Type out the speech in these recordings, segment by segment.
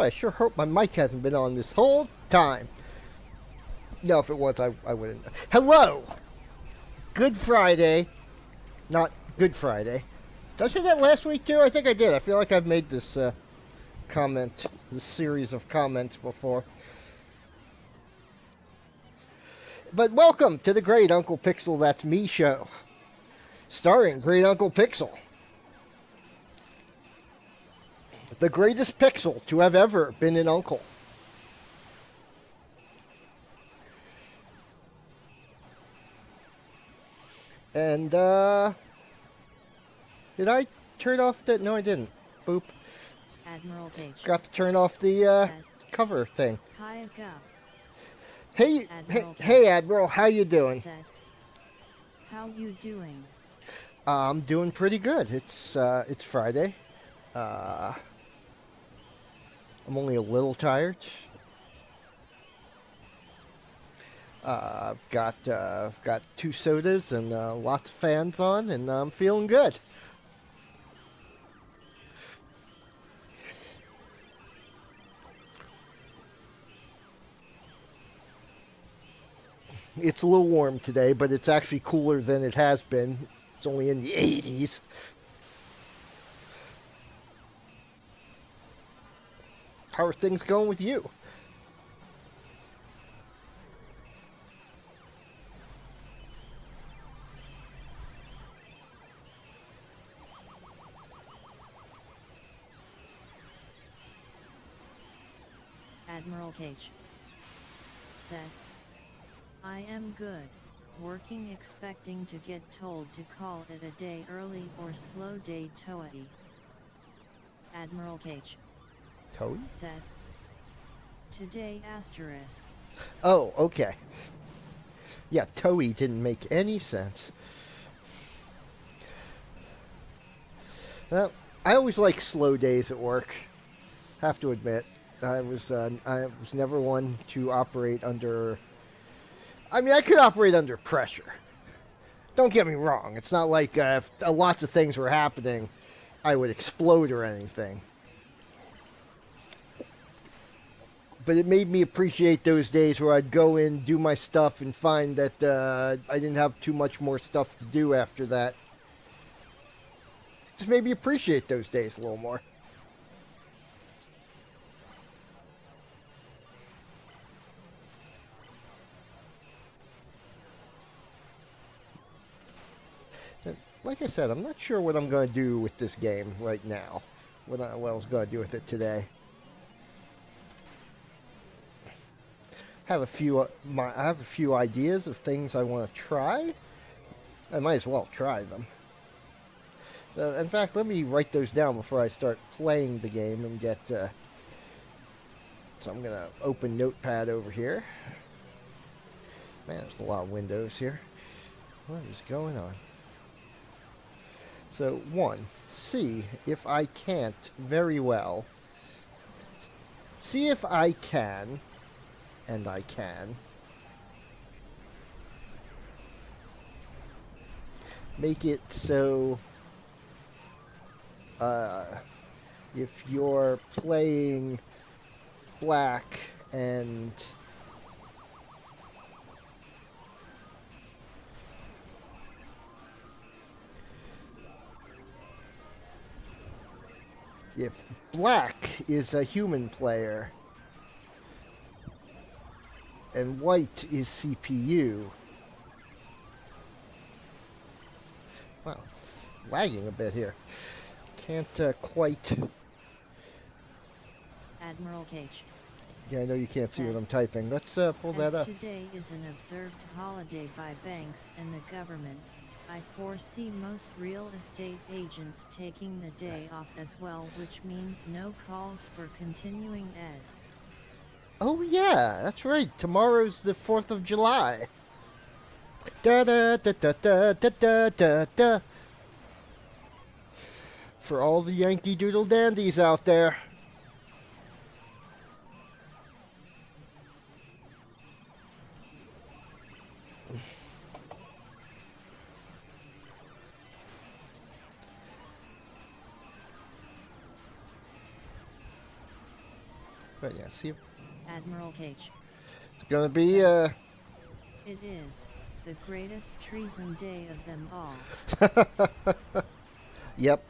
Boy, I sure hope my mic hasn't been on this whole time. No, if it was, I wouldn't. Hello! Good Friday. Not Good Friday. Did I say that last week, too? I think I did. I feel like I've made this comment, this series of comments before. But welcome to the Great Uncle Pixel That's Me show. Starring Great Uncle Pixel. The greatest pixel to have ever been an uncle. And, did I turn off the... No, I didn't. Boop. Admiral Page. Got to turn off the, cover thing. Hi, go. Hey, Admiral hey, Admiral, how you doing? Said, how you doing? I'm doing pretty good. It's Friday. I'm only a little tired. I've got 2 sodas and lots of fans on, and I'm feeling good. It's a little warm today, but it's actually cooler than it has been. It's only in the 80s. How are things going with you? Admiral Cage said, I am good, working expecting to get told to call it a day early or slow day Toei. Admiral Cage Toei? said, today asterisk. Oh, okay. Yeah, Toei didn't make any sense. Well, I always like slow days at work. Have to admit, I was never one to operate under. I mean, I could operate under pressure. Don't get me wrong. It's not like if lots of things were happening, I would explode or anything. But it made me appreciate those days where I'd go in, do my stuff, and find that I didn't have too much more stuff to do after that. Just made me appreciate those days a little more. Like I said, I'm not sure what I'm going to do with this game right now. What I was going to do with it today. I have a few ideas of things I want to try. I might as well try them. So, in fact, let me write those down before I start playing the game and get. So I'm gonna open Notepad over here. Man, there's a lot of windows here. What is going on? So, 1. See if I can't very well. See if I can, and I can, make it so if you're playing black and if black is a human player and white is CPU. Wow, it's lagging a bit here. Can't quite. Admiral Cage. Yeah, I know you can't see what I'm typing. Let's pull that up. Today is an observed holiday by banks and the government, I foresee most real estate agents taking the day off as well, which means no calls for continuing ed. Oh yeah, that's right. Tomorrow's the 4th of July. Da da da da da da da da da. For all the Yankee Doodle dandies out there. But yeah, see, Admiral Cage. it's gonna be It is the greatest treason day of them all. Yep.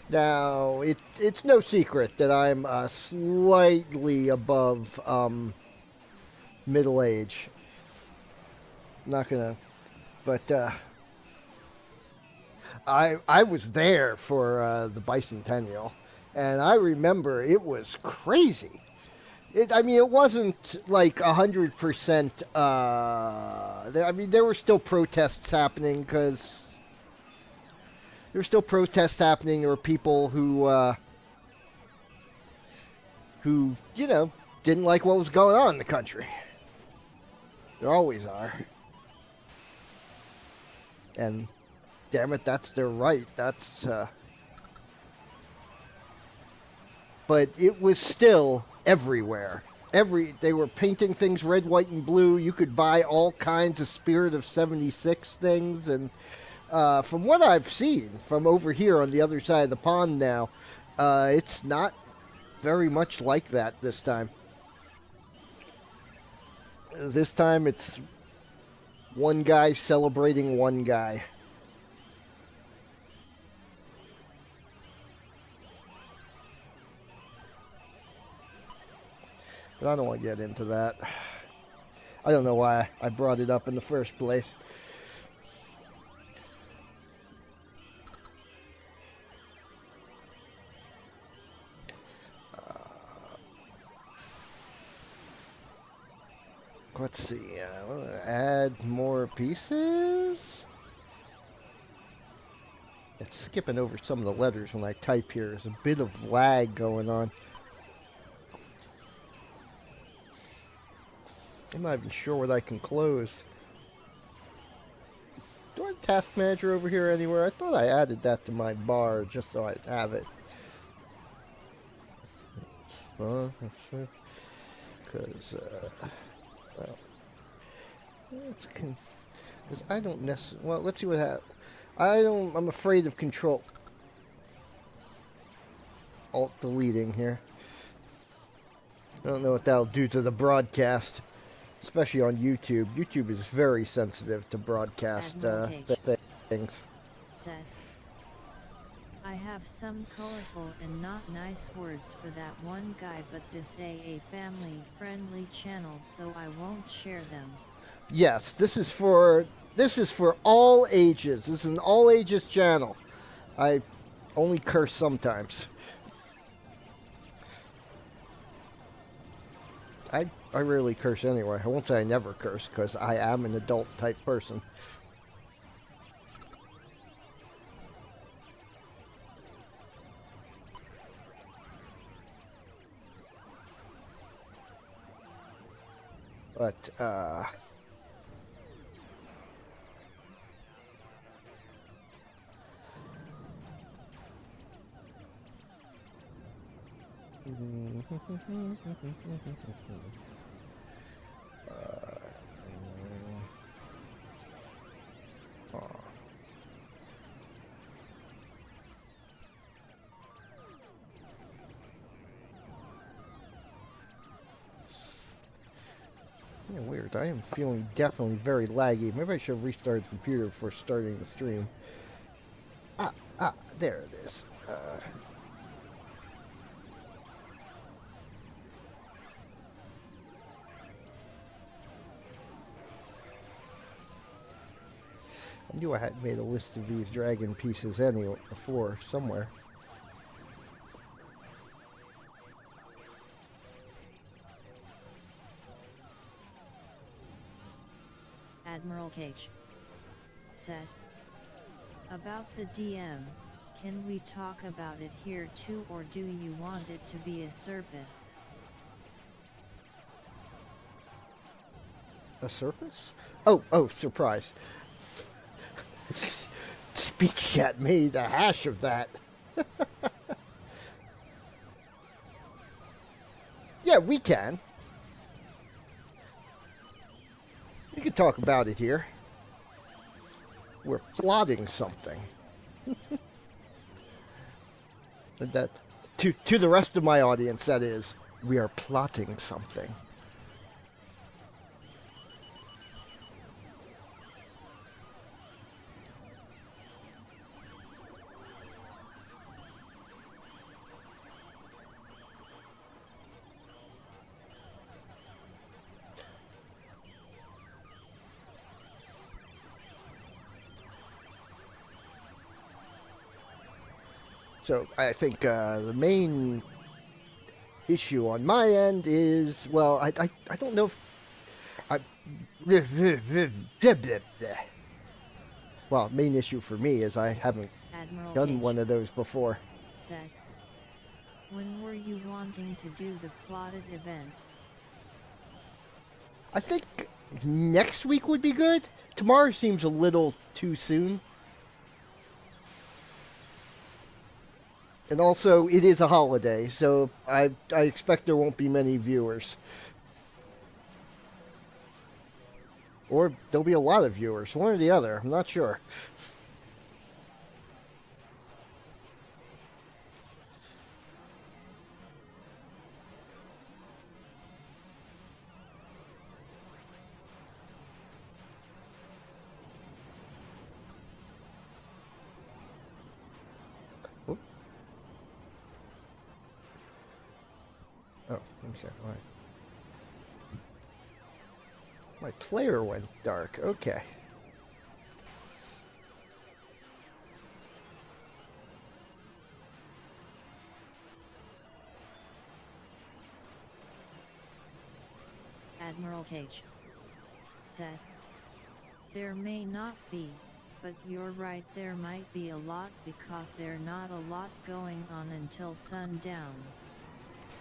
Now, it's no secret that I'm slightly above middle age. Not gonna, but I was there for the bicentennial, and I remember it was crazy. I mean, it wasn't like 100%. I mean, there were still protests happening because there were still protests happening. There were people who didn't like what was going on in the country. There always are, and damn it, that's their right. But it was still everywhere. They were painting things red, white, and blue. You could buy all kinds of Spirit of 76 things, and from what I've seen from over here on the other side of the pond now, it's not very much like that this time. This time it's one guy celebrating one guy. But I don't want to get into that. I don't know why I brought it up in the first place. Let's see. Add more pieces. It's skipping over some of the letters when I type here. There's a bit of lag going on. I'm not even sure what I can close. Do I have Task Manager over here anywhere? I thought I added that to my bar just so I'd have it. Because, well, because I don't necessarily. Well, let's see what happens. I'm afraid of Control Alt deleting here. I don't know what that'll do to the broadcast, especially on YouTube. YouTube is very sensitive to broadcast things. Said, I have some colorful and not nice words for that one guy, but this a family-friendly channel, so I won't share them. Yes, this is for all ages. This is an all ages channel. I only curse sometimes. I rarely curse anyway. I won't say I never curse because I am an adult type person. But, yeah, weird. I am feeling definitely very laggy. Maybe I should have restarted the computer before starting the stream. There it is. I knew I had made a list of these dragon pieces anyway before somewhere. Admiral Cage said, about the DM, can we talk about it here too, or do you want it to be a surface? A surface? Oh, surprise. Speech chat made a hash of that. Yeah, we can. We can talk about it here. We're plotting something. That to the rest of my audience, that is, we are plotting something. So I think the main issue on my end is, well, I don't know if I. Well, main issue for me is I haven't Admiral done Cage one of those before. said, when were you wanting to do the plotted event? I think next week would be good. Tomorrow seems a little too soon. And also, it is a holiday, so I expect there won't be many viewers. Or there'll be a lot of viewers, one or the other, I'm not sure. Oop. Oh, okay, all right. My player went dark, okay. Admiral Cage said, there may not be, but you're right, there might be a lot because there's not a lot going on until sundown.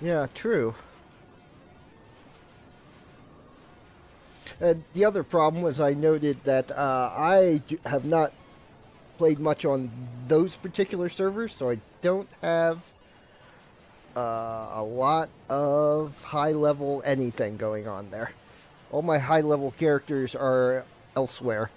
Yeah, true. And the other problem was I noted that have not played much on those particular servers, so I don't have a lot of high-level anything going on there. All my high-level characters are elsewhere.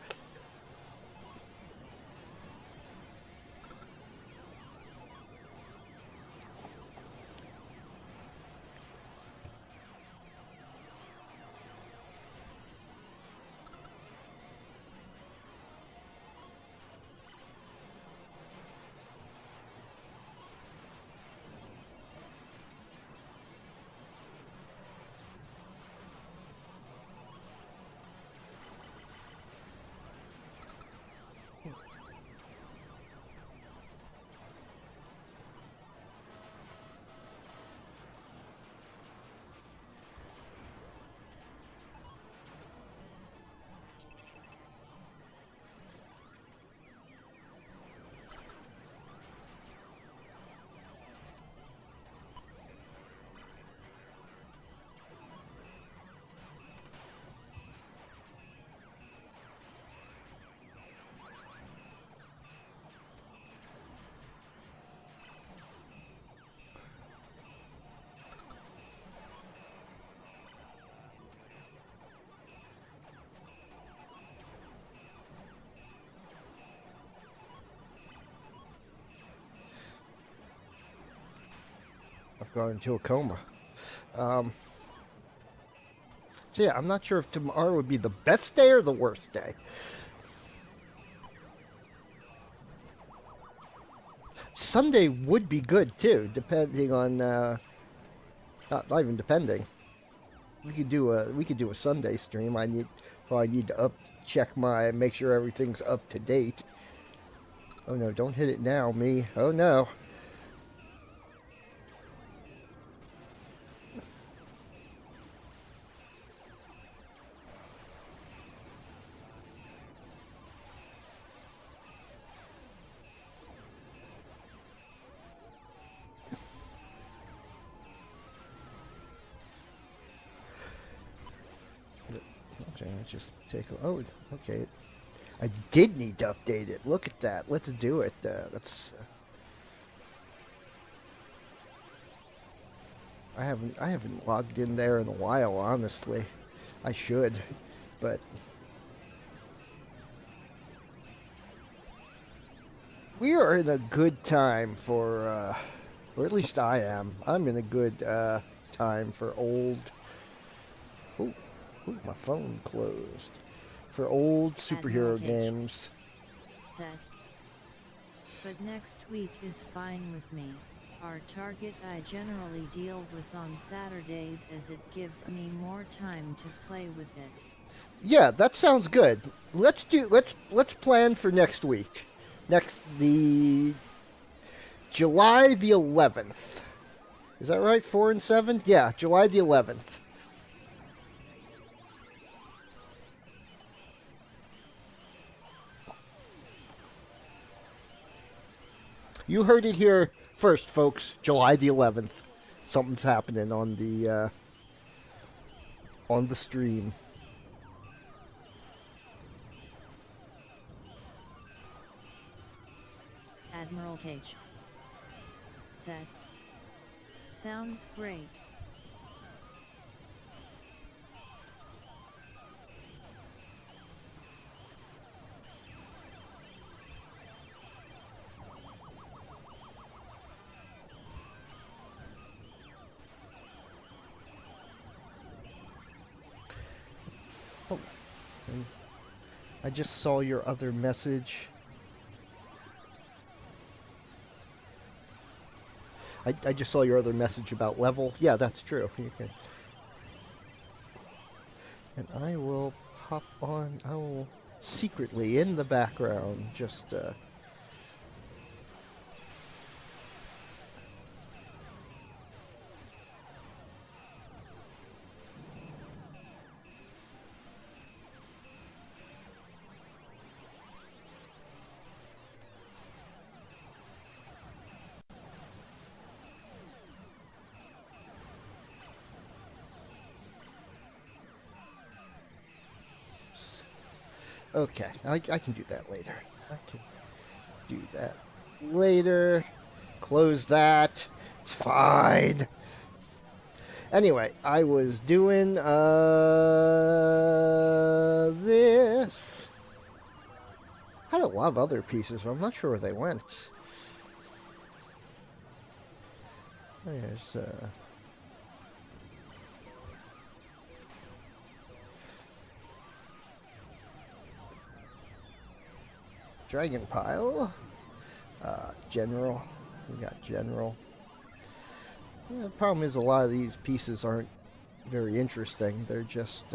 I've gone into a coma. So yeah, I'm not sure if tomorrow would be the best day or the worst day. Sunday would be good too, depending on not even depending. We could do a Sunday stream. Probably need to make sure everything's up to date. Oh no, don't hit it now, me. Oh no. Okay, let's just take a... Oh, okay. I did need to update it. Look at that. Let's do it. I haven't logged in there in a while, honestly. I should, but we are in a good time for Or at least I am. I'm in a good time for old... Ooh, my phone closed. For old Admiral superhero Cage. games. Said. But next week is fine with me. Our target I generally deal with on Saturdays as it gives me more time to play with it. Yeah, that sounds good. Let's plan for next week. The July the 11th. Is that right? 4 and 7? Yeah, July the 11th. You heard it here first, folks. July the 11th. Something's happening on the stream. Admiral Cage said. Sounds great. Oh, I just saw your other message. I just saw your other message about level. Yeah, that's true. You can. And I will hop on. I will secretly in the background just. Okay, I can do that later. I can do that later. Close that. It's fine. Anyway, I was doing this. Had a lot of other pieces, but I'm not sure where they went. There's Dragon Pile. General. We got General. Yeah, the problem is a lot of these pieces aren't very interesting. They're just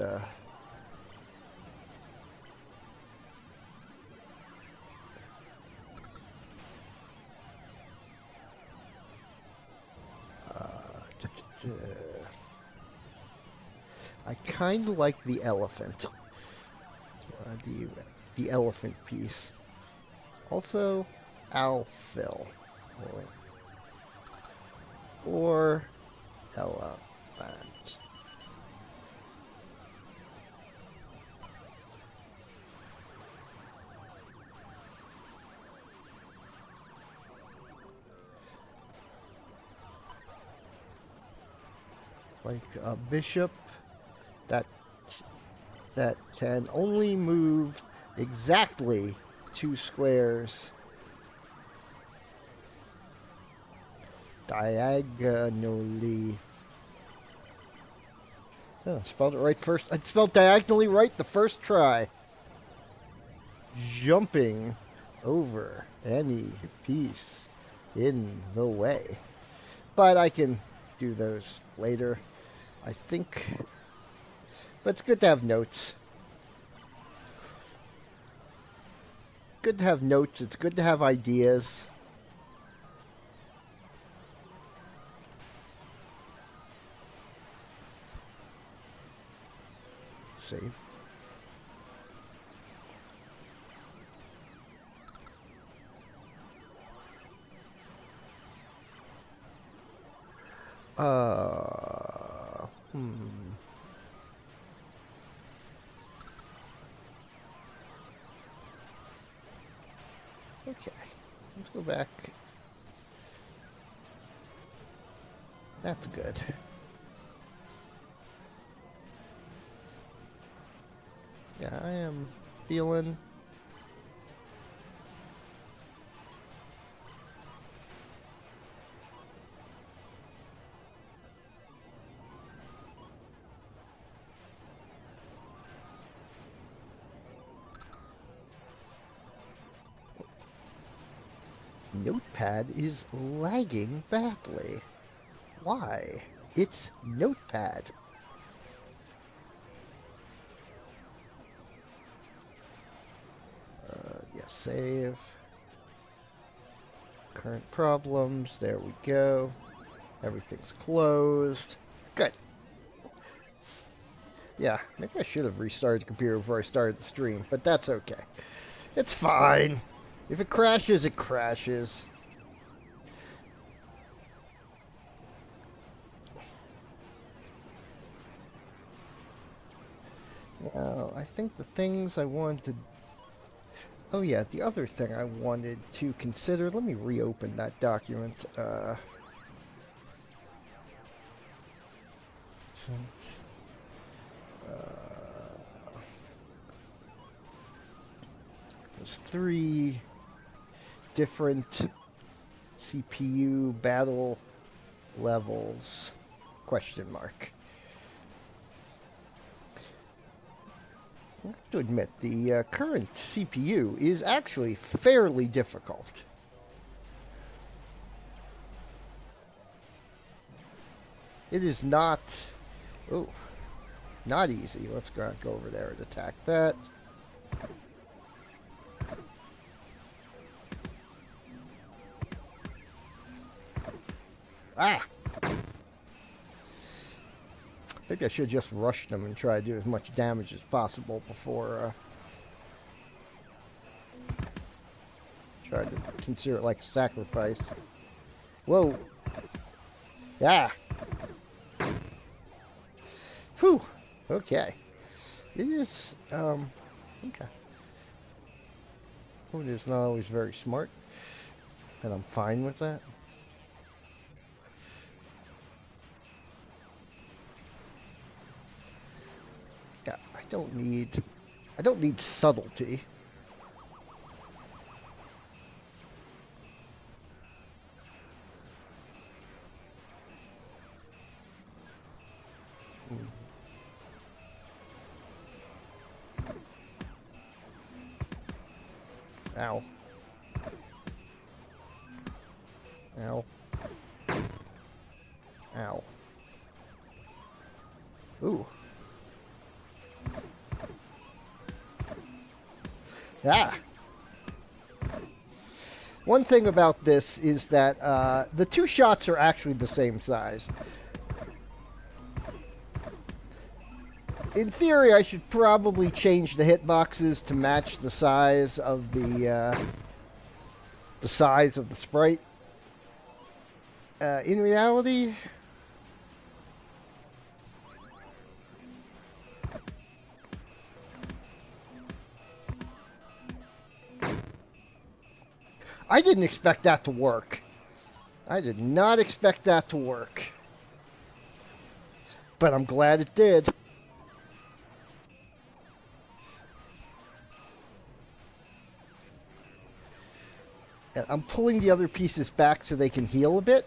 I kind of like the elephant. The elephant piece. Also, Alphil. Or elephant. Like a bishop that can only move exactly 2 squares diagonally. Oh, spelled it right first. I spelled diagonally right the first try. Jumping over any piece in the way. But I can do those later, I think. But it's good to have notes. Good to have notes. It's good to have ideas. Save. Okay, let's go back. That's good. Yeah, I am feeling Notepad is lagging badly. Why? It's Notepad. Yeah, save. Current problems. There we go. Everything's closed. Good. Yeah, maybe I should have restarted the computer before I started the stream, but that's okay. It's fine. If it crashes, it crashes. Now, I think the things I wanted to... Oh yeah, the other thing I wanted to consider... Let me reopen that document. There's 3 different CPU battle levels, question mark. I have to admit, the current CPU is actually fairly difficult. It is not, oh, not easy. Let's go over there and attack that. Ah! Maybe I should just rush them and try to do as much damage as possible before try to consider it like a sacrifice. Whoa! Yeah! Whew! Okay. It is, okay. It is not always very smart, and I'm fine with that. Yeah, I don't need subtlety. Ow. Ow. Ow. Ooh. Ah! One thing about this is that the 2 shots are actually the same size. In theory, I should probably change the hitboxes to match the size of the sprite. In reality, I didn't expect that to work. I did not expect that to work. But I'm glad it did. And I'm pulling the other pieces back so they can heal a bit.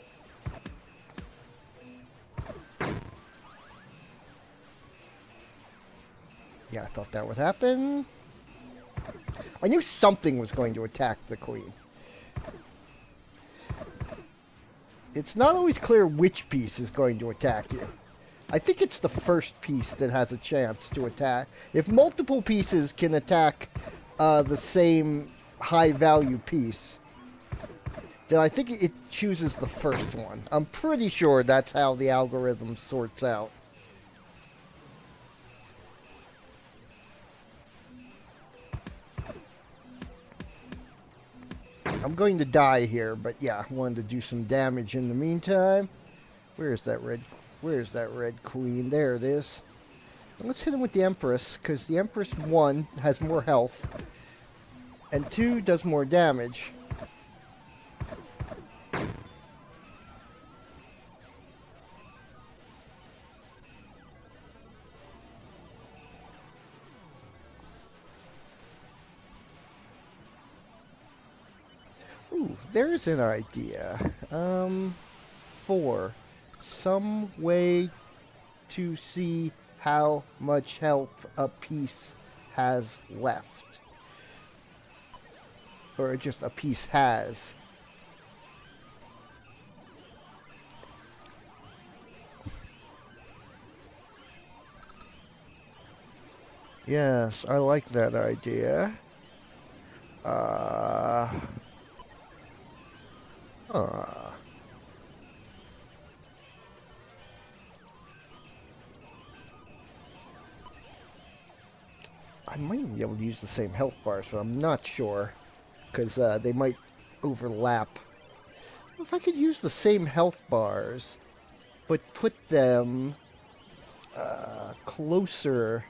Yeah, I thought that would happen. I knew something was going to attack the queen. It's not always clear which piece is going to attack you. I think it's the first piece that has a chance to attack. If multiple pieces can attack the same high-value piece, then I think it chooses the first one. I'm pretty sure that's how the algorithm sorts out. I'm going to die here, but yeah, I wanted to do some damage in the meantime. Where's that red queen? There it is. Let's hit him with the Empress, because the Empress, 1, has more health, and 2, does more damage. Ooh, there's an idea. For some way to see how much health a piece has left. Or just a piece has. Yes, I like that idea. Uh, huh. I might be able to use the same health bars, but I'm not sure. Because they might overlap. If I could use the same health bars, but put them closer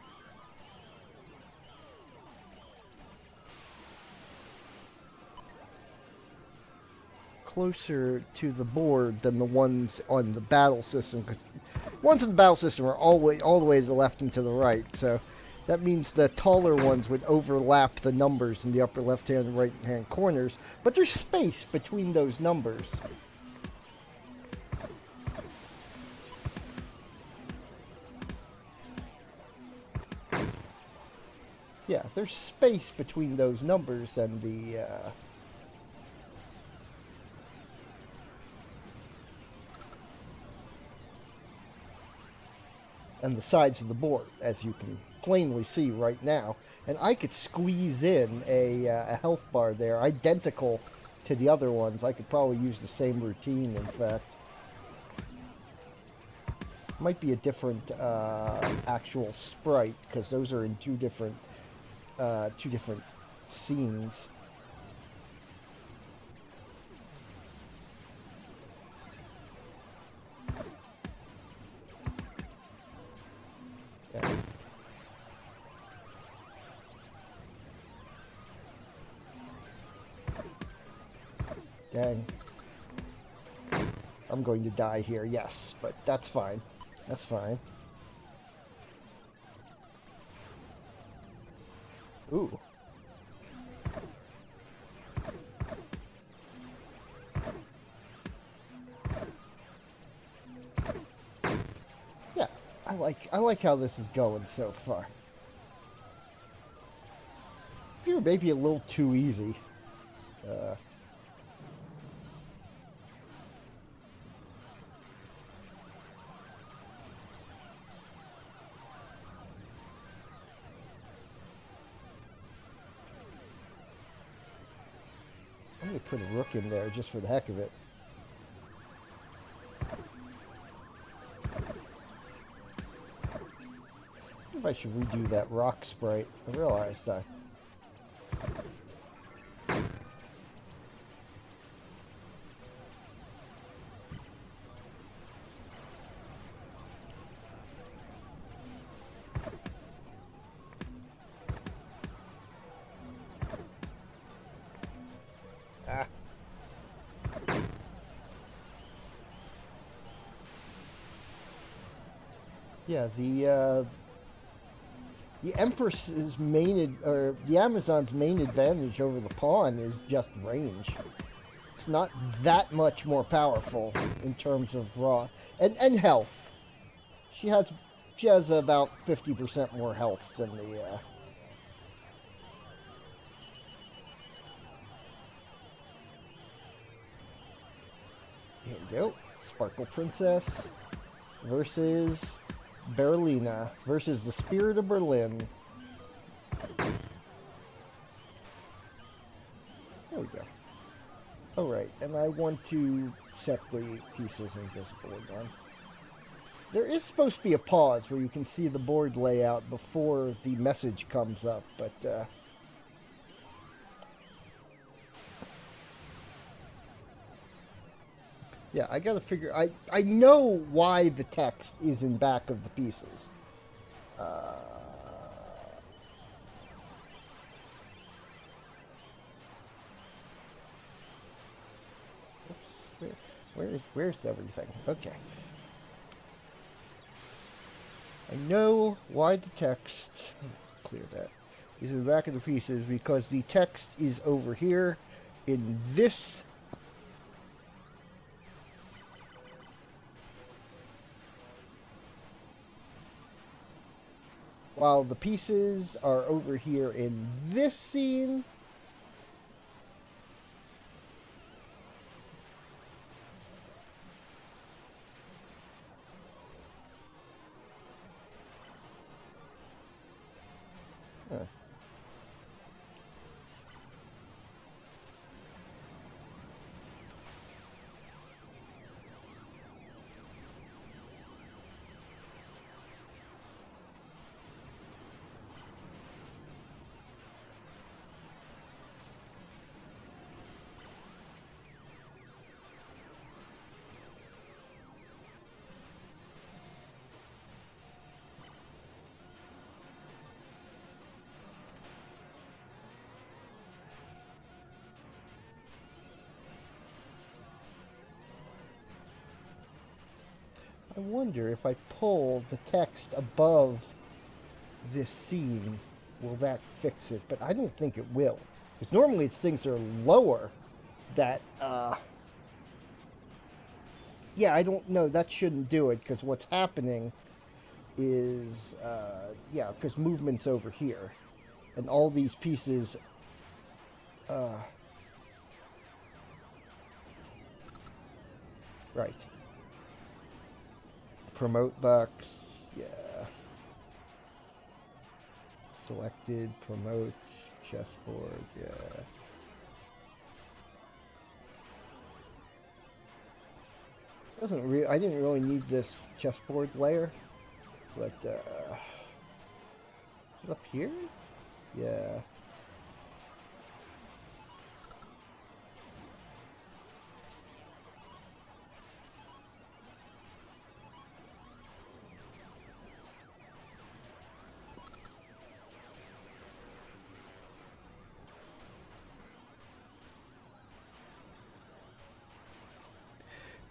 to the board than the ones on the battle system. 'Cause ones in the battle system are all the way to the left and to the right, so that means the taller ones would overlap the numbers in the upper left-hand and right-hand corners, but there's space between those numbers. Yeah, there's space between those numbers and the sides of the board, as you can plainly see right now. And I could squeeze in a health bar there, identical to the other ones. I could probably use the same routine, in fact. Might be a different actual sprite, because those are in two different scenes. Yeah. Dang. I'm going to die here, yes, but that's fine. That's fine. Ooh. Yeah, I like how this is going so far. You're maybe a little too easy. I'm going to put a rook in there just for the heck of it. I wonder if I should redo that rock sprite. I realized I... Ah. Yeah, the Empress's or the Amazon's main advantage over the pawn is just range. It's not that much more powerful in terms of raw and health. She has about 50% more health than the Here we go. Sparkle Princess versus Berlina versus the Spirit of Berlin. There we go. Alright, and I want to set the pieces invisible again. There is supposed to be a pause where you can see the board layout before the message comes up, but yeah, I gotta figure... I know why the text is in back of the pieces. Oops, where's everything? Okay. I know why the text... Clear that. Is in the back of the pieces because the text is over here in this... While the pieces are over here in this scene. I wonder if I pull the text above this scene, will that fix it? But I don't think it will. Because normally it's things that are lower that, yeah, I don't know. That shouldn't do it, because what's happening is, yeah, because movement's over here. And all these pieces, right. Promote box, yeah. Selected, promote, chessboard, yeah. I didn't really need this chessboard layer, but is it up here? Yeah.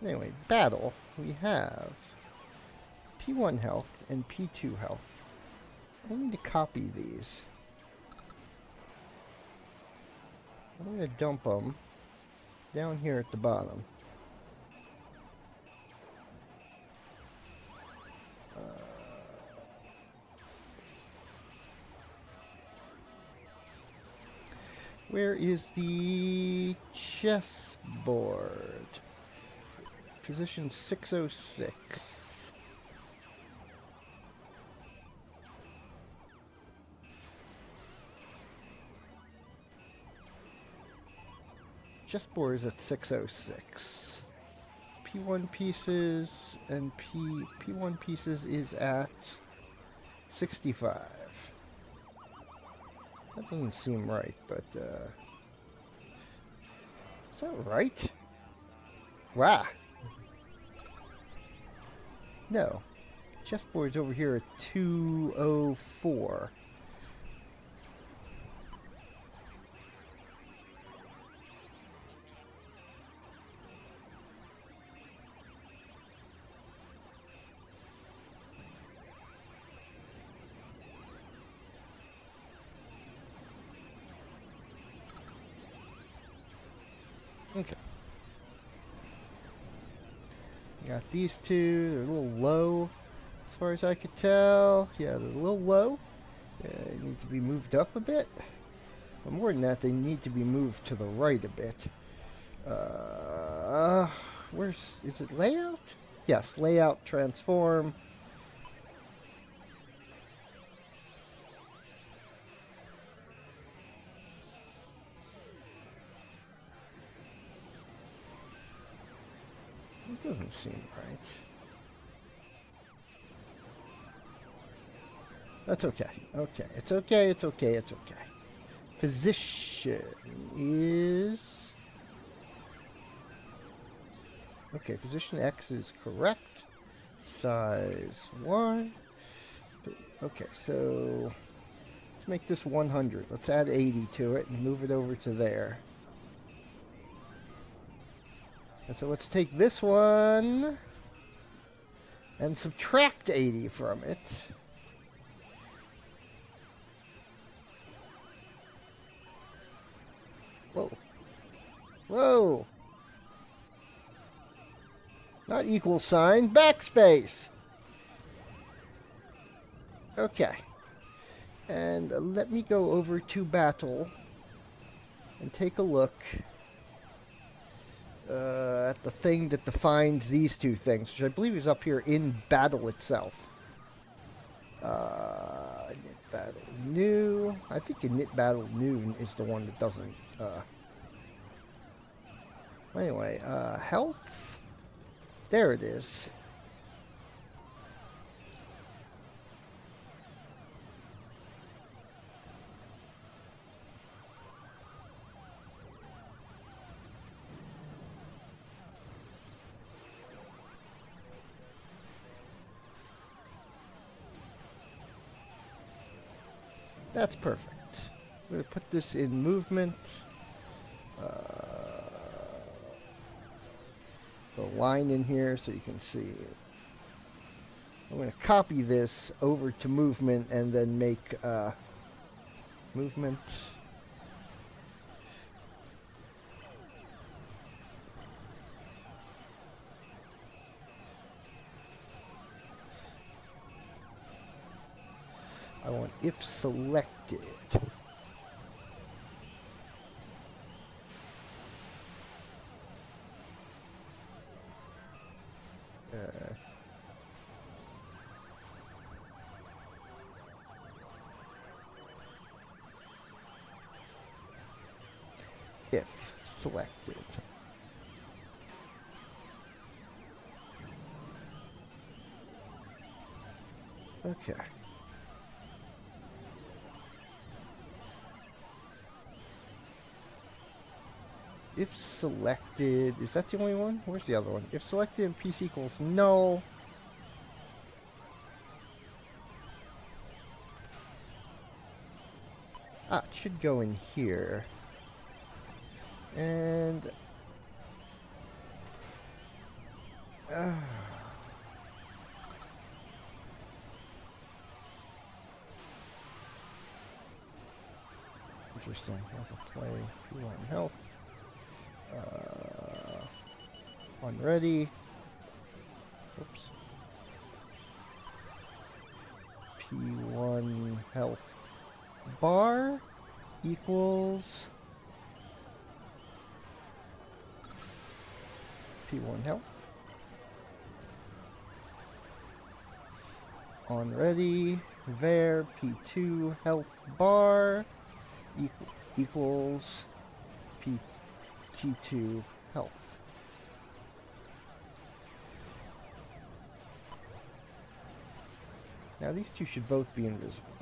Anyway, battle. We have P1 health and P2 health. I need to copy these. I'm going to dump them down here at the bottom. Where is the chessboard? Position 606. Chessboard is at 606. P1 pieces and P1 pieces is at 65. That doesn't seem right, but is that right? Wow. No. Chessboard's over here at 204. Okay. Got these two. They're a little low, as far as I could tell. Yeah, they're a little low. They need to be moved up a bit. But more than that, they need to be moved to the right a bit. Is it layout? Yes, layout, transform. It doesn't seem right. That's okay. Okay. It's okay. It's okay. It's okay. Position is... Okay, position X is correct. Size 1. Okay, so... Let's make this 100. Let's add 80 to it and move it over to there. And so let's take this one and subtract 80 from it. Whoa. Whoa. Not equal sign, backspace. Okay. And let me go over to battle and take a look at the thing that defines these two things, which I believe is up here in battle itself. Knit battle new. I think in knit battle new is the one that doesn't. Anyway, health. There it is. That's perfect. I'm going to put this in movement. The line in here so you can see it. I'm going to copy this over to movement and then make movement. I want if selected. If selected. Okay. If selected, is that the only one? Where's the other one? If selected and piece equals null. Ah, it should go in here. And interesting. How's it play? P1 health. On ready. Oops. P1 health bar equals P1 health. On ready, var P2 health bar equals P2 health. Now these two should both be invisible.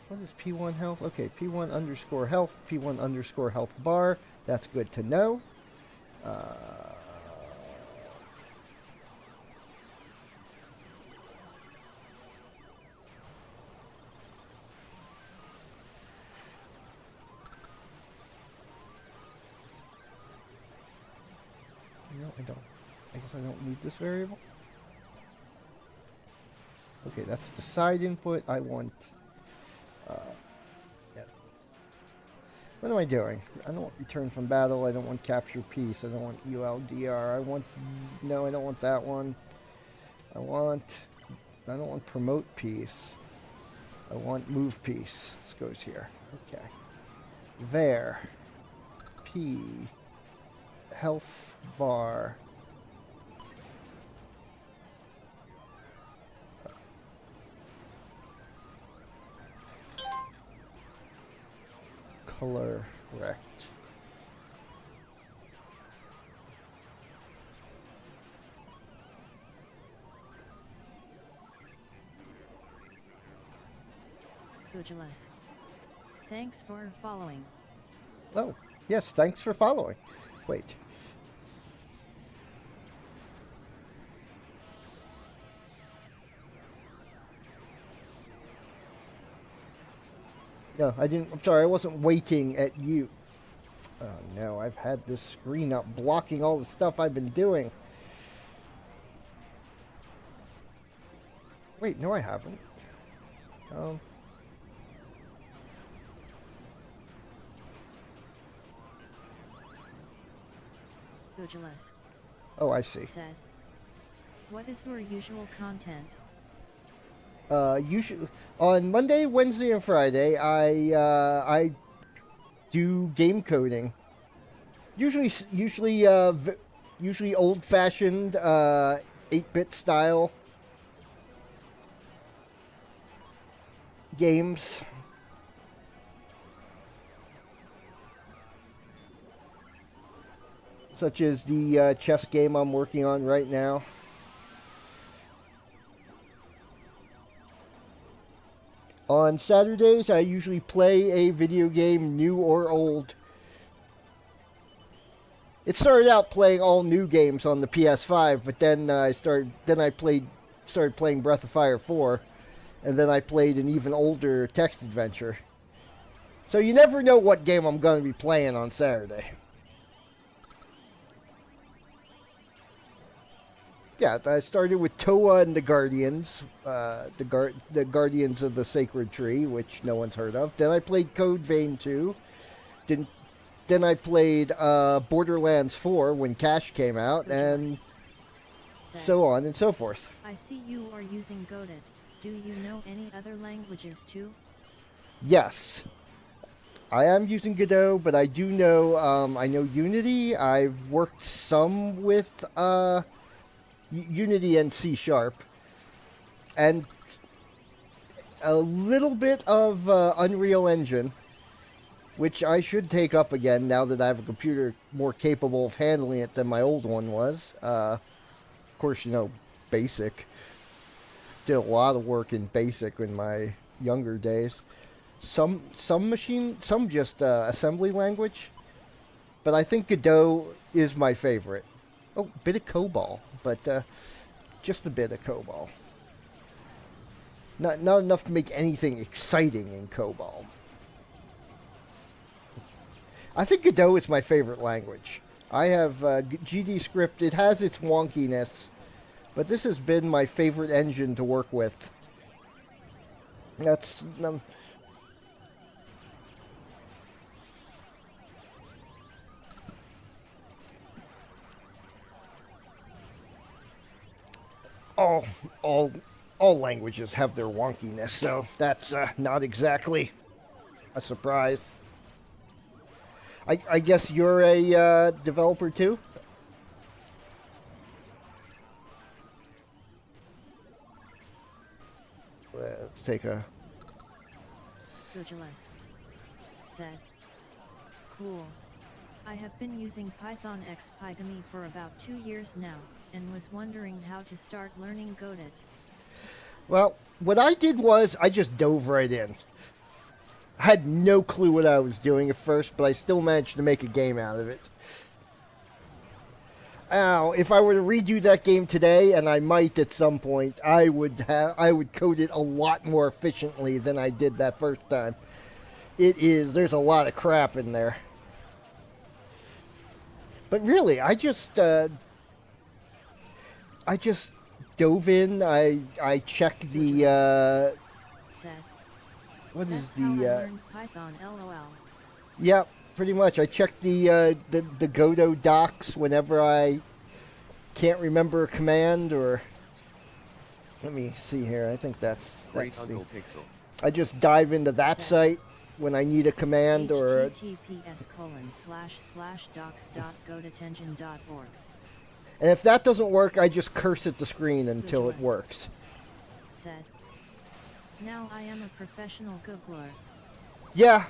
What is P1 health? Okay, P1 underscore health, P1 underscore health bar. That's good to know. No, I don't. I guess I don't need this variable. Okay, that's the side input. I want... yeah. What am I doing? I don't want return from battle. I don't want capture piece. I don't want ULDR. I want... No, I don't want that one. I don't want promote piece. I want move piece. This goes here. Okay. Var. P. Health bar. Color rect. Gujalus. Thanks for following. Oh, yes, thanks for following. Wait. No, I didn't. I'm sorry, I wasn't waiting at you. Oh no, I've had this screen up blocking all the stuff I've been doing. Wait, no I haven't. Gujalus. Oh, I see. Said. What is your usual content? Usually on Monday, Wednesday, and Friday, I do game coding. Usually old-fashioned 8-bit style games. Such as the chess game I'm working on right now. On Saturdays, I usually play a video game, new or old. It started out playing all new games on the PS5, but then I played started playing Breath of Fire 4, and then I played an even older text adventure. So you never know what game I'm going to be playing on Saturday. Yeah, I started with Toa and the Guardians, the Guardians of the Sacred Tree, which no one's heard of. Then I played Code Vein 2. Then I played Borderlands 4 when Cash came out, and so on and so forth. I see you are using godot. Do you know any other languages too? Yes. I am using Godot, but I do know, I know Unity. I've worked some with Unity and C#, and a little bit of Unreal Engine, which I should take up again now that I have a computer more capable of handling it than my old one was. Of course, you know, BASIC. Did a lot of work in BASIC in my younger days. Some just assembly language, but I think Godot is my favorite. Oh, bit of COBOL, but just a bit of COBOL. Not enough to make anything exciting in COBOL. I think Godot is my favorite language. I have GD script. It has its wonkiness, but this has been my favorite engine to work with. That's all languages have their wonkiness, so that's not exactly a surprise. I guess you're a developer too? Let's take a... Gurgulus said, cool. I have been using Python x Pygamy for about 2 years now, and was wondering how to start learning Godot. Well, what I did was I just dove right in. I had no clue what I was doing at first, but I still managed to make a game out of it. Now, if I were to redo that game today, and I might at some point, I would code it a lot more efficiently than I did that first time. There's a lot of crap in there. But really, I just dove in. I checked the what is the how I learned Python, LOL. Yeah, pretty much. I checked the Godot docs whenever I can't remember a command, or let me see here. I think that's the. I just dive into that site when I need a command, or https://docs.godotengine.org. And if that doesn't work, I just curse at the screen until it works. Said, now I am a professional Googler. Yeah.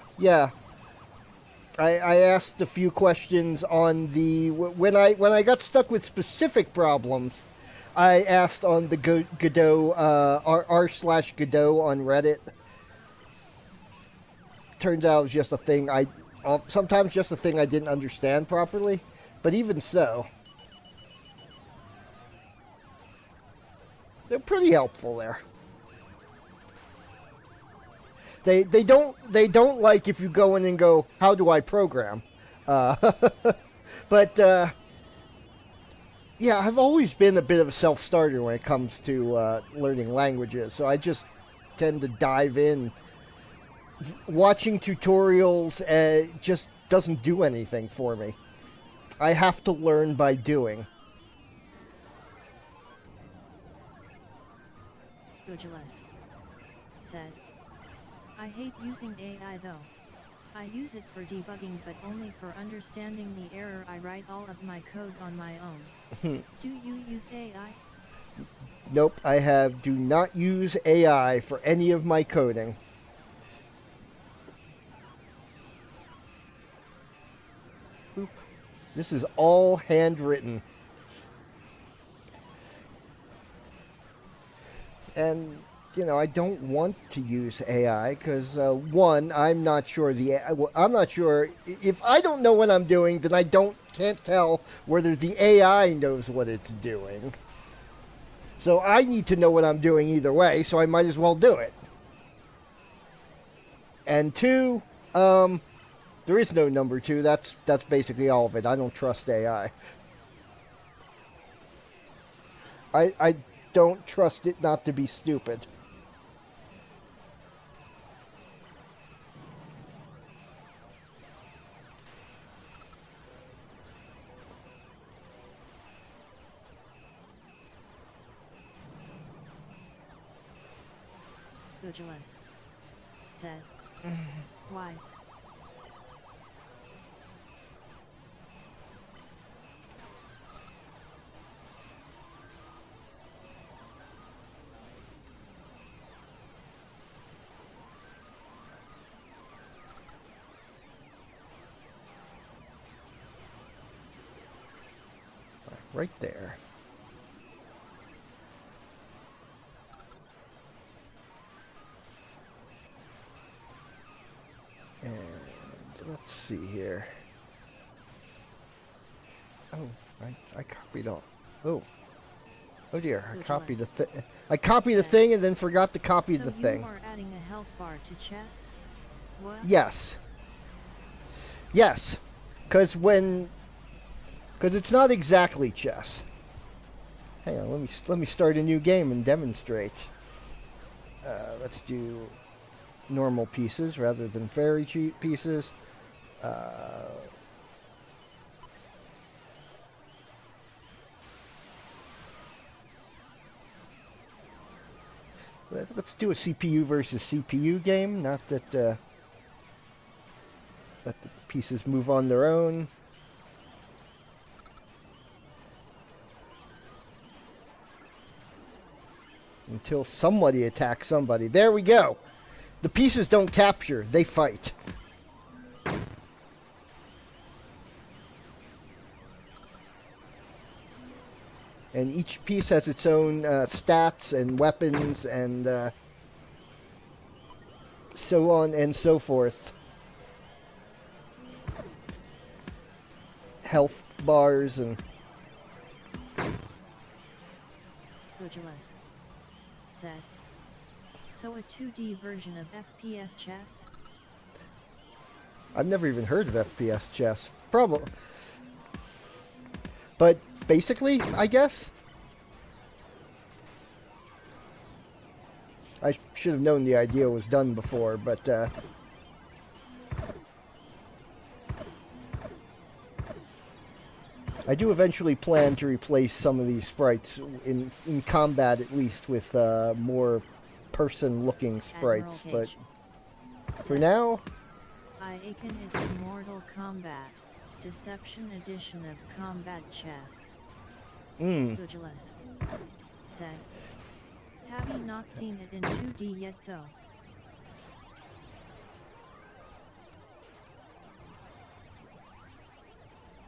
I asked a few questions on the... When I got stuck with specific problems, I asked on the Godot, r/Godot on Reddit. Turns out it was just a thing sometimes just a thing I didn't understand properly. But even so, they're pretty helpful there. They don't like if you go in and go, how do I program? But yeah, I've always been a bit of a self-starter when it comes to learning languages, so I just tend to dive in. Watching tutorials just doesn't do anything for me. I have to learn by doing. Gurgulus said, I hate using AI though. I use it for debugging, but only for understanding the error. I write all of my code on my own. Do you use AI? Nope, do not use AI for any of my coding. Boop. This is all handwritten. And I don't want to use AI because one, I'm not sure if I don't know what I'm doing, then I can't tell whether the AI knows what it's doing. So I need to know what I'm doing either way, so I might as well do it. And 2, there is no number 2. That's basically all of it. I don't trust AI. I don't trust it not to be stupid. Pugilus said, wise. Right there. And let's see here. Oh, I copied all. Oh. Oh dear, I copied the thing. I copied the thing and then forgot to copy the thing. So you are adding a health bar to chess? What? Yes. Yes. Because it's not exactly chess. Hang on, let me start a new game and demonstrate. Let's do normal pieces rather than very cheap pieces. Let's do a CPU versus CPU game. Not that let the pieces move on their own. Until somebody attacks somebody. There we go. The pieces don't capture, they fight. And each piece has its own stats and weapons and so on and so forth. Health bars and... Pugilus said, so a 2D version of FPS chess? I've never even heard of FPS chess. Probably. But basically, I guess. I should have known the idea was done before, but I do eventually plan to replace some of these sprites in combat, at least, with more person-looking sprites. But for now, I aken it's Mortal Kombat, Deception Edition of Combat Chess. Pugilus said, have you not seen it in 2D yet though?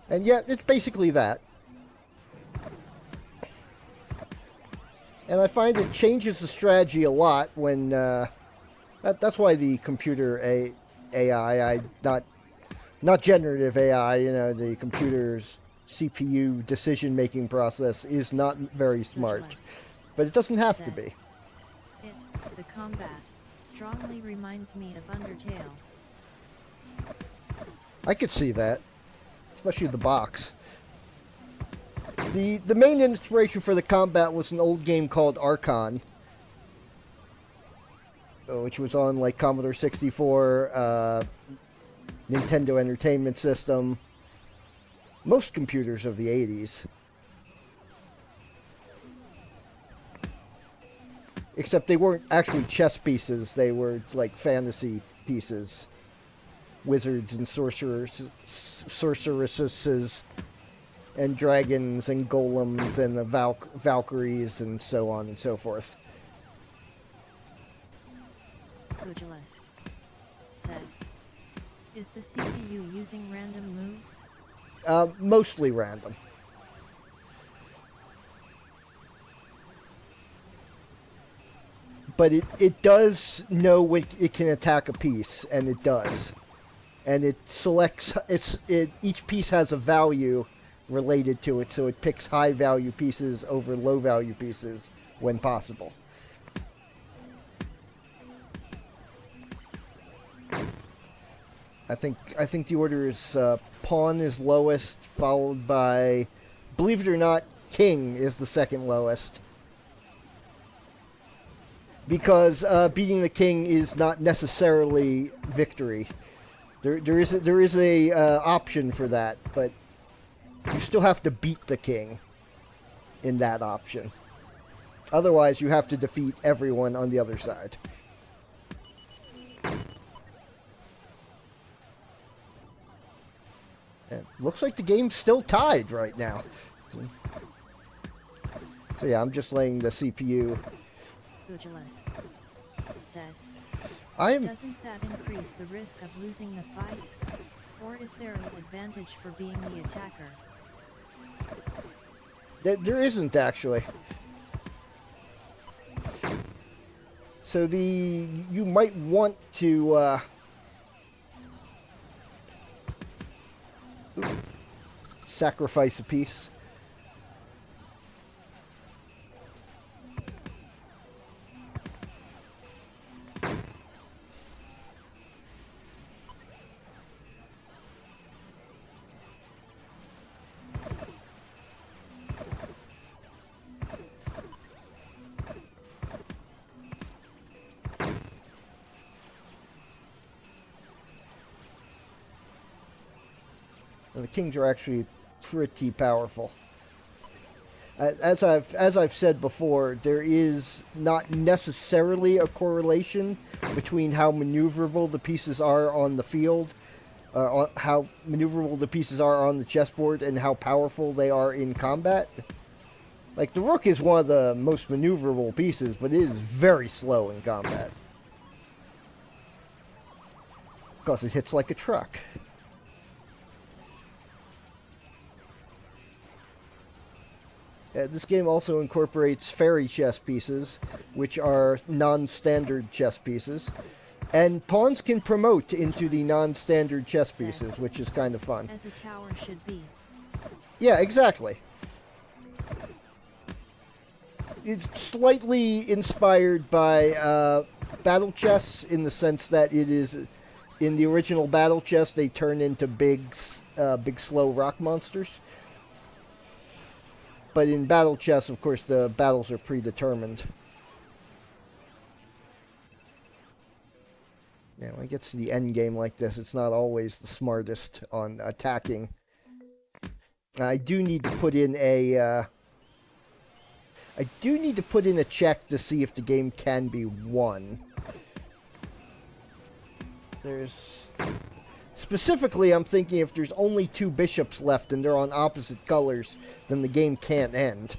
And yet, it's basically that. And I find it changes the strategy a lot when... that's why the computer AI, not generative AI, you know, the computer's CPU decision-making process is not very smart. But it doesn't have to be. The combat, strongly reminds me of Undertale. I could see that. Especially the box. The main inspiration for the combat was an old game called Archon, which was on like Commodore 64, Nintendo Entertainment System, most computers of the 80s. Except they weren't actually chess pieces, they were like fantasy pieces. Wizards and sorceresses and dragons and golems and the Valkyries and so on and so forth. Pugilus said, is the CPU using random moves? Mostly random. But it does know it can attack a piece, and it does. And it selects, each piece has a value related to it, so it picks high value pieces over low value pieces when possible. I think the order is pawn is lowest, followed by, believe it or not, king is the second lowest. Because beating the king is not necessarily victory. There is a option for that, but you still have to beat the king in that option. Otherwise, you have to defeat everyone on the other side. It looks like the game's still tied right now. So yeah, I'm just laying the CPU. Said, I'm. Doesn't that increase the risk of losing the fight? Or is there an advantage for being the attacker? There isn't, actually. So you might want to sacrifice a piece. And the kings are actually pretty powerful. As I've said before, there is not necessarily a correlation between how maneuverable the pieces are on the field, how maneuverable the pieces are on the chessboard, and how powerful they are in combat. Like, the rook is one of the most maneuverable pieces, but it is very slow in combat. Because it hits like a truck. This game also incorporates fairy chess pieces, which are non-standard chess pieces. And pawns can promote into the non-standard chess pieces, which is kind of fun. As a tower should be. Yeah, exactly. It's slightly inspired by battle chess in the sense that it is, in the original battle chess, they turn into big slow rock monsters. But in battle chess, of course, the battles are predetermined. Yeah, when it gets to the end game like this, it's not always the smartest on attacking. I do need to put in a check to see if the game can be won. Specifically, I'm thinking if there's only 2 bishops left and they're on opposite colors, then the game can't end.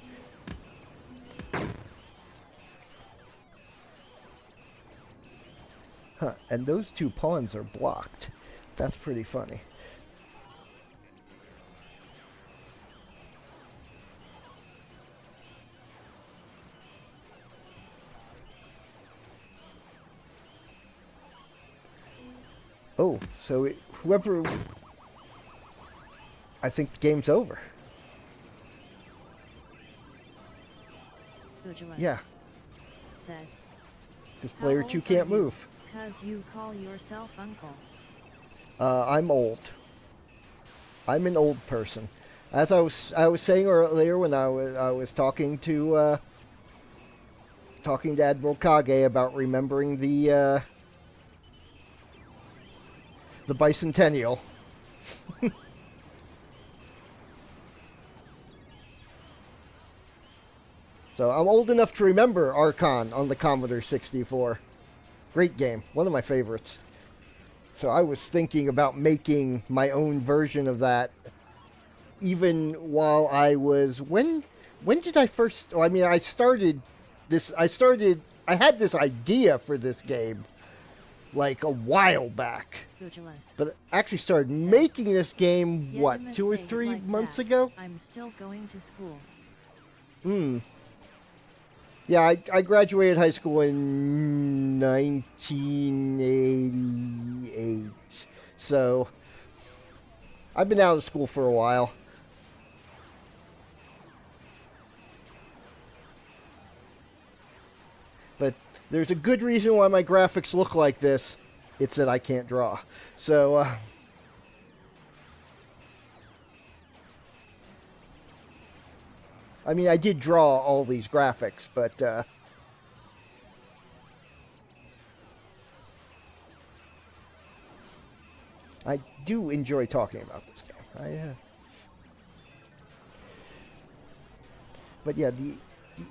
Huh, and those 2 pawns are blocked. That's pretty funny. Oh, so whoever... I think the game's over. Yeah. Said. Because player 2 can't move. Because you call yourself uncle. I'm old. I'm an old person. As I was saying earlier when I was talking to Admiral Kage about remembering the bicentennial. So I'm old enough to remember Archon on the Commodore 64. Great game. One of my favorites. So I was thinking about making my own version of that even while I was... When did I first... I mean, I had this idea for this game like a while back. But I actually started making this game, what, 2 or 3 months ago? I'm still going to school. Yeah, I graduated high school in 1988. So, I've been out of school for a while. there's a good reason why my graphics look like this. It's that I can't draw. So, I mean, I did draw all these graphics, but I do enjoy talking about this game. But yeah, the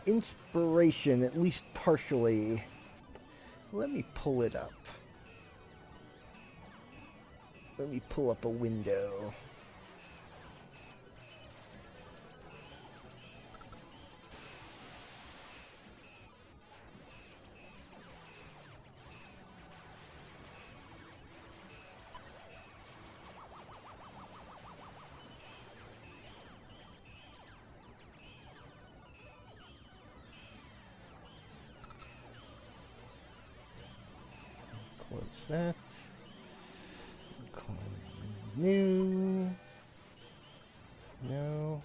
inspiration, at least partially. Let me pull it up. Let me pull up a window. Close that. Call new. No.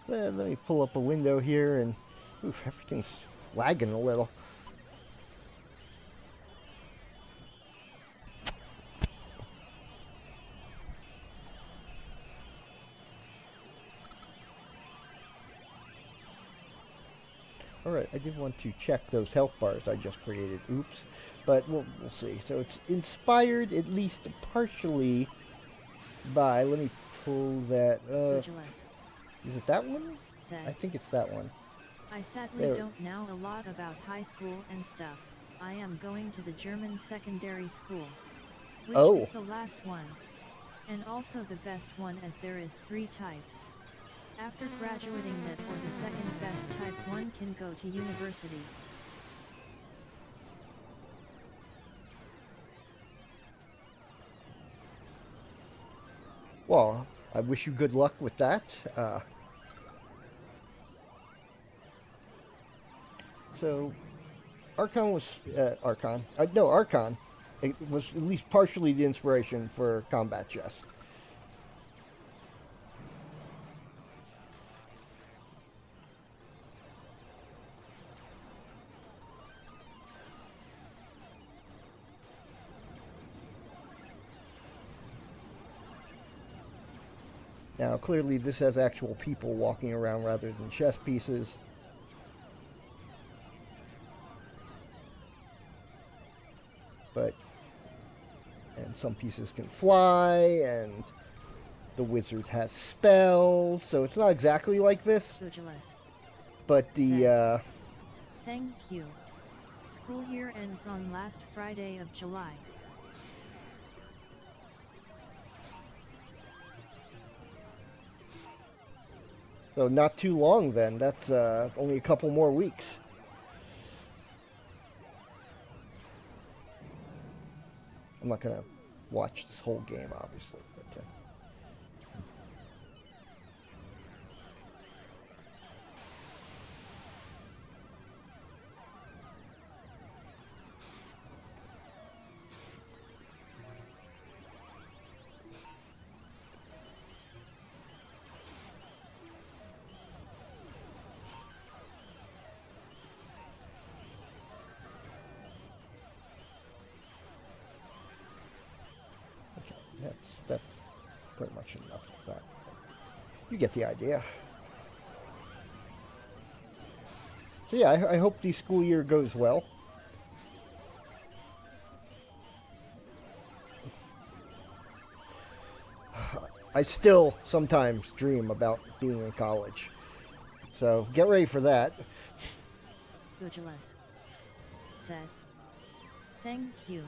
Let me pull up a window here, and oof, everything's lagging a little. Alright, I did want to check those health bars I just created. Oops. But we'll see. So it's inspired at least partially by... Let me pull that... is it that one? I think it's that one. I sadly don't know a lot about high school and stuff. I am going to the German secondary school. Which is the last one. And also the best one, as there is 3 types. After graduating that or the second best type, one can go to university. Well, I wish you good luck with that. So, Archon was... Archon. It was at least partially the inspiration for Combat Chess. Now, clearly this has actual people walking around rather than chess pieces. But, and some pieces can fly, and the wizard has spells, so it's not exactly like this. But the, Thank you. School year ends on last Friday of July. So not too long then. That's only a couple more weeks. I'm not going to watch this whole game, obviously. But, that's pretty much enough of that. You get the idea. So yeah, I hope the school year goes well. I still sometimes dream about being in college. So get ready for that. Gujalas said, thank you.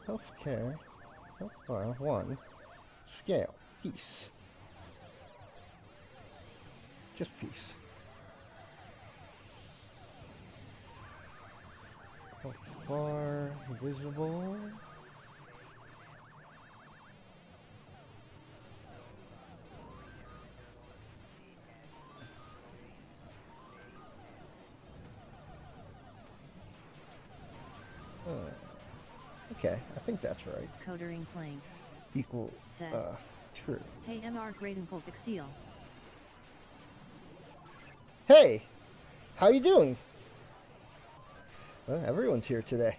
Healthcare. Health bar 1. Scale. Peace. Just peace. Health bar. Visible. Okay, I think that's right. Codering playing. Equal, Set. True. Hey MR Graden Pulpic Seal. Hey! How you doing? Well, everyone's here today.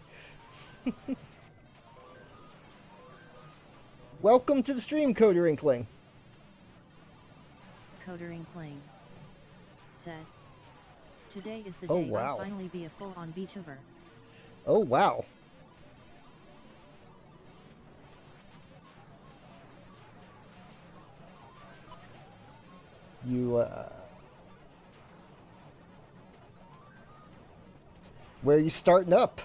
Welcome to the stream, Coder Inkling. Codering playing. Said. Today is the Oh, day wow. I'll finally be a full-on VTuber. Oh, wow. You, where are you starting up?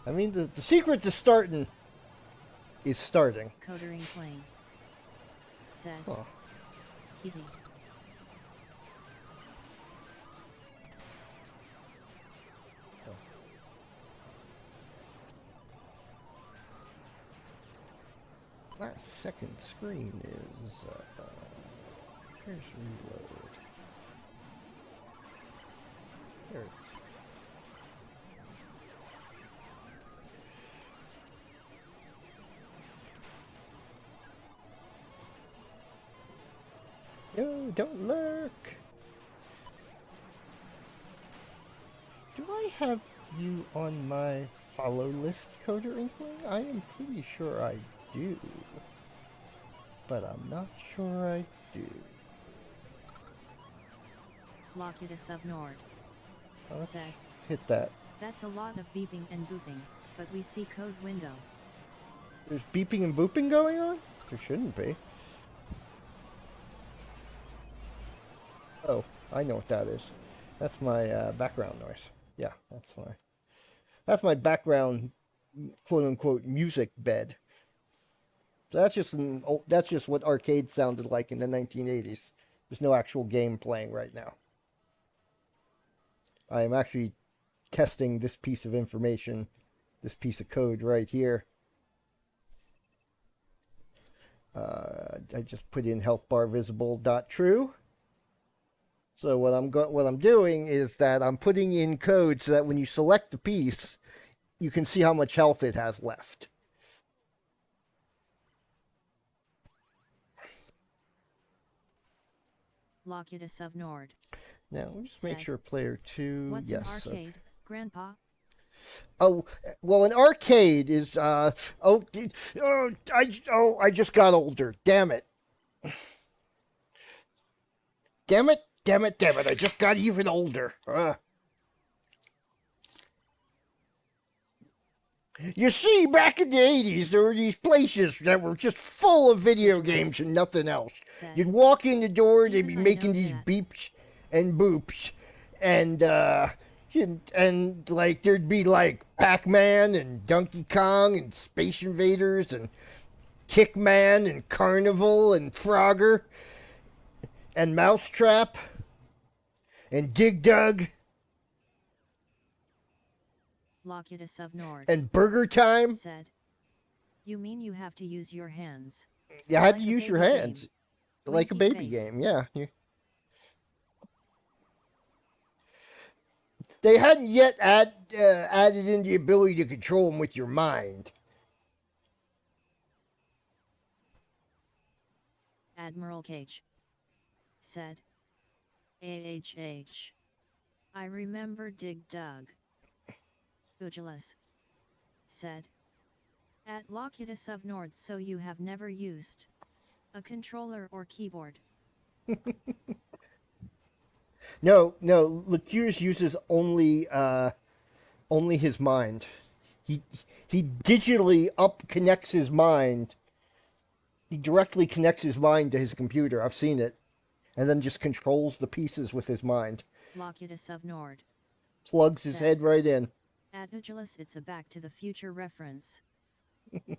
I mean, the secret to starting is starting. Codering playing. Said. Huh. Hee. My second screen is, here's reload. There it is. No, don't lurk. Do I have you on my follow list, Coder Inkling? I am pretty sure I do. But I'm not sure I do. Locutus of Nord. Let's Set. hit that. That's a lot of beeping and booping, but we see code window. There's beeping and booping going on? There shouldn't be. Oh, I know what that is. That's my background noise. Yeah, that's my background, quote unquote, music bed. So that's just what arcade sounded like in the 1980s. There's no actual game playing right now. I am actually testing this piece of information, this piece of code right here. I just put in health bar visible.true. So what I'm doing is that I'm putting in code so that when you select the piece, you can see how much health it has left. Locutus of Nord. Now, let me just make sure player 2, What's yes. an arcade, Grandpa? Oh, well, an arcade is, I just got older. Damn it. Damn it, I just got even older. You see, back in the 80s, there were these places that were just full of video games and nothing else. You'd walk in the door, they'd be making these beeps and boops, and like there'd be like Pac-Man and Donkey Kong and Space Invaders and Kickman and Carnival and Frogger and Mousetrap and Dig Dug Locutus of Nord. and Burger Time. Said. You mean you have to use your hands? You had Like to a use your baby hands. game. Like a Winky baby face. game, yeah. They hadn't yet added in the ability to control them with your mind. Admiral Cage. Said. AHH. I remember Dig Dug. Ugelas. Said. At Locutus of Nord, so you have never used a controller or keyboard. No, Lecures uses only his mind. He digitally connects his mind. He directly connects his mind to his computer. I've seen it. And then just controls the pieces with his mind. Locutus of Nord. Plugs his head right in. At Ugelus, it's a Back to the Future reference. What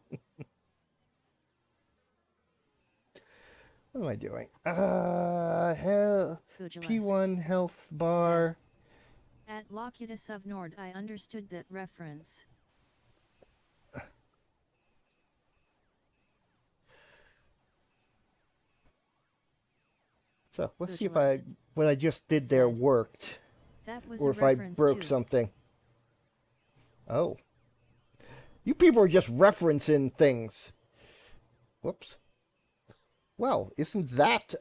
am I doing? Ugelus. P1 health bar. At Locutus of Nord, I understood that reference. So let's see if what I just did there worked. That was or a if I reference broke too. something. Oh. You people are just referencing things. Whoops. Well, isn't that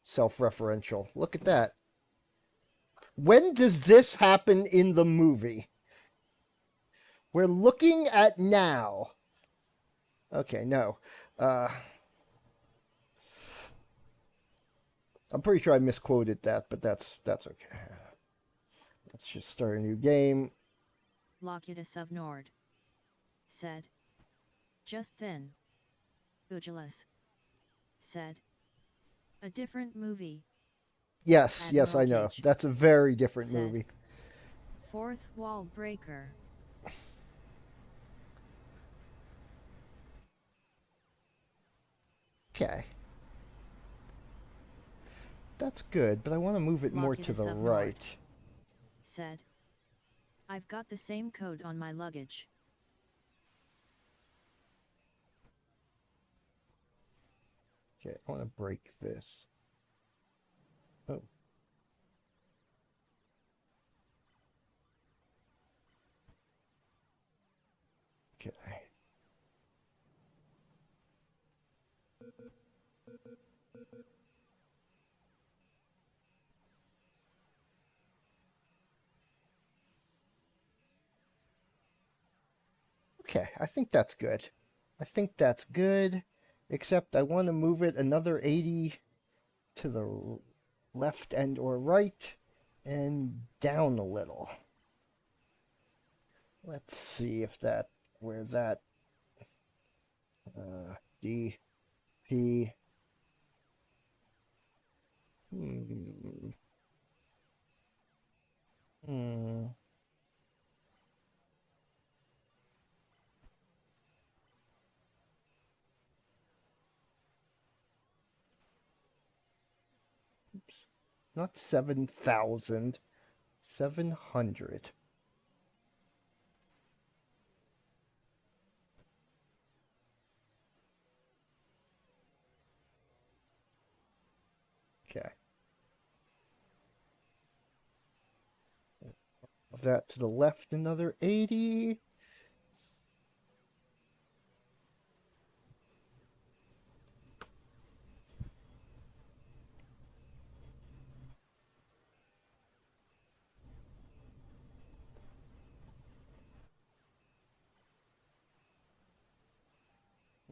self-referential? Look at that. When does this happen in the movie? We're looking at now. Okay, no. I'm pretty sure I misquoted that, but that's okay. Let's just start a new game. Locutus of Nord said. Just then. Ugelus said. A different movie. Yes, Admiral I know. Cage That's a very different said, movie. Fourth wall breaker. Okay. That's good, but I want to move it more to the right. Said. I've got the same code on my luggage. Okay, I want to break this. Oh. Okay. Okay, I think that's good. Except I want to move it another 80 to the left and or right and down a little. Let's see if where that D P hmm. Hmm. Oops. Not 7,000. 700. Okay. Of that to the left, another 80.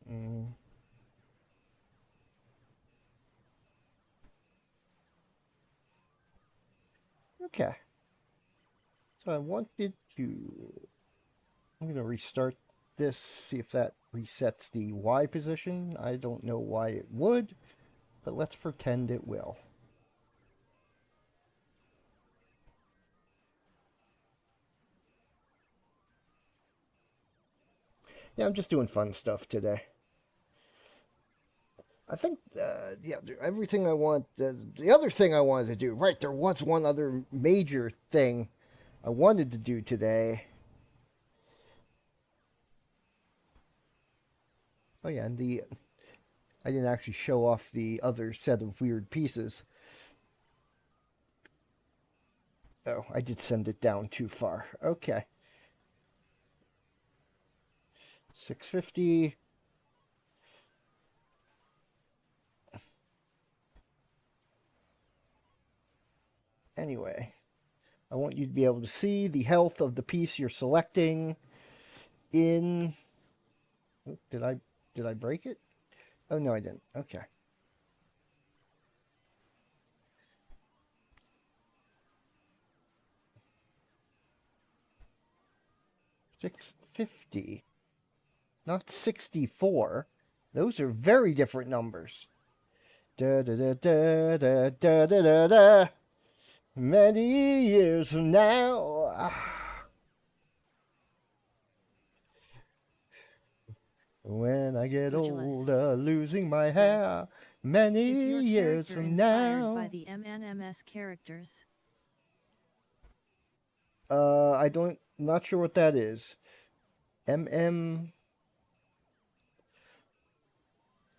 Mm. Okay. So I wanted to... I'm going to restart this, see if that resets the Y position. I don't know why it would, but let's pretend it will. Yeah, I'm just doing fun stuff today. I think, yeah, everything I want, the other thing I wanted to do, right, there was one other major thing I wanted to do today. Oh yeah, and I didn't actually show off the other set of weird pieces. Oh, I did send it down too far. Okay. 650. Anyway, I want you to be able to see the health of the piece you're selecting in... Did I break it? Oh, no, I didn't. Okay. 650. Not 64. Those are very different numbers. Da da da da da da da da da. Many years from now. When I get Pugilist. older, losing my Said, hair, many is your years character from inspired by now. the MNMS characters? I don't, not sure what that is. MM.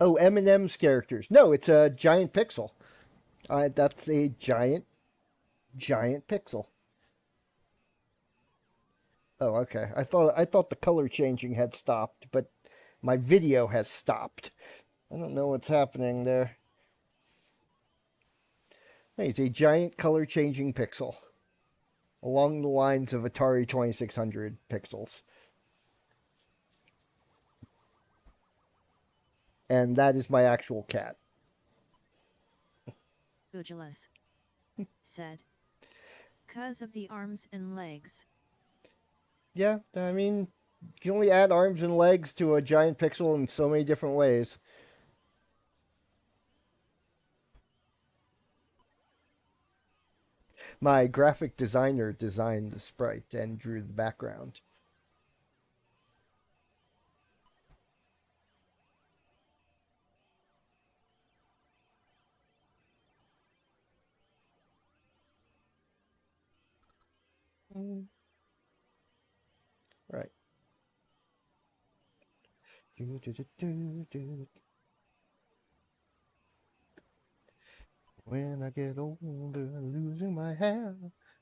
Oh, Eminem's characters. No, it's a giant pixel. That's a giant pixel. Oh, okay. I thought the color changing had stopped, but my video has stopped. I don't know what's happening there. Hey, it's a giant color changing pixel along the lines of Atari 2600 pixels. And that is my actual cat. Pugilist. Said, 'cause of the arms and legs. Yeah, I mean, you can only add arms and legs to a giant pixel in so many different ways. My graphic designer designed the sprite and drew the background. Right. When I get older, losing my hair,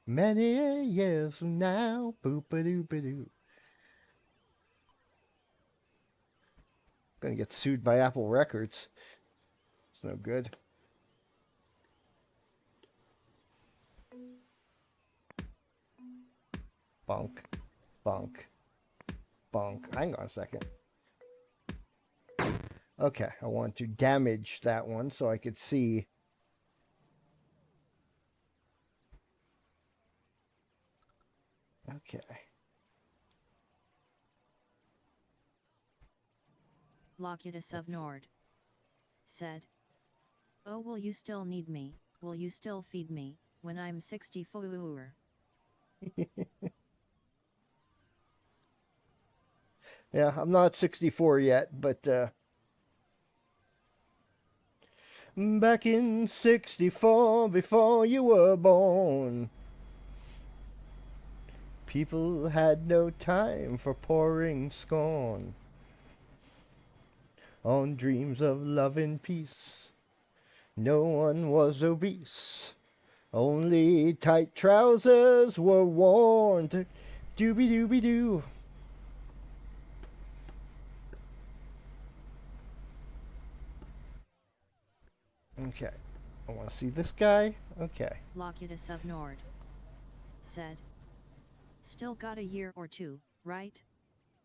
many years from now, boop-a-doo-ba-doo. Gonna get sued by Apple Records. It's no good. Bonk, bonk, bonk. Hang on a second. Okay, I want to damage that one so I could see. Okay. Locutus of Nord. Said, oh, will you still need me? Will you still feed me when I'm 64? Yeah, I'm not 64 yet, but back in 64, before you were born, people had no time for pouring scorn on dreams of love and peace. No one was obese. Only tight trousers were worn to dooby dooby doo. Okay. I want to see this guy. Okay. Locutus of Nord. Said, still got a year or two, right?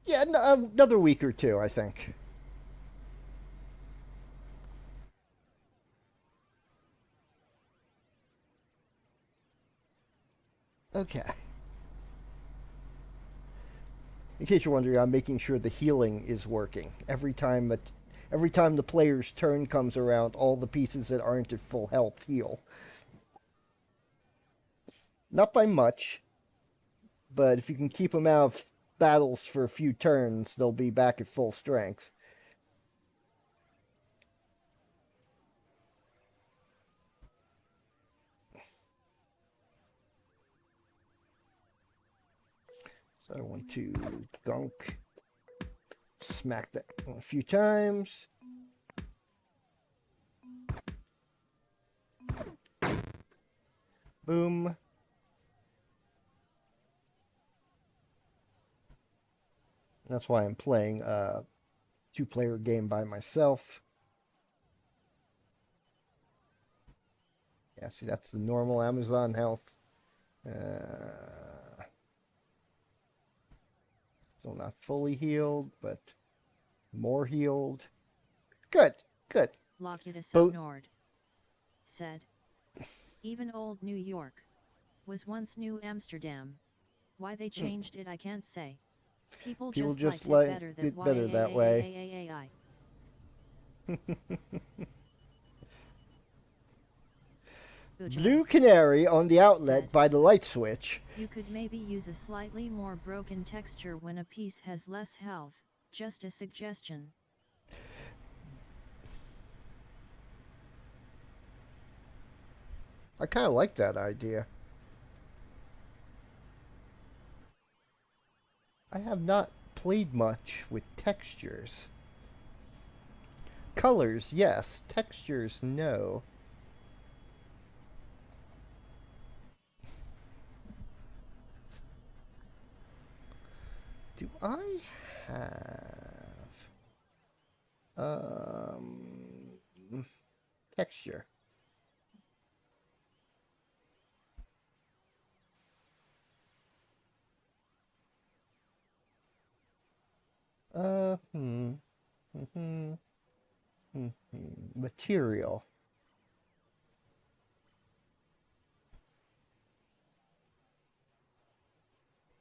Yeah, another week or two, I think. Okay. In case you're wondering, I'm making sure the healing is working. Every time the player's turn comes around, all the pieces that aren't at full health heal. Not by much, but if you can keep them out of battles for a few turns, they'll be back at full strength. So I want to gunk, smack that a few times. Boom. That's why I'm playing a two-player game by myself. Yeah, see, that's the normal Amazon health. Still not fully healed, but more healed. Good, good. Locutus of Nord. Said, even old New York was once New Amsterdam. Why they changed it I can't say. People just liked it better that way. Blue canary on the outlet Said, by the light switch. you could maybe use a slightly more broken texture when a piece has less health. Just a suggestion. I kind of like that idea. I have not played much with textures. Colors, yes. Textures, no. Do I have texture? Uh, hmm, hmm, material.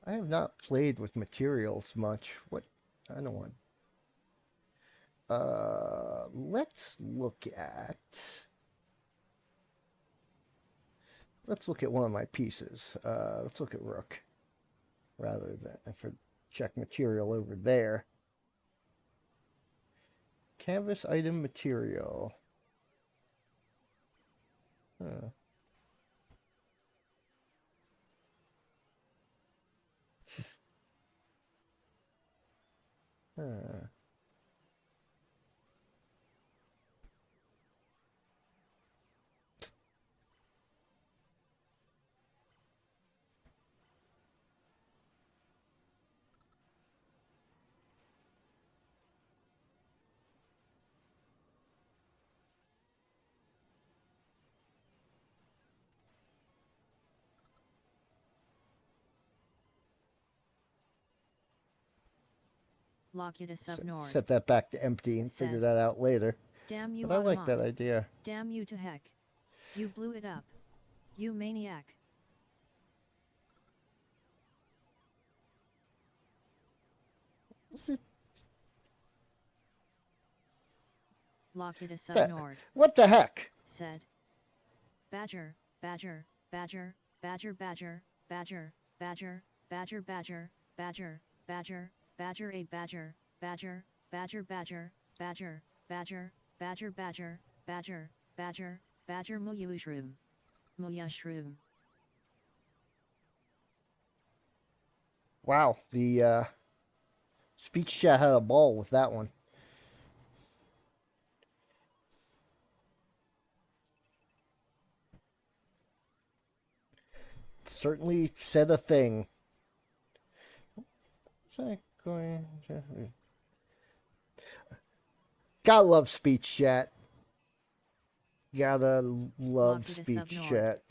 I have not played with materials much. What? I don't want. Let's look at. Let's look at one of my pieces. Let's look at Rook rather than if I check material over there. Canvas item material. Huh. Huh. Locutus of Nord. Set that back to empty and figure that out later. Damn you, but I like that idea. Damn you to heck. You blew it up. You maniac. Is it? Locutus of Nord. What the heck? Said. Badger, badger, badger, badger, badger, badger, badger, badger, badger, badger, badger, badger, a badger, badger, badger, badger, badger, badger, badger, badger, badger, badger, badger, mushroom, mushroom. Wow, the speech chat had a ball with that one. Certainly said a thing. Gotta love speech chat. Gotta love speech chat.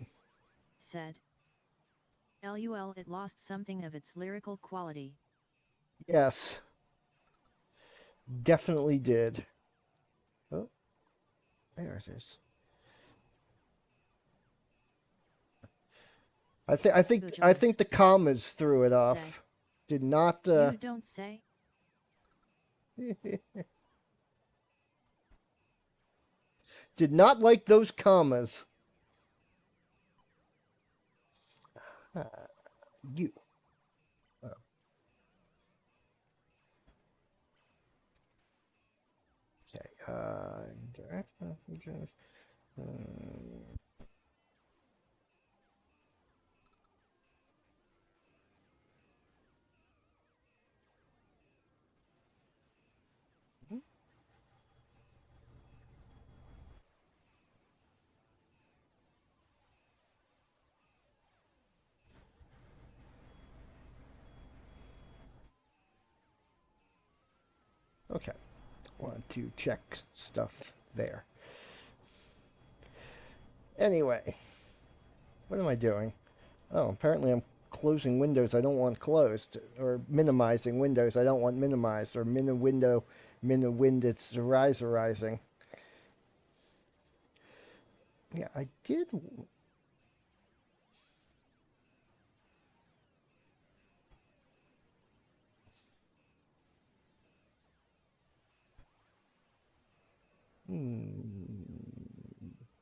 Said. LUL, it lost something of its lyrical quality. Yes. Definitely did. Oh. There it is. I think the commas threw it off. Did not You don't say. Did not like those commas. You. Oh. Okay. Direct messages. Okay. Want to check stuff there. Anyway, what am I doing? Oh, apparently I'm closing windows I don't want closed, or minimizing windows I don't want minimized, or min it's arising. Yeah, I did.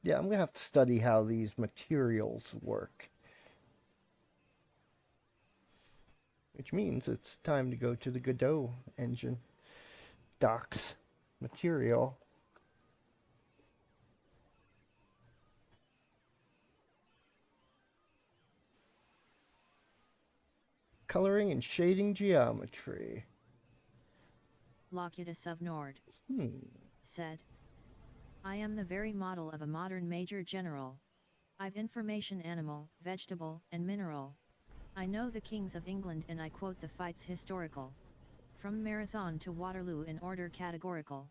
Yeah, I'm gonna have to study how these materials work. Which means it's time to go to the Godot engine. Docs. Material. Coloring and shading geometry. Locutus of Nord Hmm. said, I am the very model of a modern major general. I've information animal, vegetable, and mineral. I know the kings of England and I quote the fights historical. From Marathon to Waterloo in order categorical.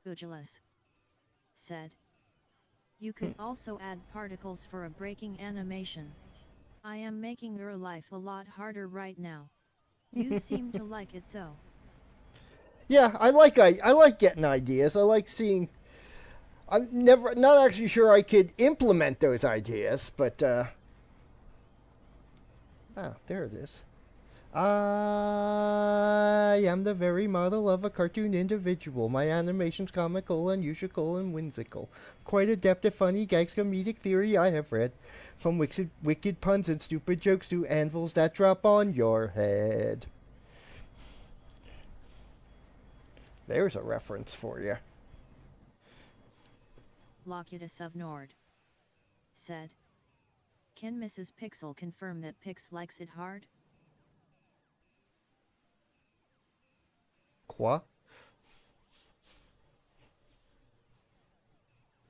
Ujulus said, you could also add particles for a breaking animation. I am making your life a lot harder right now. You seem to like it though. Yeah, I like getting ideas. I like seeing. I'm not actually sure I could implement those ideas, but there it is. I am the very model of a cartoon individual. My animation's comical, unusual, and whimsical. Quite adept at funny gags, comedic theory I have read. From wicked puns and stupid jokes to anvils that drop on your head. There's a reference for you. Locutus of Nord said, can Mrs. Pixel confirm that Pix likes it hard? Quoi?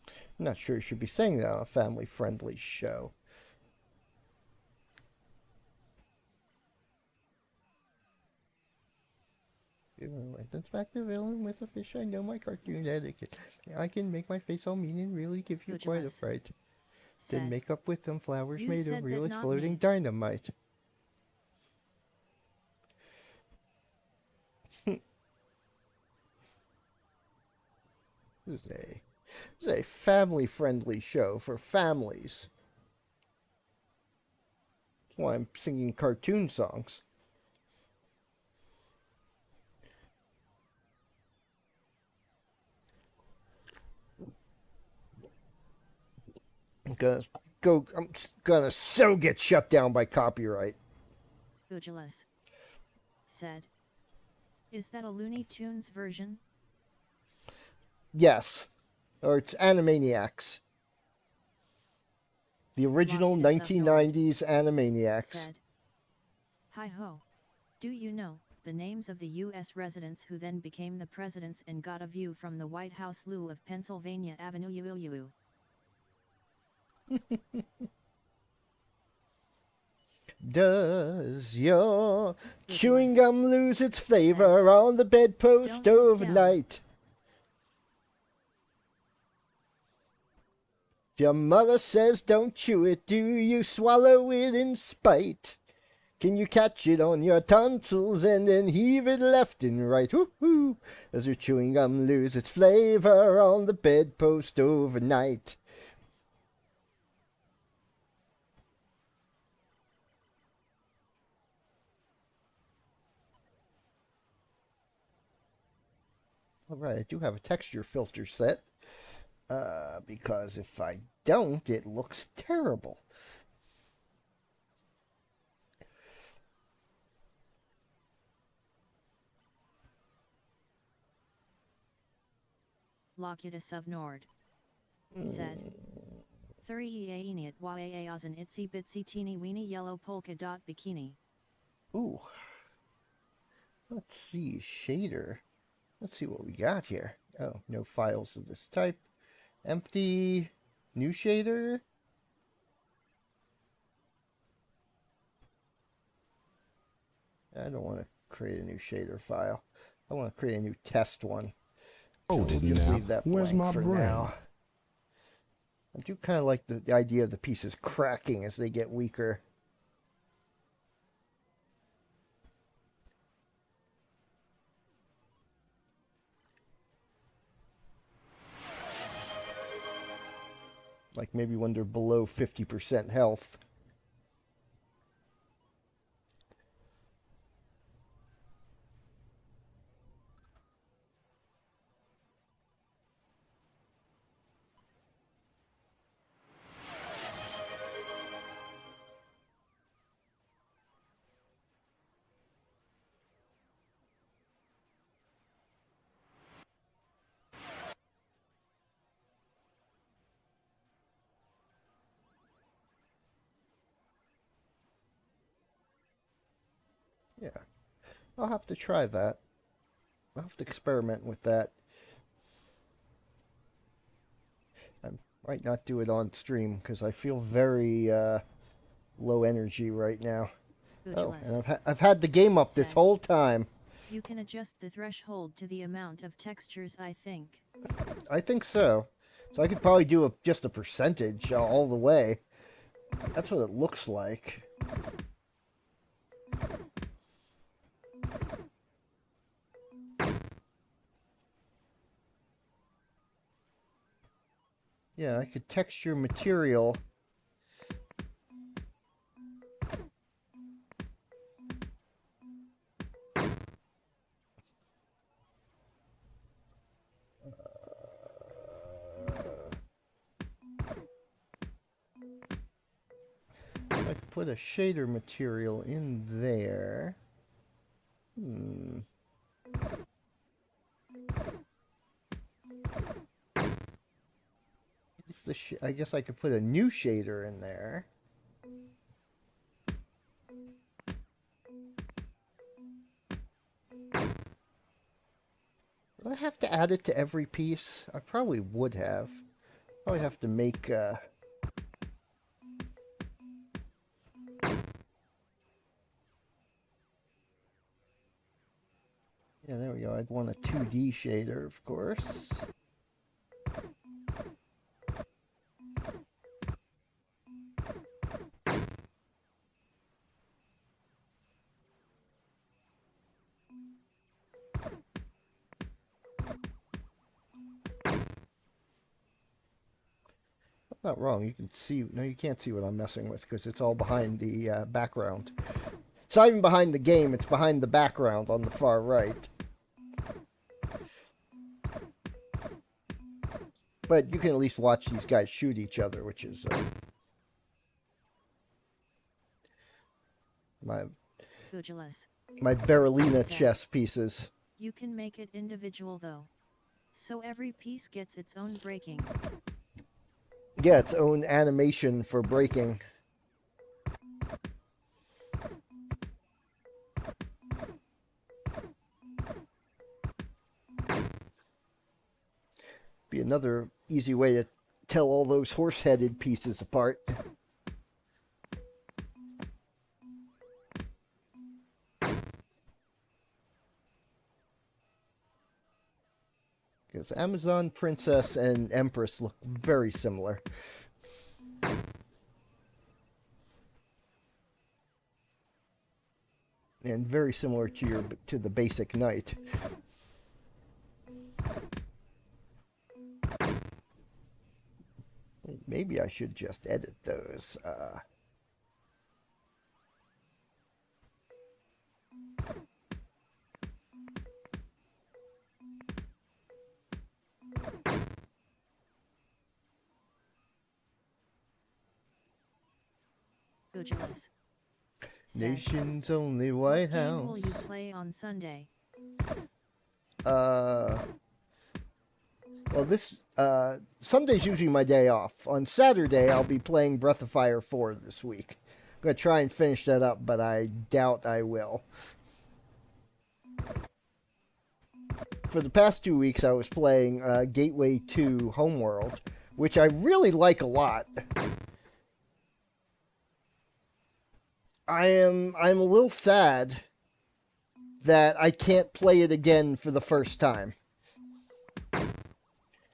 I'm not sure you should be saying that on a family-friendly show. That's back to villain with a fish. I know my cartoon etiquette. I can make my face all mean and really give you quite a fright. Then make up with them flowers made of real exploding dynamite. This is a family-friendly show for families. That's why I'm singing cartoon songs. I'm gonna so get shut down by copyright. Ujulus said, is that a Looney Tunes version? Yes. Or it's Animaniacs. The original 1990s Animaniacs. Said, hi ho. Do you know the names of the U.S. residents who then became the presidents and got a view from the White House Lou of Pennsylvania Avenue? Does your chewing gum lose its flavor on the bedpost overnight? If your mother says don't chew it, do you swallow it in spite? Can you catch it on your tonsils and then heave it left and right? Woo-hoo! Does your chewing gum lose its flavor on the bedpost overnight? Alright, I do have a texture filter set. Because if I don't, it looks terrible. Locutus of Nord said, 3 was an itsy bitsy teeny weeny yellow polka dot bikini. Ooh. Let's see, shader. Let's see what we got here. Oh, no files of this type. Empty. New shader. I don't want to create a new shader file. I want to create a new test one. So we'll just leave that blank for now. I do kind of like the idea of the pieces cracking as they get weaker. Like maybe when they're below 50% health. Yeah, I'll have to try that. I'll have to experiment with that. I might not do it on stream because I feel very low energy right now. Oh, and I've had the game up this whole time. You can adjust the threshold to the amount of textures, I think. I think so. So I could probably do just a percentage all the way. That's what it looks like. Yeah, I could texture material. I could put a shader material in there. I guess I could put a new shader in there. Would I have to add it to every piece? I probably would have. Probably have to make yeah, there we go. I'd want a 2D shader, of course. Not wrong. You can see. No, you can't see what I'm messing with because it's all behind the background. It's not even behind the game. It's behind the background on the far right. But you can at least watch these guys shoot each other, which is my Berlina chess pieces. You can make it individual though, so every piece gets its own breaking. Yeah, its own animation for breaking. Be another easy way to tell all those horse-headed pieces apart. Because Amazon Princess and Empress look very similar. And very similar to the basic knight. Maybe I should just edit those. Nation's only White House. What game will you play on Sunday? Well, Sunday's usually my day off. On Saturday, I'll be playing Breath of Fire 4 this week. I'm going to try and finish that up, but I doubt I will. For the past 2 weeks, I was playing Gateway 2 Homeworld, which I really like a lot. I'm a little sad that I can't play it again for the first time.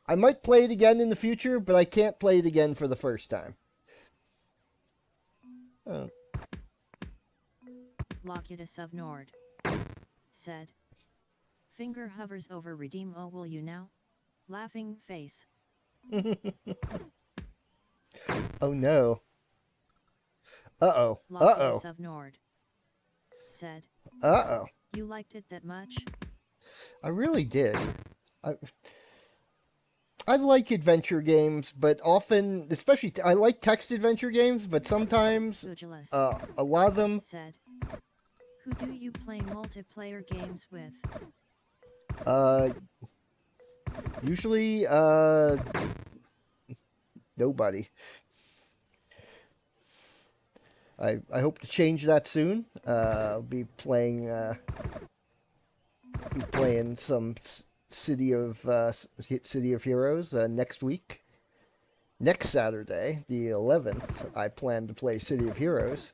I might play it again in the future, but I can't play it again for the first time. Oh. Locutus of Nord said, finger hovers over redeem. Oh, will you now? Laughing face. Oh no. Uh-oh. Locutus of Nord said, uh-oh. You liked it that much? I really did. I like adventure games, but often, especially, I like text adventure games, but sometimes, a lot of them... Said, who do you play multiplayer games with? Usually, nobody. I hope to change that soon. I'll be playing some City of Heroes next week. Next Saturday, the 11th, I plan to play City of Heroes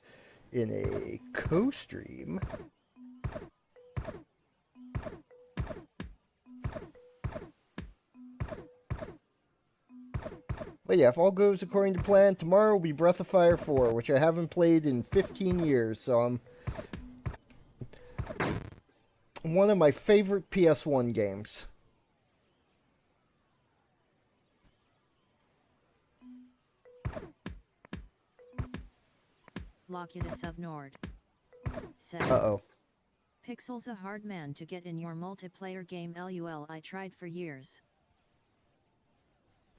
in a co-stream. But yeah, if all goes according to plan, tomorrow will be Breath of Fire 4, which I haven't played in 15 years, so I'm one of my favorite PS1 games. Locutus of Nord said, Uh-oh. Pixel's a hard man to get in your multiplayer game. LUL, I tried for years.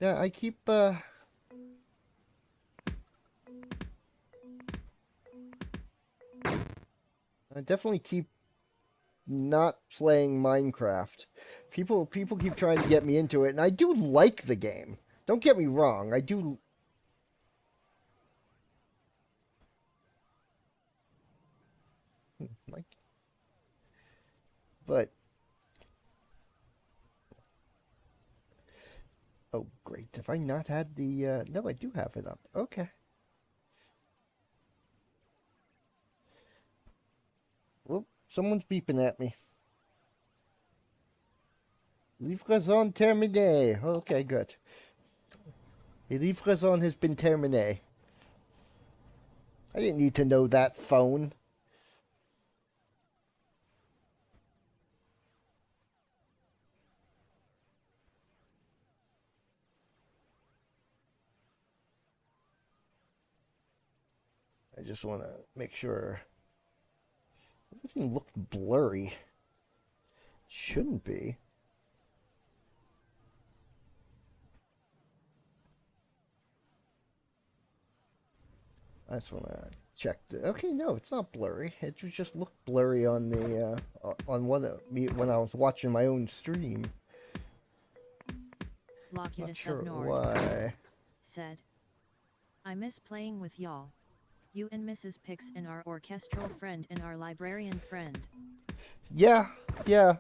Yeah, I keep, I definitely keep not playing Minecraft. People keep trying to get me into it, and I do like the game. Don't get me wrong, I do. Like, but oh great! Have I not had the? No, I do have it up. Okay. Whoop! Someone's beeping at me. Livraison terminée. Okay, good. A livraison has been terminée. I didn't need to know that phone. I just want to make sure everything looked blurry. It shouldn't be. I just want to check. Okay, no, it's not blurry. It just looked blurry on the on one of me when I was watching my own stream. Not sure why. Said, I miss playing with y'all. You and Mrs. Pix and our orchestral friend and our librarian friend. Yeah, yeah.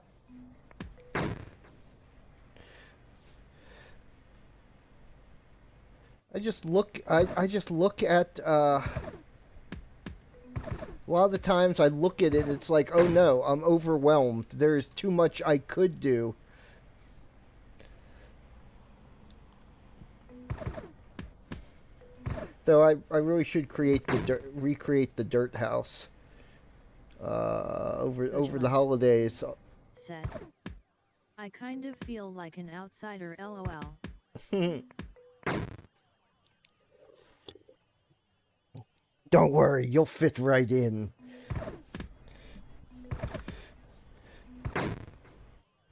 I just look at a lot of the times I look at it, it's like, oh no, I'm overwhelmed. There's too much I could do. Though I really should recreate the dirt house over the holidays. Said, I kind of feel like an outsider. LOL. Don't worry, you'll fit right in.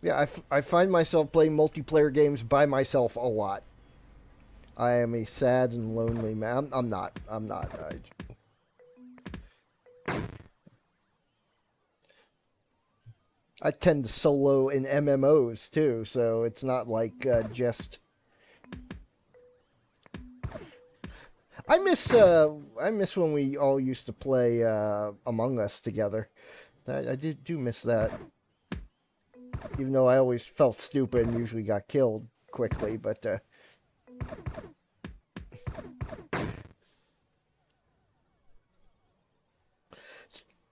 Yeah, I find myself playing multiplayer games by myself a lot. I am a sad and lonely man. I'm not. I tend to solo in MMOs too, so it's not like just. I miss when we all used to play Among Us together. I do miss that. Even though I always felt stupid and usually got killed quickly, but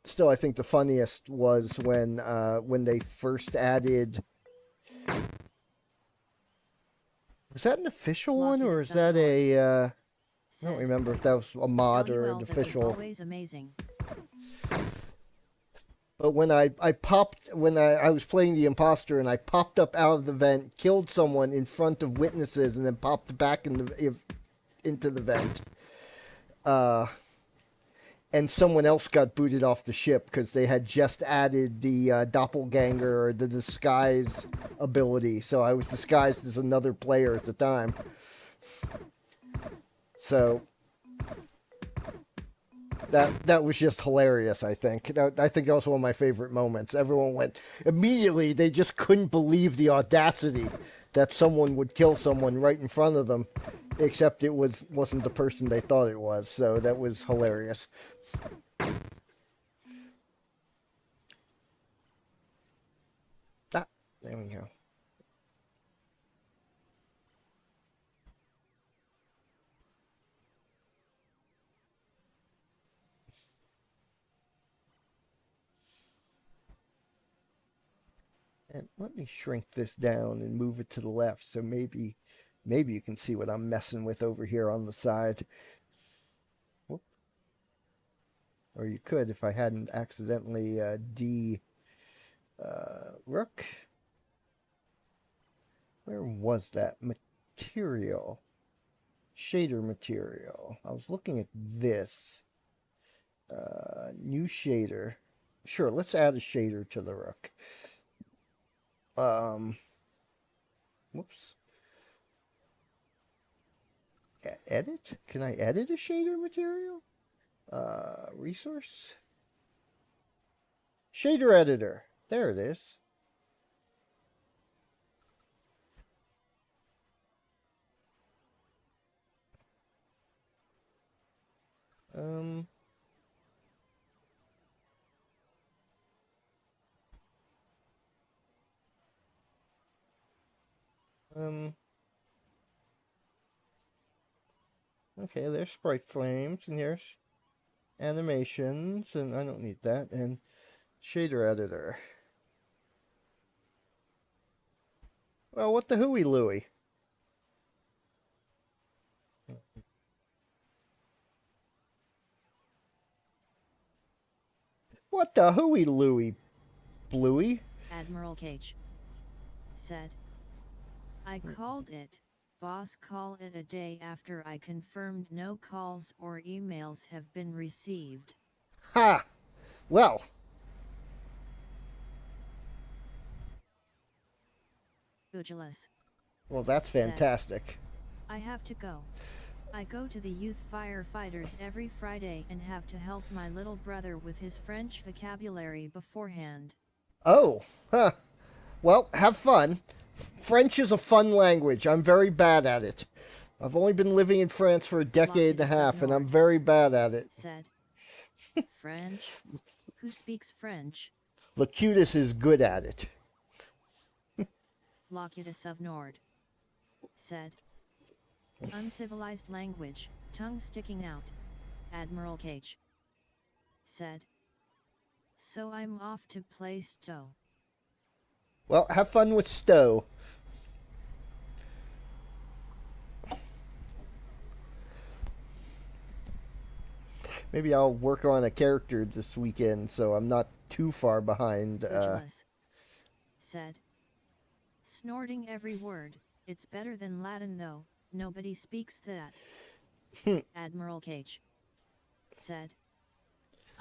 still, I think the funniest was when they first added. Was that an official one, or is that a? I don't remember if that was a mod or an official. Always amazing. But when I was playing the imposter and I popped up out of the vent, killed someone in front of witnesses, and then popped back into the vent, and someone else got booted off the ship because they had just added the doppelganger or the disguise ability. So I was disguised as another player at the time. So that was just hilarious, I think. I think that was one of my favorite moments. Everyone went immediately. They just couldn't believe the audacity that someone would kill someone right in front of them except it wasn't the person they thought it was, so that was hilarious. Ah, there we go. And let me shrink this down and move it to the left, so maybe you can see what I'm messing with over here on the side. Whoop. Or you could if I hadn't accidentally rook. Where was that material? Shader material. I was looking at this. New shader. Sure, let's add a shader to the rook. Whoops. Edit? Can I edit a shader material? Resource? Shader editor. There it is. Um, okay, there's sprite frames, and here's animations, and I don't need that, and shader editor. Well, what the hooey looey? What the hooey looey, Bluey? Admiral Cage said, I called it, boss. Call it a day after I confirmed no calls or emails have been received. Ha! Well. Ugeless. Well, that's fantastic. Said, I have to go. I go to the youth firefighters every Friday and have to help my little brother with his French vocabulary beforehand. Oh, huh. Well, have fun. French is a fun language. I'm very bad at it. I've only been living in France for a decade and a half, and I'm very bad at it. Said, French? Who speaks French? Locutus is good at it. Locutus of Nord said, uncivilized language, tongue sticking out. Admiral Cage said, so I'm off to play Stowe. Well, have fun with Stowe. Maybe I'll work on a character this weekend so I'm not too far behind. Said, snorting every word. It's better than Latin though, nobody speaks that. Admiral Cage said,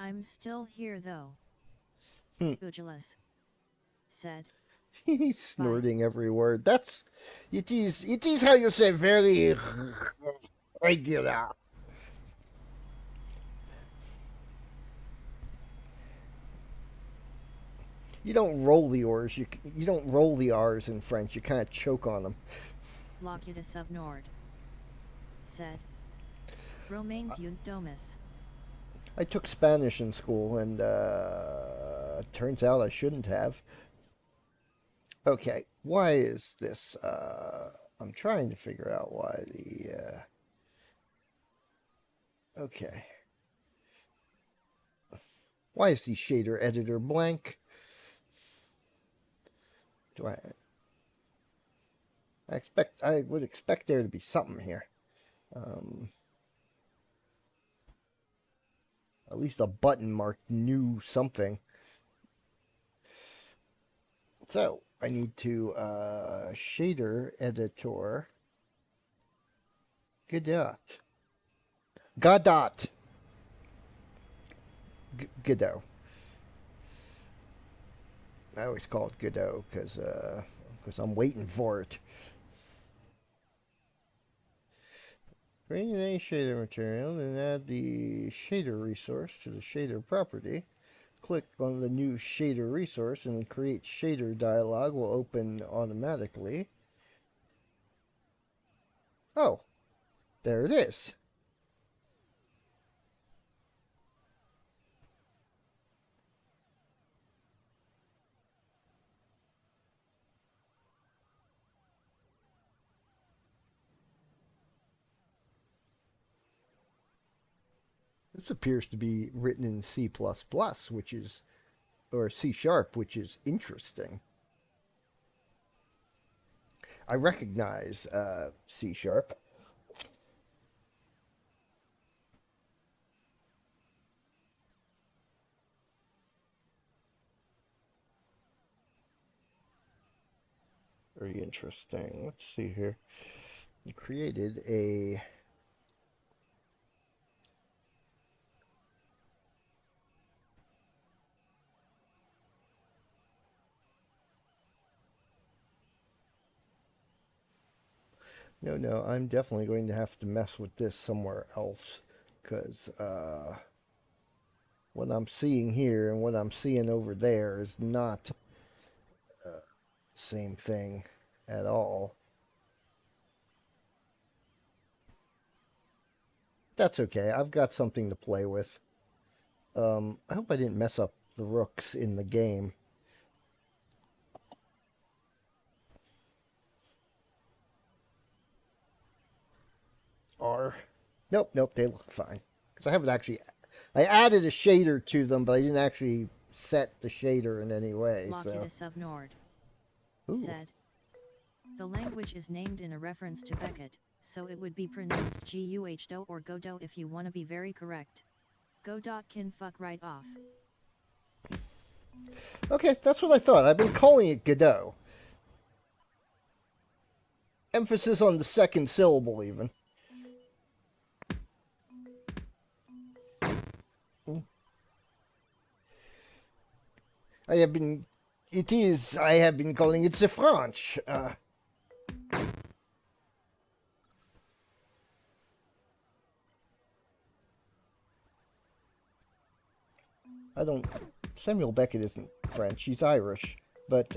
I'm still here though. Ugeless said, He's snorting every word. That's it is how you say very regular. You don't roll the R's. You don't roll the R's in French. You kind of choke on them. Locutus of Nord said, Romains ut domus. I took Spanish in school, and turns out I shouldn't have. Okay, why is this? I'm trying to figure out why the. Okay. Why is the shader editor blank? Do I would expect there to be something here. At least a button marked new something. So I need to shader editor godot godot. I always call it godot because I'm waiting for it. Create a shader material, then add the shader resource to the shader property. Click on the new shader resource, and the create shader dialog will open automatically. Oh, There it is. This appears to be written in C++, which is, or C sharp, which is interesting. I recognize C sharp. Very interesting. Let's see here. He created a no, I'm definitely going to have to mess with this somewhere else, because what I'm seeing here and what I'm seeing over there is not the same thing at all. That's okay. I've got something to play with. I hope I didn't mess up the rooks in the game. Are nope, they look fine. Because I haven't actually, I added a shader to them, but I didn't actually set the shader in any way. Locutus of Nord Ooh. said, the language is named in a reference to Beckett, so it would be pronounced Guhdo or Godot if you want to be very correct. Godot can fuck right off. Okay, that's what I thought. I've been calling it Godot. Emphasis on the second syllable, even. I have been calling it the French. I don't. Samuel Beckett isn't French. He's Irish, but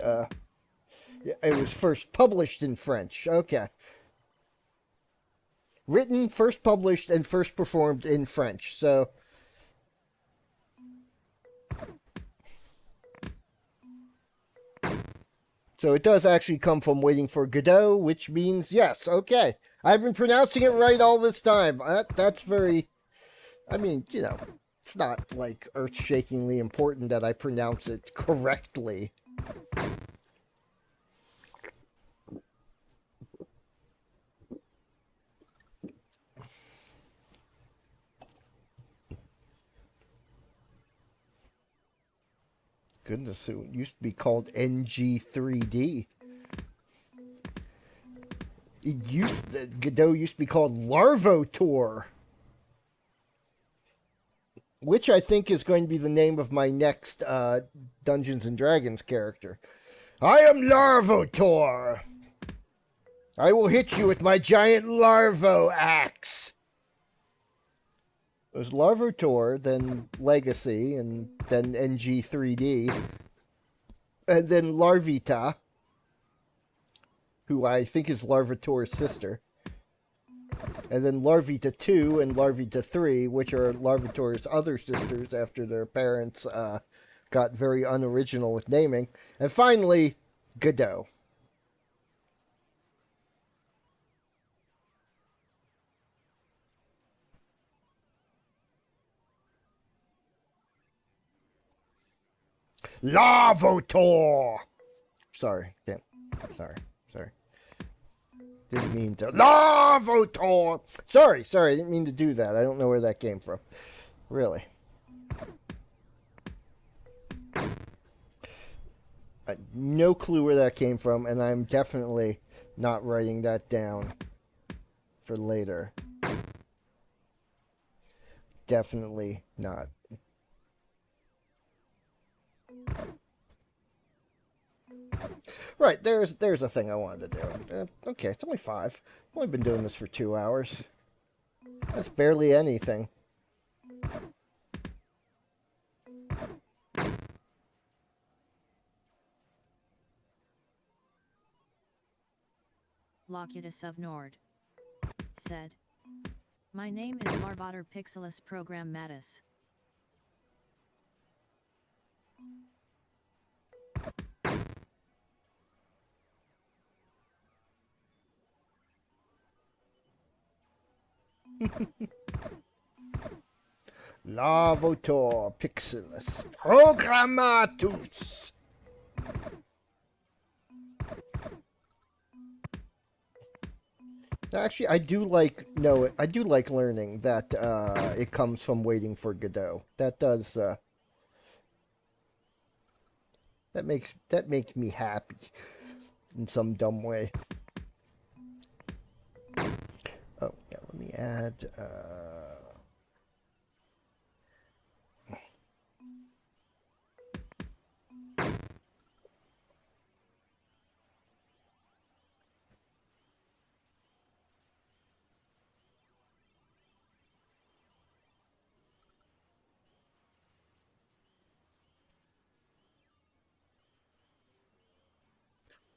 it was first published in French. Okay. Written, first published, and first performed in French. So. So it does actually come from waiting for Godot, which means yes, okay. I've been pronouncing it right all this time. That's very. I mean, it's not like earth-shakingly important that I pronounce it correctly. Goodness, it used to be called NG3D. Godot used to be called Larvotor, which I think is going to be the name of my next Dungeons and Dragons character. I am Larvotor. I will hit you with my giant Larvo axe. It was Larvotor, then Legacy, and then NG3D, and then Larvita, who I think is Larvitor's sister, and then Larvita 2 and Larvita 3, which are Larvitor's other sisters after their parents got very unoriginal with naming, and finally, Godot. Lavotor! Sorry. Didn't mean to. Lavotor! Sorry, I didn't mean to do that. I don't know where that came from. Really. No clue where that came from, and I'm definitely not writing that down for later. Definitely not. Right, there's a thing I wanted to do. Okay, it's only 5. I've only been doing this for 2 hours. That's barely anything. Locutus of Nord said, My name is Marbotter Pixelis Program Mattis. Lavotor Pixelis Programmatus. Actually, I do like I do like learning that it comes from waiting for Godot. That does that makes me happy in some dumb way. Oh yeah, let me add.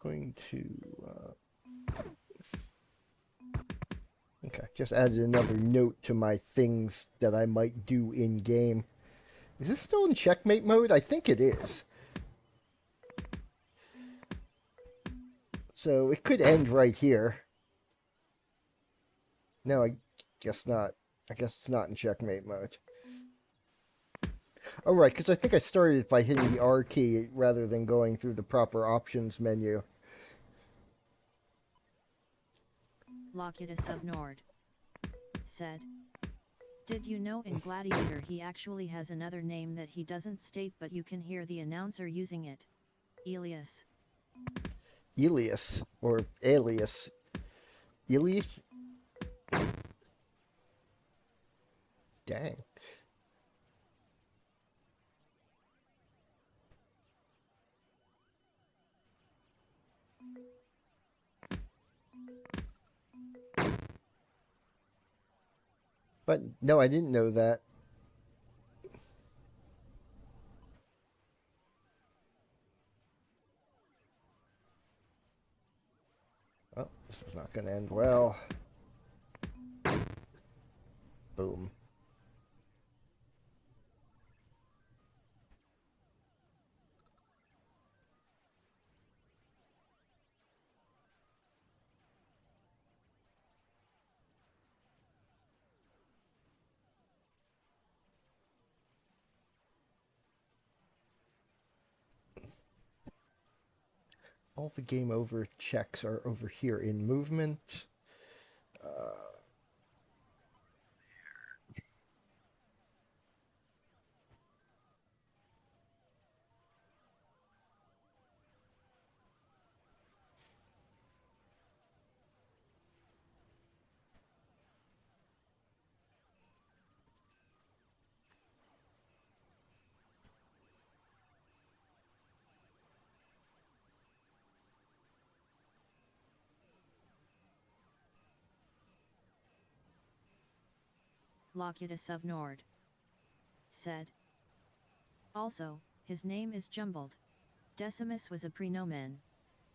Going to okay, just added another note to my things that I might do in game. Is this still in checkmate mode? I think it is. So it could end right here. No, I guess not. I guess it's not in checkmate mode. Oh, right, because I think I started it by hitting the R key rather than going through the proper options menu. Locutus of Nord said, "Did you know in Gladiator he actually has another name that he doesn't state but you can hear the announcer using it? Elias." Elias, or alias. Elias? Dang. But no, I didn't know that. Oh, this is not going to end well. Boom. All the game over checks are over here in movement. Locutus of Nord said, "Also, his name is jumbled. Decimus was a prenomen.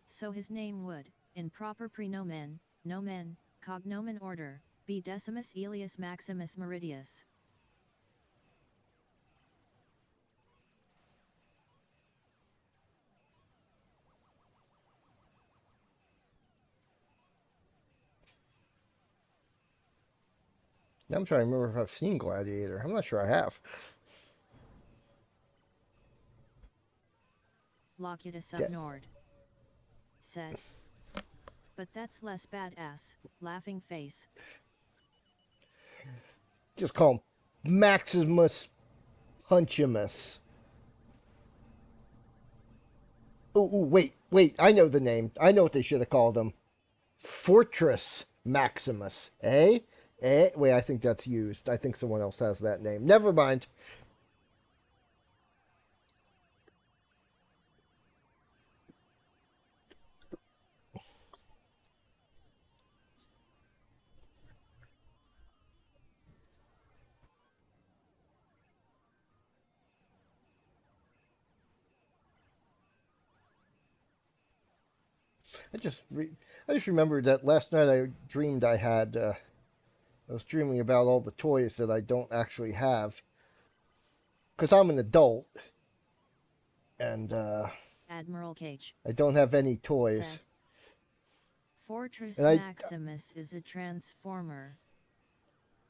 So his name would, in proper prenomen, nomen, cognomen order, be Decimus Aelius Maximus Meridius." Now I'm trying to remember if I've seen Gladiator. I'm not sure I have. Locutus of Nord said, "But that's less badass, laughing face." Just call him Maximus Hunchimus. Oh, wait. I know the name. I know what they should have called him. Fortress Maximus. Eh? Wait, I think that's used. I think someone else has that name. Never mind. I just remembered that last night I dreamed I had I was dreaming about all the toys that I don't actually have. Because I'm an adult. And Admiral Cage I don't have any toys. said, Fortress And Maximus is a transformer.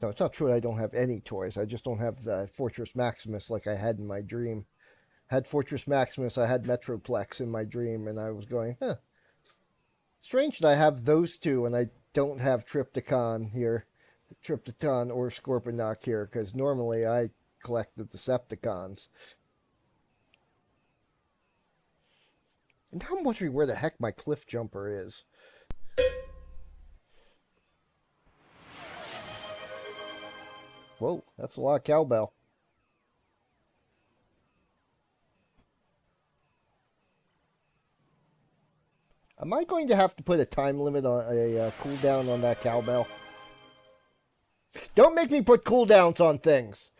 No, it's not true I don't have any toys. I just don't have the Fortress Maximus like I had in my dream. I had Fortress Maximus, I had Metroplex in my dream, and I was going, huh. Strange that I have those two and I don't have Trypticon here. Trypticon or Scorponok here, because normally I collect the Decepticons. And now I'm wondering where the heck my Cliff Jumper is. Whoa, that's a lot of cowbell. Am I going to have to put a time limit on a cooldown on that cowbell? Don't make me put cooldowns on things.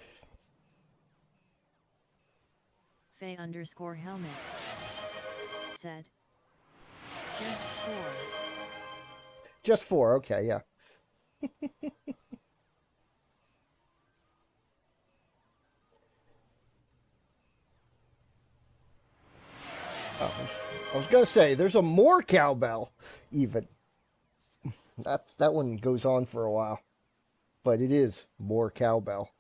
Faye_helmet said, just 4. Just 4, okay, yeah. I was gonna say, there's a more cowbell, even. That one goes on for a while. But it is more cowbell.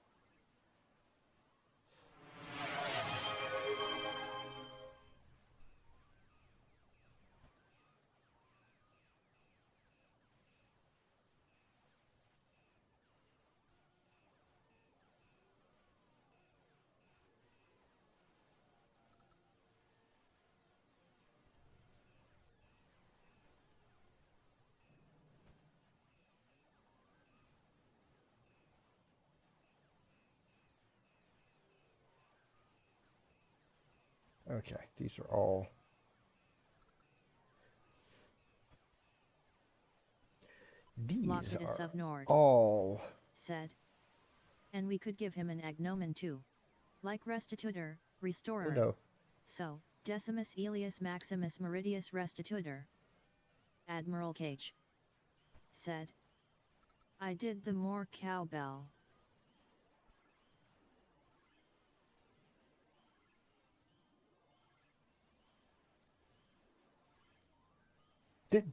Okay, these are all... These Locatus are of Nord all... said, and we could give him an agnomen too. Like Restitutor, Restorer. No. So, Decimus Aelius Maximus Meridius Restitutor. Admiral Cage said, I did the more cowbell.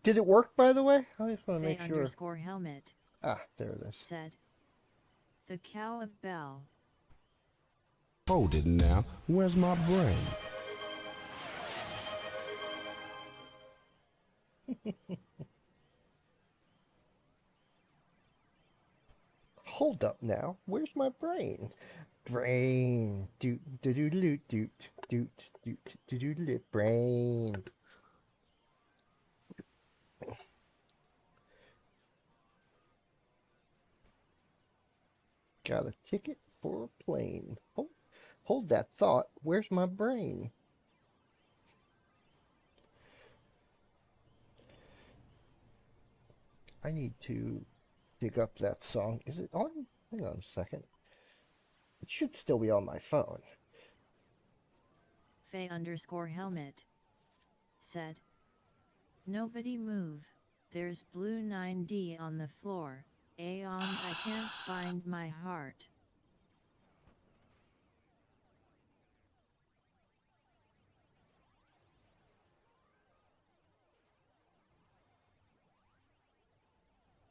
Did it work, by the way? I just want to make sure. _helmet Ah, there it is. said, the cow of Bell. Hold it now. Where's my brain? Hold up now. Where's my brain? Brain. Doot doot doot doot doot doot doot doot doot brain. Got a ticket for a plane. Hold that thought. Where's my brain? I need to dig up that song. Is it on? Hang on a second. It should still be on my phone. Faye_helmet said, nobody move. There's blue 9D on the floor. Aeon, I can't find my heart.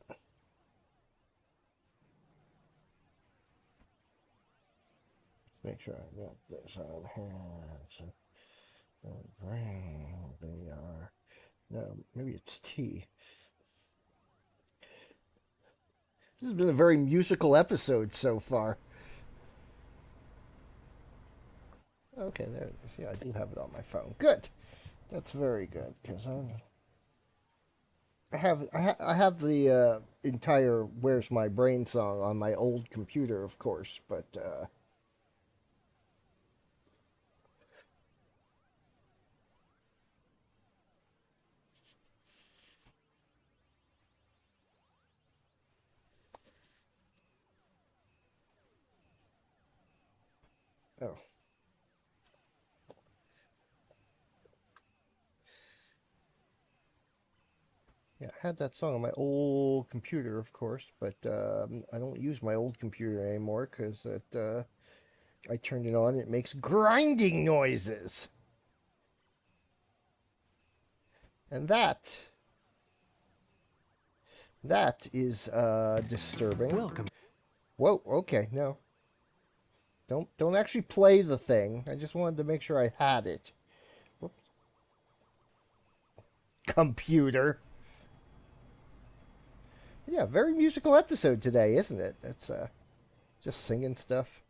Let's make sure I got this on here. Brain, BR. No, maybe it's T. This has been a very musical episode so far. Okay, there it is. Yeah, I do have it on my phone. Good. That's very good, because I have the entire "Where's My Brain" song on my old computer, of course, but oh. Yeah, I had that song on my old computer, of course, but I don't use my old computer anymore because I turned it on. It makes grinding noises, and that is disturbing. Welcome. Whoa. Okay. No. Don't actually play the thing. I just wanted to make sure I had it. Whoops. Computer. Yeah, very musical episode today, isn't it? It's just singing stuff.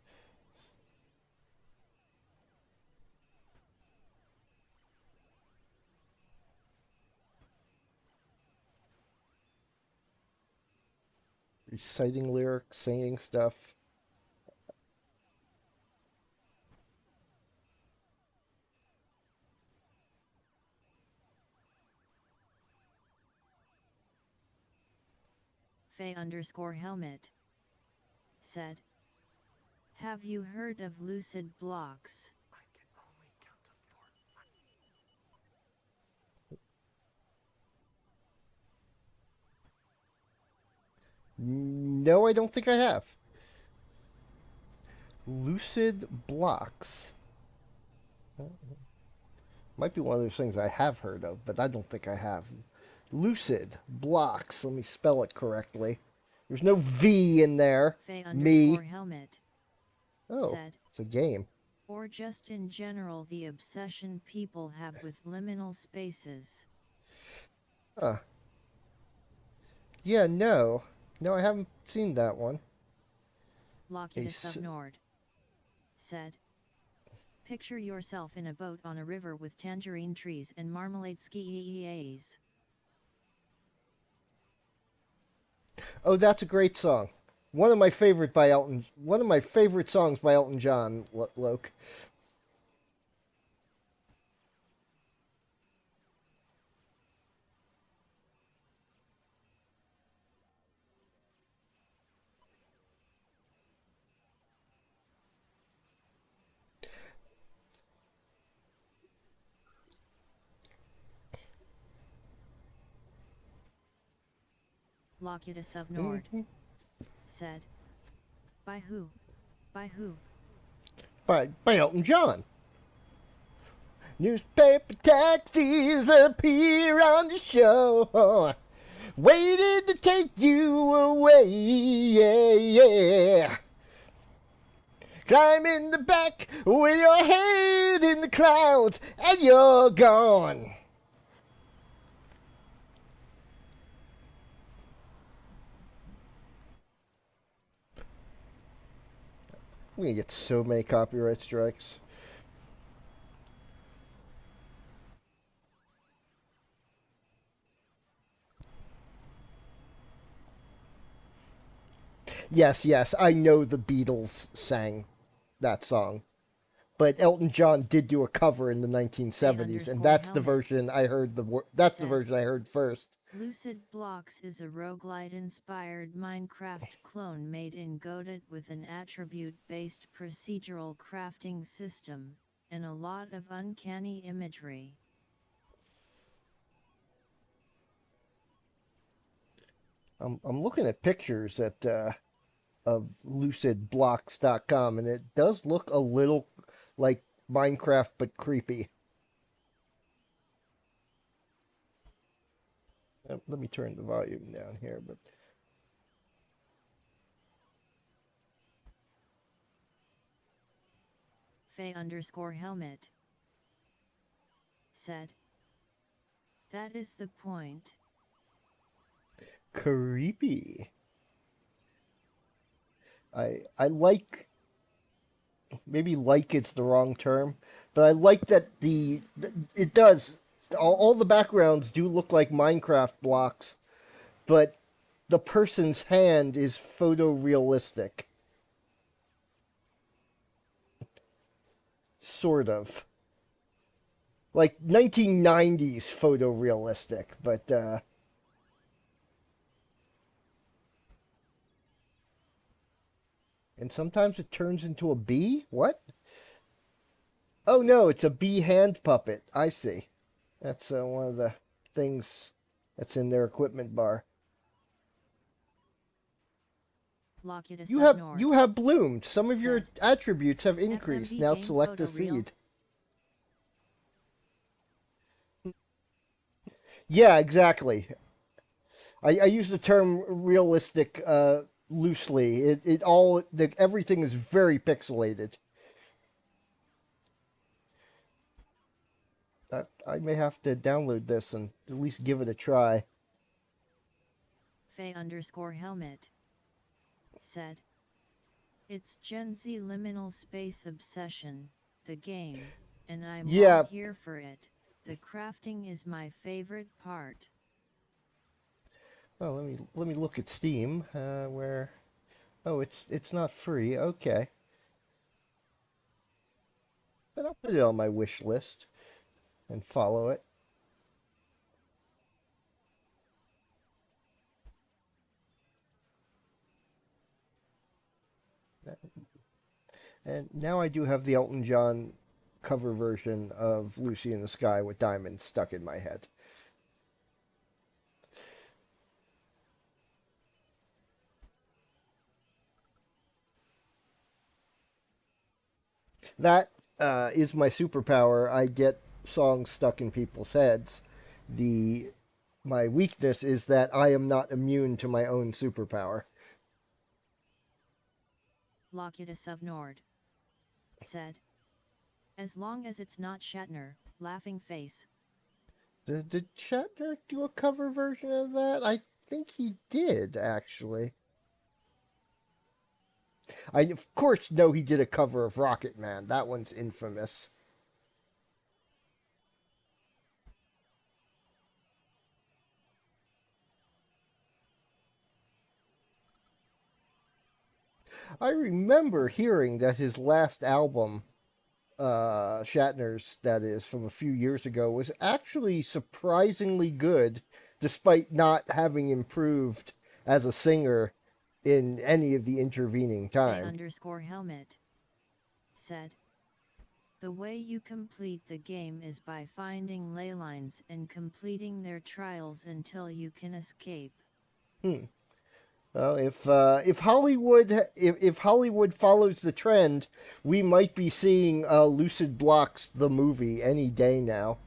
Reciting lyrics, singing stuff. Faye_helmet said, have you heard of lucid blocks? No, I don't think I have. Lucid blocks. Might be one of those things I have heard of, but I don't think I have. Lucid blocks. Let me spell it correctly. There's no V in there. Me. Faye_helmet Oh, said, it's a game. or just in general the obsession people have with liminal spaces. Yeah, no. No, I haven't seen that one. Locutus of Nord said, picture yourself in a boat on a river with tangerine trees and marmalade skis. Oh, that's a great song. One of my favorite by Elton. One of my favorite songs by Elton John. Loke. Locutus of Nord said, by who? By who? By Elton John. Newspaper taxis appear on the shore, waiting to take you away. Yeah, yeah. Climb in the back with your head in the clouds, and you're gone. We're gonna get so many copyright strikes. Yes, yes, I know the Beatles sang that song. But Elton John did do a cover in the 1970s, and that's the version I heard that's the version I heard first. Lucid Blocks is a roguelite-inspired Minecraft clone made in Godot with an attribute-based procedural crafting system, and a lot of uncanny imagery. I'm looking at pictures of lucidblocks.com, and it does look a little like Minecraft but creepy. Let me turn the volume down here, but Faye_helmet said, that is the point. Creepy. I like, maybe like it's the wrong term, but I like that it does all the backgrounds do look like Minecraft blocks, but the person's hand is photorealistic. Sort of. Like 1990s photorealistic, but and sometimes it turns into a bee? What? Oh no, it's a bee hand puppet. I see. That's one of the things that's in their equipment bar. Locket You have bloomed. Some of your Set. attributes have increased. FMV Now game select a photo reel. seed. Yeah, exactly. I use the term realistic loosely. Everything is very pixelated. I may have to download this and at least give it a try. Faye_helmet. Said. It's Gen Z liminal space obsession, the game, and I'm all Yeah. here for it. The crafting is my favorite part. Well, let me look at Steam. Where? Oh, it's not free. Okay, but I'll put it on my wish list and follow it. And now I do have the Elton John cover version of Lucy in the Sky with Diamonds stuck in my head. That is my superpower. I get songs stuck in people's heads. The My weakness is that I am not immune to my own superpower. Locket of Nord. Said. As long as it's not Shatner, laughing face. Did Shatner do a cover version of that? I think he did, actually. I, of course, know he did a cover of Rocket Man. That one's infamous. I remember hearing that his last album, Shatner's, that is, from a few years ago, was actually surprisingly good, despite not having improved as a singer in any of the intervening time. Faye_helmet. Said. The way you complete the game is by finding ley lines and completing their trials until you can escape. Well, if Hollywood follows the trend, we might be seeing Lucid Blocks the movie any day now.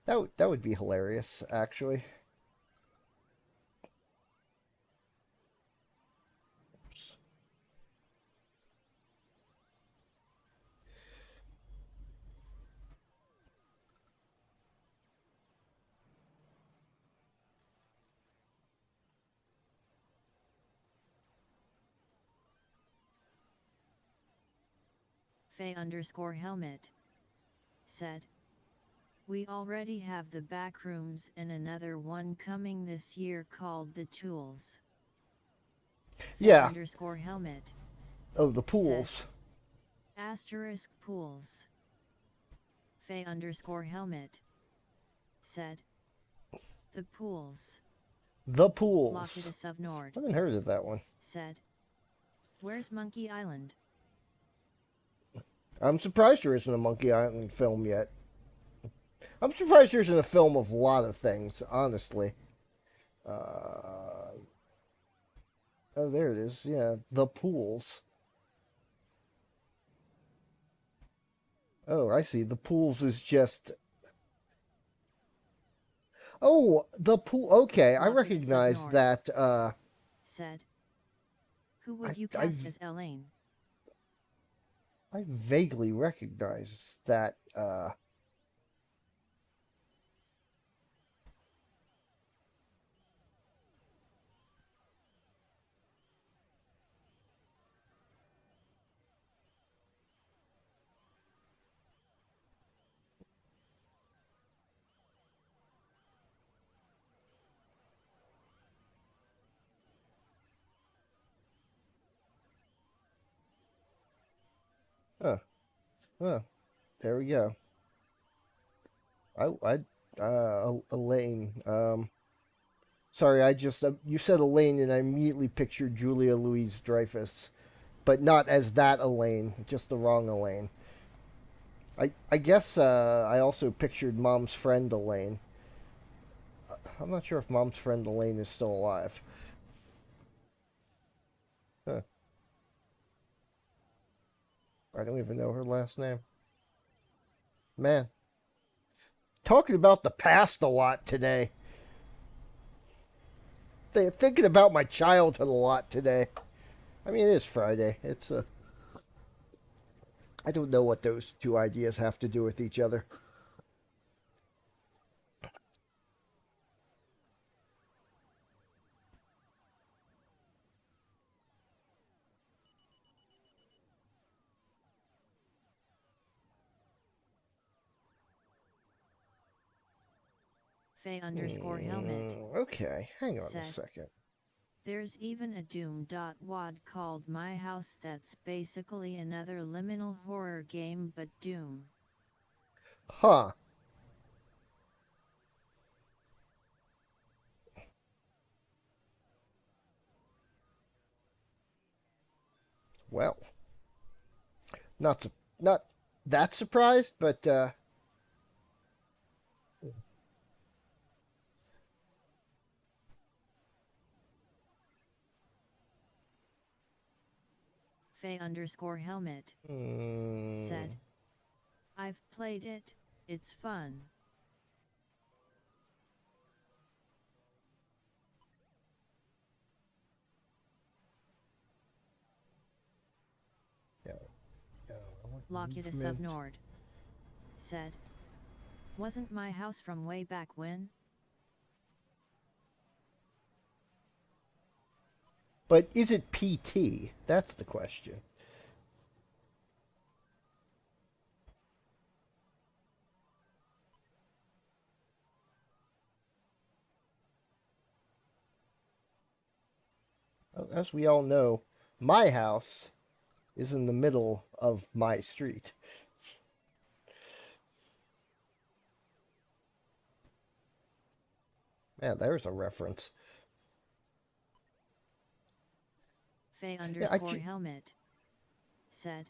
That would be hilarious, actually. Faye_helmet. Said. We already have the backrooms and another one coming this year called The Tools. Yeah. Faye_helmet. Oh, the pools. Said. Pools. Faye_helmet. Said. The pools. The pools. Locket of Nord. I haven't heard of that one. Said. Where's Monkey Island? I'm surprised there isn't a Monkey Island film yet. I'm surprised there isn't a film of a lot of things, honestly. Oh, there it is. Yeah, The Pools. Oh, I see. The Pools is just. Oh, the pool. Okay, I recognize that. Said. Who would you cast as Elaine? I vaguely recognize that. Huh. Huh. There we go. Elaine. Sorry, I just you said Elaine, and I immediately pictured Julia Louise-Dreyfus, but not as that Elaine, just the wrong Elaine. I guess I also pictured Mom's friend Elaine. I'm not sure if Mom's friend Elaine is still alive. Huh. I don't even know her last name. Man, talking about the past a lot today. Thinking about my childhood a lot today. I mean, it is Friday. It's a. I don't know what those two ideas have to do with each other. Faye underscore helmet Okay, hang on a said, second. there's even a Doom.wad called My House that's basically another liminal horror game but Doom. Huh. Well, not that surprised, but Faye underscore helmet mm, said, I've played it, it's fun. yeah, Locutus of movement. Nord said, wasn't My House from way back when? But is it PT? That's the question. As we all know, my house is in the middle of my street. Man, there's a reference. Faye Yeah, underscore helmet said,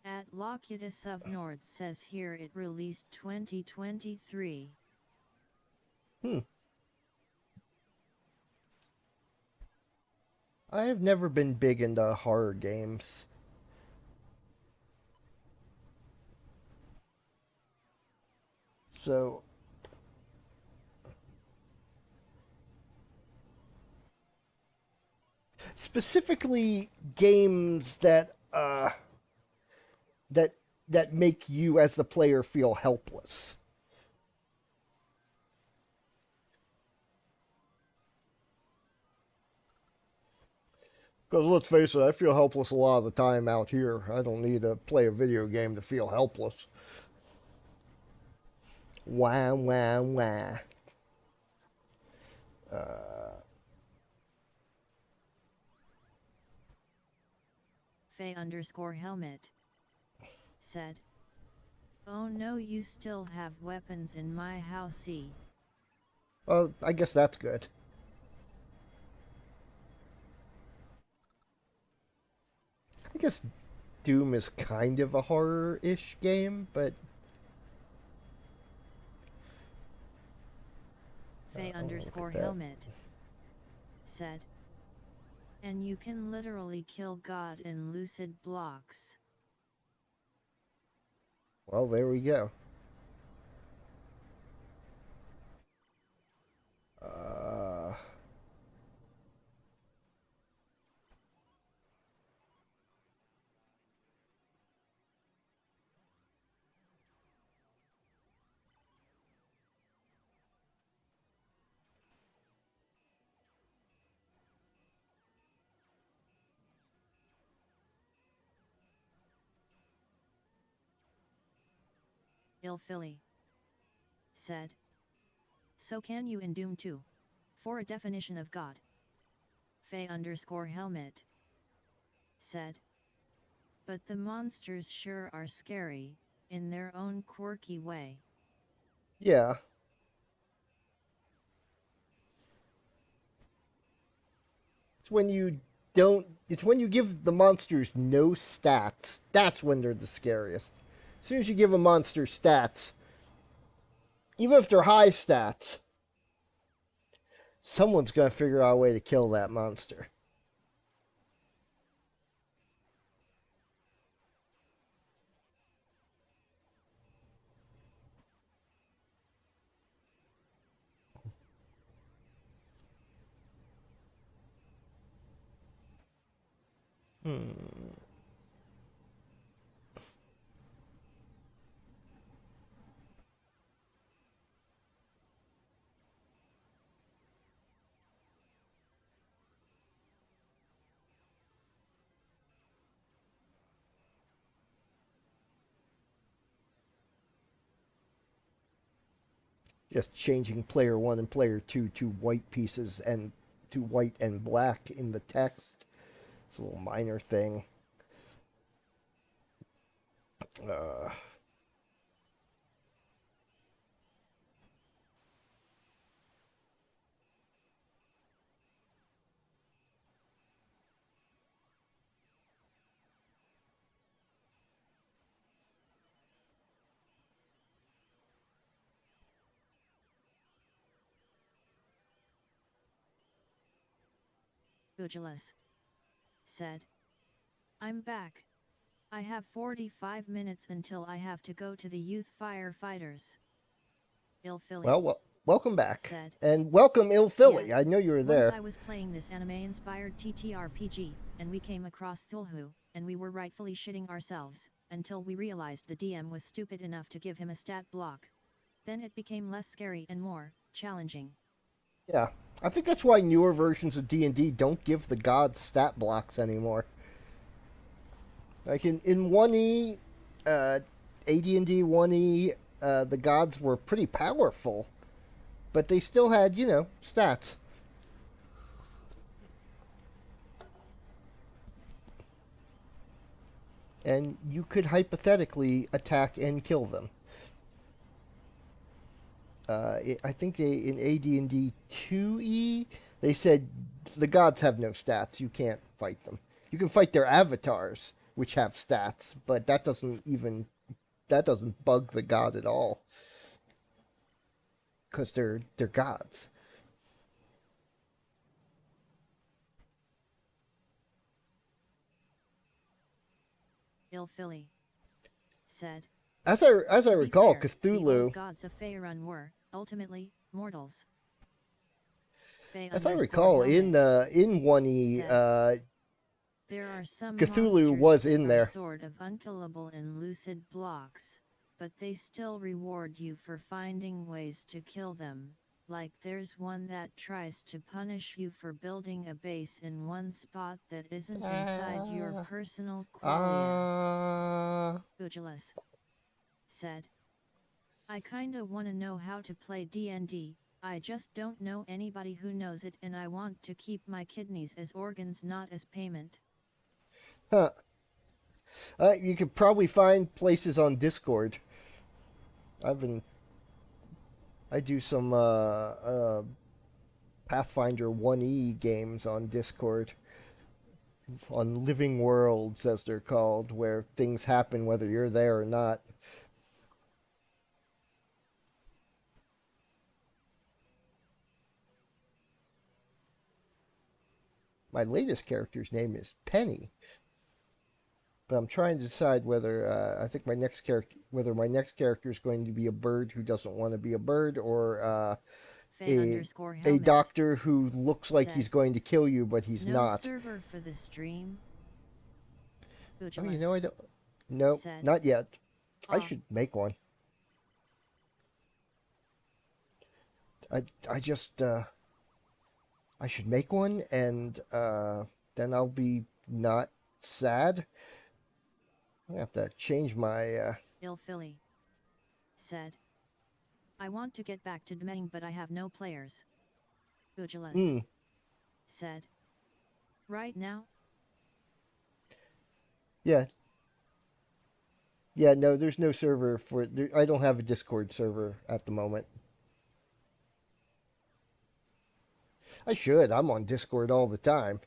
at Locutus of Nord says here it released 2023. hmm. I have never been big into horror games. So, specifically games that that make you as the player feel helpless. Because let's face it, I feel helpless a lot of the time out here. I don't need to play a video game to feel helpless. Wah, wah, wah. Faye underscore helmet said, oh no, you still have weapons in my house. Well, I guess that's good. I guess Doom is kind of a horror-ish game, but Faye I'll look at underscore that. helmet said, and you can literally kill God in lucid blocks. Well, there we go. Uh, Ill Philly said, so can you in Doom 2? For a definition of God. Faye underscore helmet said, but the monsters sure are scary, in their own quirky way. yeah. It's when you don't. It's when you give the monsters no stats. That's when they're the scariest. As soon as you give a monster stats, even if they're high stats, someone's going to figure out a way to kill that monster. Just changing player 1 and player 2 to white pieces and to white and black in the text. It's a little minor thing. Uh, Pugilus said. I'm back. I have 45 minutes until I have to go to the youth firefighters. Ilphilly welcome back. said. And welcome, Ilphilly. Yeah, I know you were there. Once I was playing this anime-inspired TTRPG, and we came across Thulhu, and we were rightfully shitting ourselves, until we realized the DM was stupid enough to give him a stat block. Then it became less scary and more challenging. Yeah. I think that's why newer versions of D&D don't give the gods stat blocks anymore. Like in 1E, AD&D 1E, the gods were pretty powerful, but they still had, stats. And you could hypothetically attack and kill them. I think in AD&D 2E, they said the gods have no stats. You can't fight them. You can fight their avatars, which have stats, but that doesn't bug the god at all, because they're gods. Ilphilly said. As I recall, fair, Cthulhu. The old gods of Faerun were ultimately mortals. As I recall, in 1E, there are some Cthulhu was in there. Sort of unkillable in lucid blocks, but they still reward you for finding ways to kill them. Like there's one that tries to punish you for building a base in one spot that isn't inside your personal qualia. Pugilus said. I kinda wanna know how to play D&D, I just don't know anybody who knows it, and I want to keep my kidneys as organs, not as payment. Huh. You could probably find places on Discord. I do some Pathfinder 1E games on Discord. On Living Worlds, as they're called, where things happen whether you're there or not. My latest character's name is Penny, but I'm trying to decide whether I think my next character is going to be a bird who doesn't want to be a bird, or a doctor who looks like he's going to kill you, but he's not. No server for the stream. Oh, I don't. No, not yet. I should make one. I just I should make one, and then I'll be not sad. I have to change my. Ilphilly said, I want to get back to DMing, but I have no players. Pugilus said, right now? Yeah. Yeah, no, there's no server for it. I don't have a Discord server at the moment. I should. I'm on Discord all the time.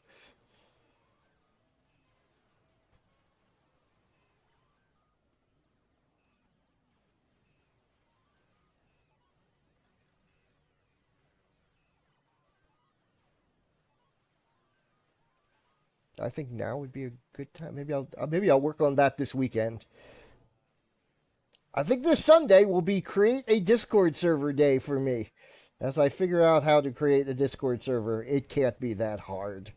I think now would be a good time. Maybe I'll work on that this weekend. I think this Sunday will be create a Discord server day for me. As I figure out how to create a Discord server, it can't be that hard.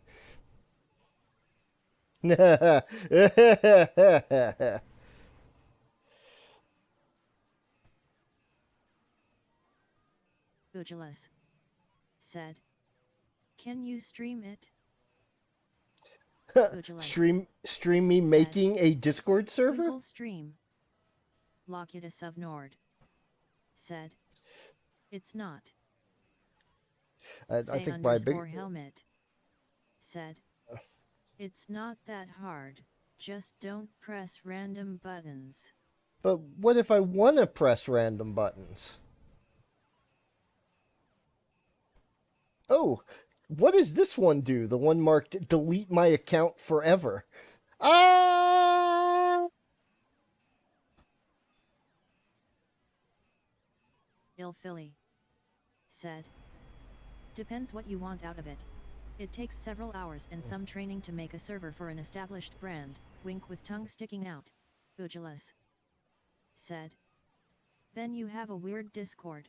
Ujulus said, "Can you stream it?" Ujulus stream me said, making a Discord server? Google Stream. Locutus of Nord said, "It's not." I think my big Helmet said, "It's not that hard. Just don't press random buttons." But what if I want to press random buttons? Oh, what does this one do? The one marked delete my account forever. Ah! Philly said, "Depends what you want out of it. It takes several hours and some training to make a server for an established brand," wink with tongue sticking out. Ujulus said, "Then you have a weird Discord."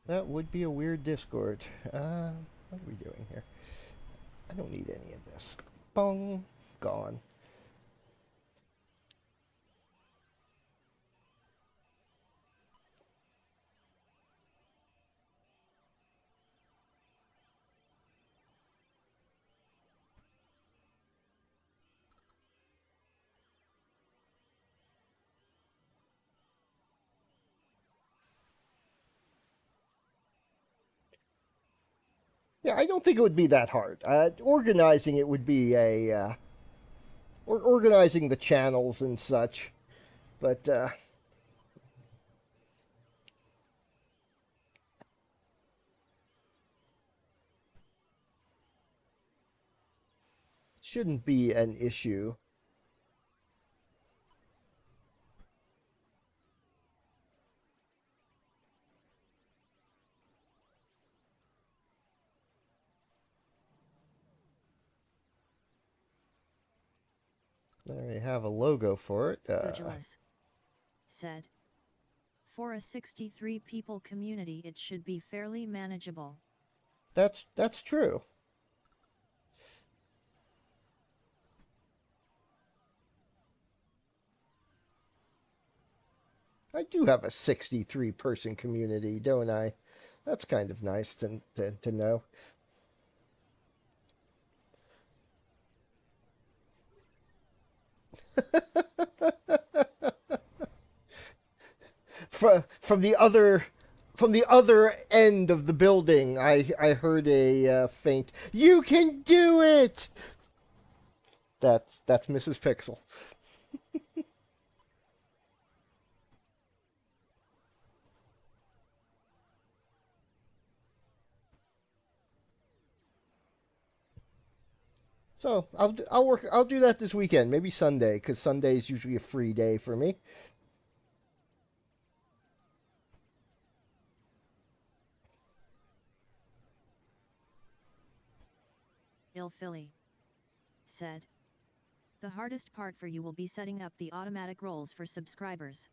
That would be a weird Discord. What are we doing here? I don't need any of this. Bong. Gone. Yeah, I don't think it would be that hard. Organizing it would be or organizing the channels and such. But shouldn't be an issue. There you have a logo for it. Ujulus said, "For a 63 people community it should be fairly manageable." That's true. I do have a 63 person community, don't I? That's kind of nice to know. From the other end of the building, I heard a faint, "You can do it!" That's Mrs. Pixel. So I'll do that this weekend, maybe Sunday, because Sunday is usually a free day for me. Philly said, "The hardest part for you will be setting up the automatic roles for subscribers."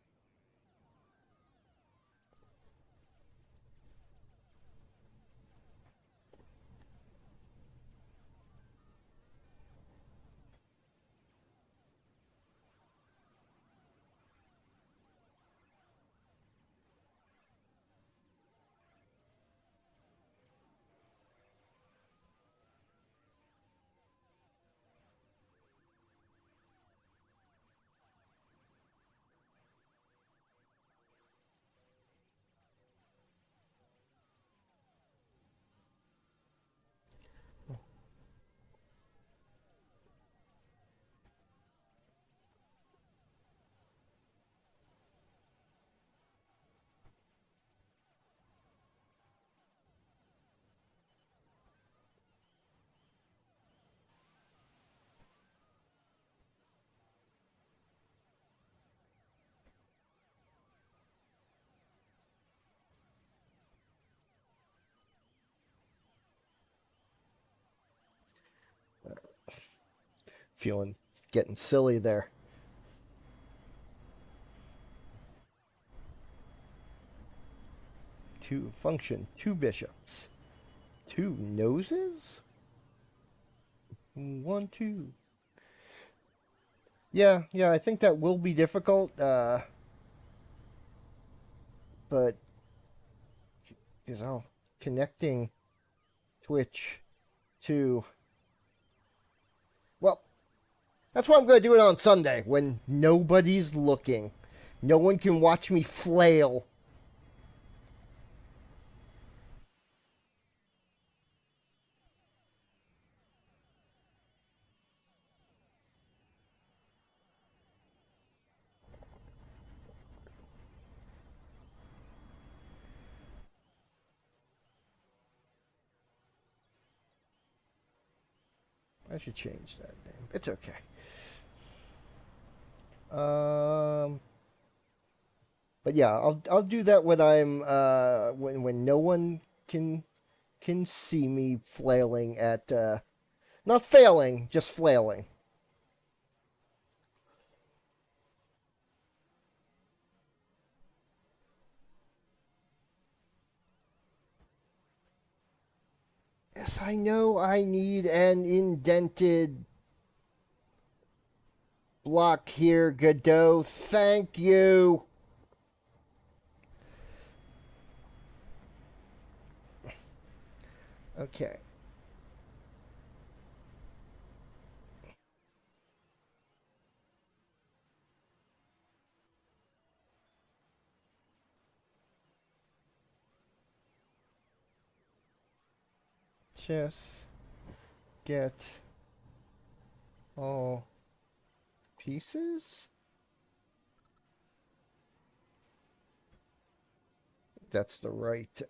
getting silly there. Two function, two bishops, two noses, 1, 2. Yeah, I think that will be difficult. But because I'll connecting Twitch to, well, that's why I'm going to do it on Sunday when nobody's looking. No one can watch me flail. I should change that name. It's okay. But yeah, I'll do that when I'm when no one can see me flailing at not failing, just flailing. Yes, I know I need an indented block here, Godot. Thank you. Okay. Just get all pieces. That's the right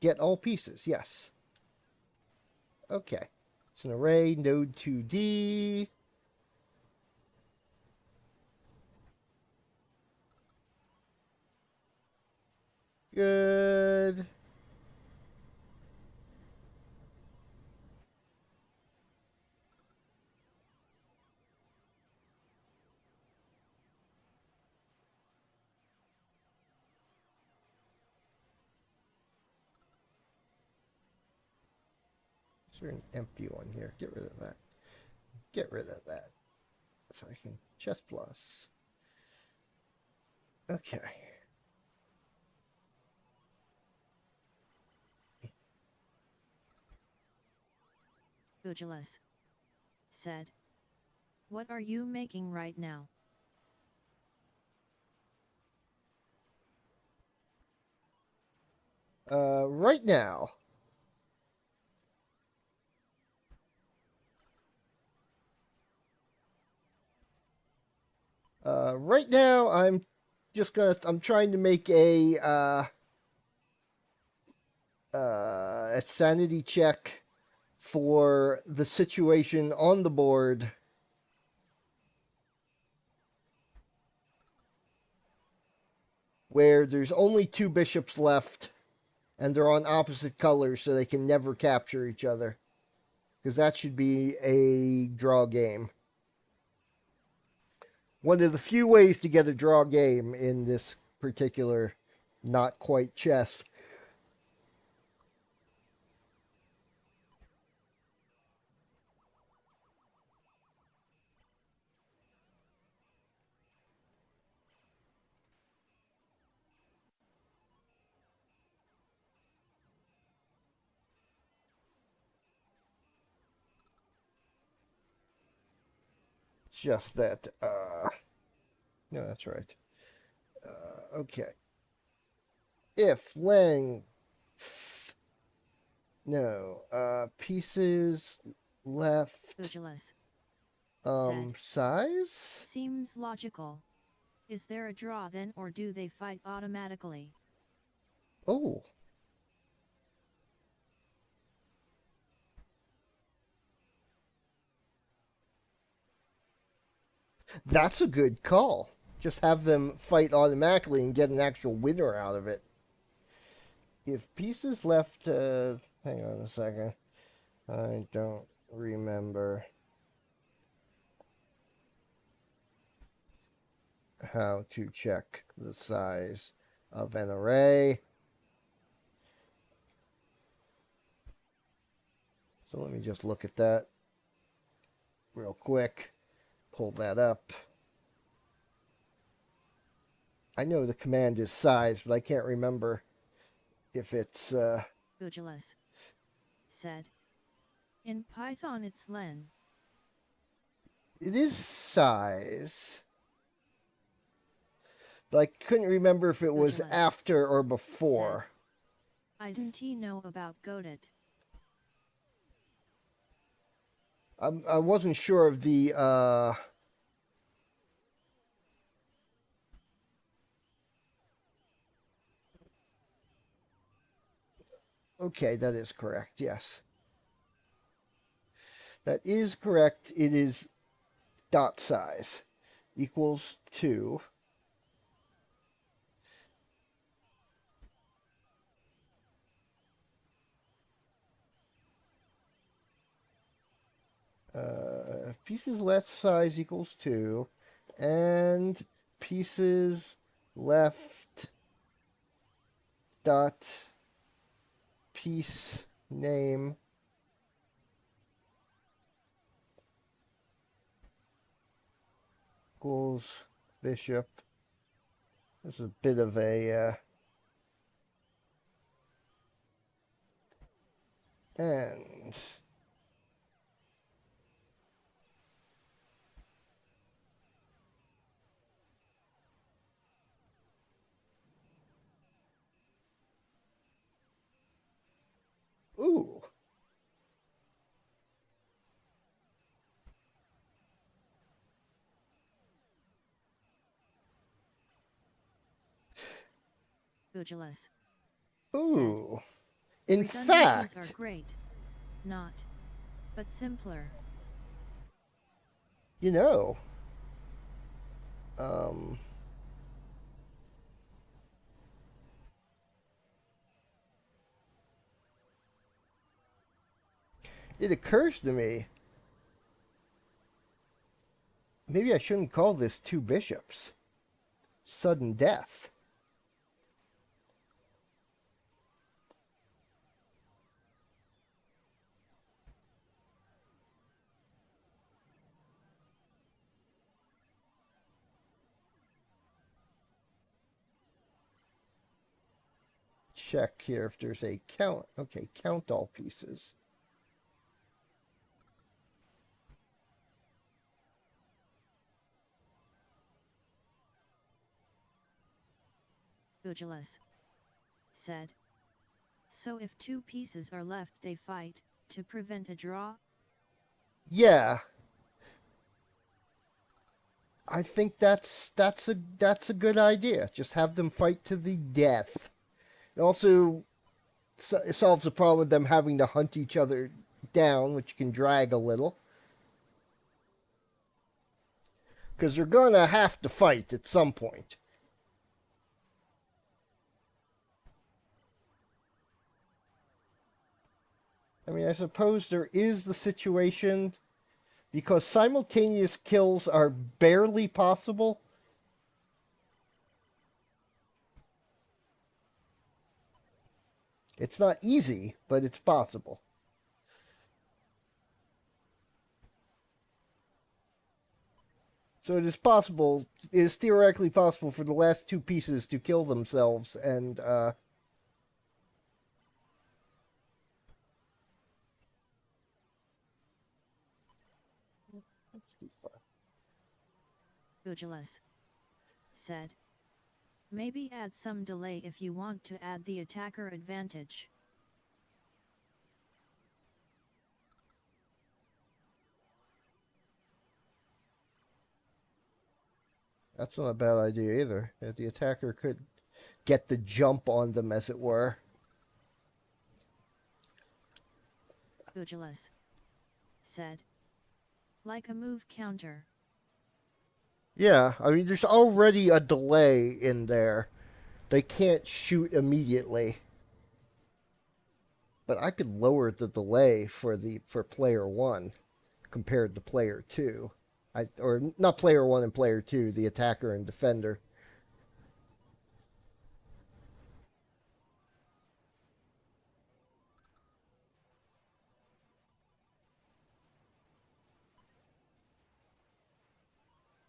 get all pieces. Yes. Okay. It's an array node 2D. Good. Is there an empty one here? Get rid of that. Get rid of that. So I can chess plus. Okay. Gujalus said, "What are you making right now?" Right now. Right now, I'm trying to make a sanity check for the situation on the board where there's only two bishops left and they're on opposite colors so they can never capture each other. Because that should be a draw game. One of the few ways to get a draw game in this particular not quite chess. It's just that, no, that's right. Okay. If length, no, pieces left, Gujalus said, size? "Seems logical. Is there a draw then, or do they fight automatically?" Oh. That's a good call. Just have them fight automatically and get an actual winner out of it. If pieces left, hang on a second. I don't remember how to check the size of an array. So let me just look at that real quick. Pull that up. I know the command is size, but I can't remember if it's... Gugulus said. In Python it's len. It is size. But I couldn't remember if it was Gugulus after or before. I didn't know about godot. I wasn't sure of the... Okay, that is correct, yes. That is correct. It is dot size equals 2. Pieces left size equals 2. And pieces left dot piece name equals bishop. This is a bit of a and ooh. Gugulus Ooh. said. In Redundancies fact, are great. Not. But simpler. you know, it occurs to me, maybe I shouldn't call this 2 bishops. Sudden death. Check here if there's a count. Okay, count all pieces. Gugulus said. So if 2 pieces are left they fight, to prevent a draw? Yeah. I think that's a good idea. Just have them fight to the death. It also solves the problem with them having to hunt each other down, which can drag a little. Because they're gonna have to fight at some point. I mean, I suppose there is the situation because simultaneous kills are barely possible. It's not easy, but it's possible. So it is possible, it is theoretically possible for the last 2 pieces to kill themselves and, that's too far. Gugulus said. Maybe add some delay if you want to add the attacker advantage. That's not a bad idea either. The attacker could get the jump on them, as it were. Gugulus said. Like a move counter. Yeah, I mean, there's already a delay in there. They can't shoot immediately. but I could lower the delay for player one compared to player two. Or not player one and player two, the attacker and defender.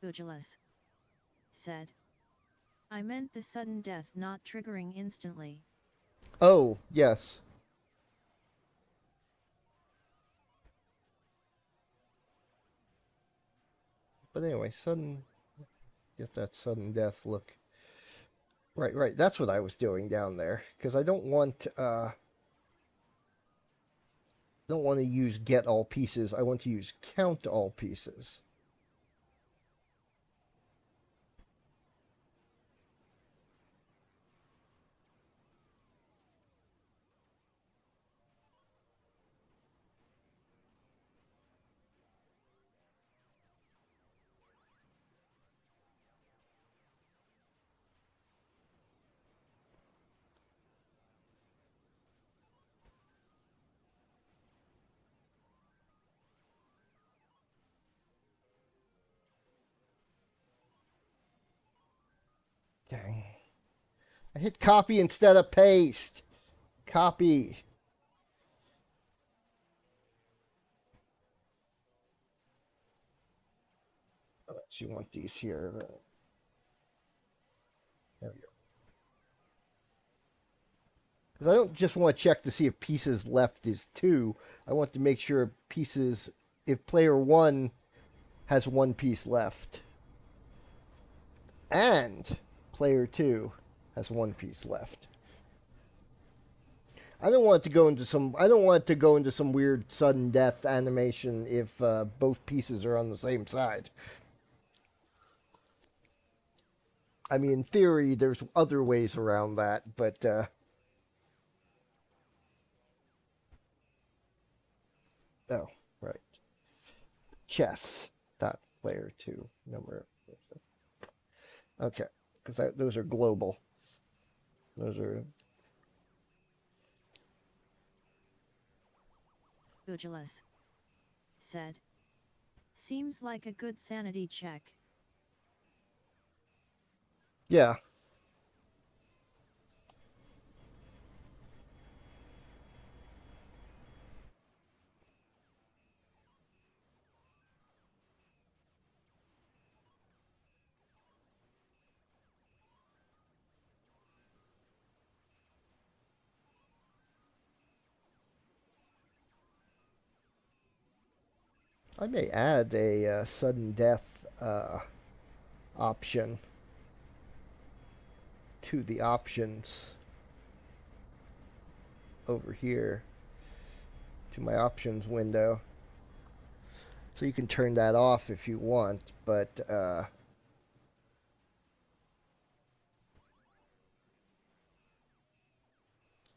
Ugulus said. I meant the sudden death not triggering instantly. Oh, yes. But anyway, get that sudden death look. Right, right. That's what I was doing down there because I don't want to use get all pieces. I want to use count all pieces. Dang. I hit copy instead of paste. Copy. You want these here. There we go. Because I don't just want to check to see if pieces left is 2. I want to make sure if player 1 has 1 piece left, and player 2 has 1 piece left. I don't want it to go into some weird sudden death animation if both pieces are on the same side. I mean, in theory, there's other ways around that, but oh, right. Chess dot player 2 number. Okay, because those are global. Those are. Ugulus said. Seems like a good sanity check. Yeah. I may add a sudden death option to the options over here to my options window. So you can turn that off if you want, but if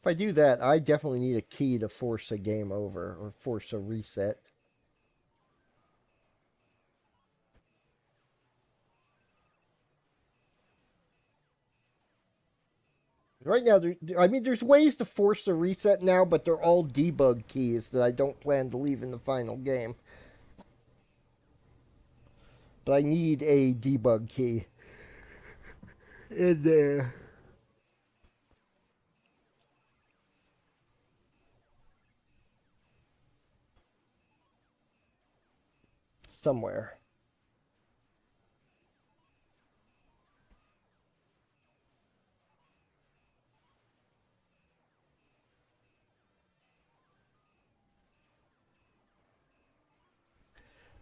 I do that, I definitely need a key to force a game over or force a reset. Right now, there's ways to force a reset now, but they're all debug keys that I don't plan to leave in the final game. But I need a debug key in there somewhere.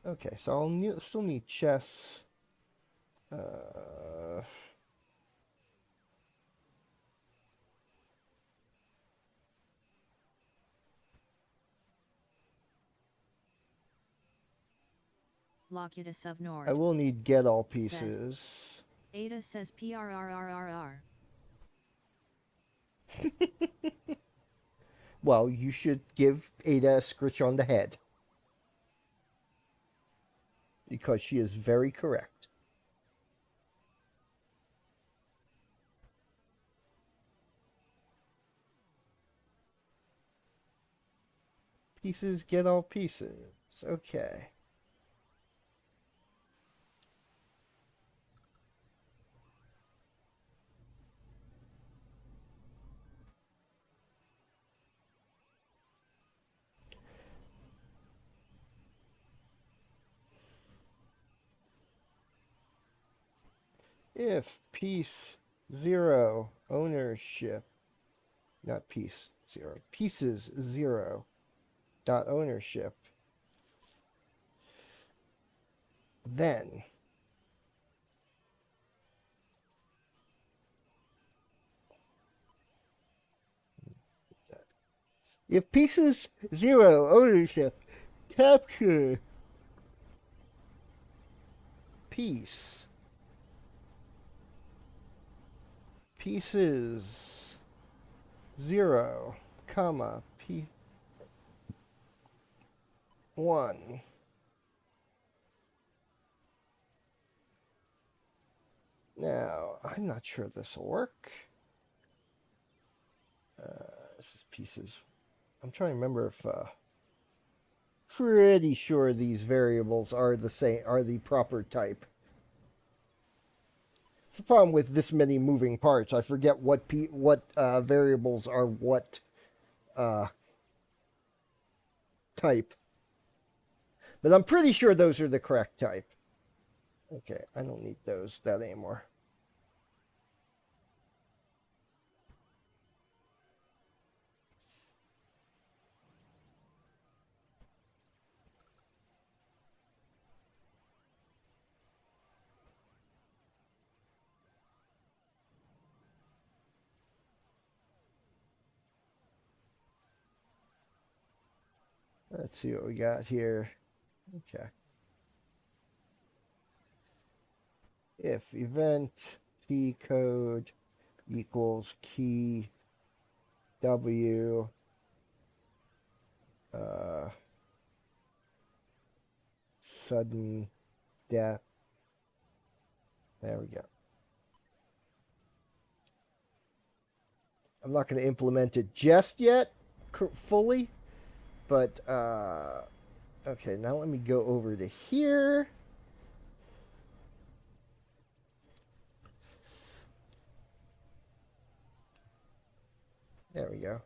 Okay, so still need chess. Uh, Locutus of Nord. I will need get all said. pieces. Ada says PRRRRR. Well, you should give Ada a scritch on the head. Because she is very correct. Pieces get all pieces. Okay. If piece 0 ownership, not piece 0, pieces 0 dot ownership, then if pieces 0 ownership capture piece pieces 0 comma p1, now I'm not sure this will work. This is pieces. I'm trying to remember if pretty sure these variables are the same, are the proper type. It's the problem with this many moving parts. I forget what variables are what type. But I'm pretty sure those are the correct type. Okay, I don't need that anymore. Let's see what we got here. Okay. If event p code equals key w sudden death. There we go. I'm not going to implement it just yet fully, but okay, now let me go over to here. There we go.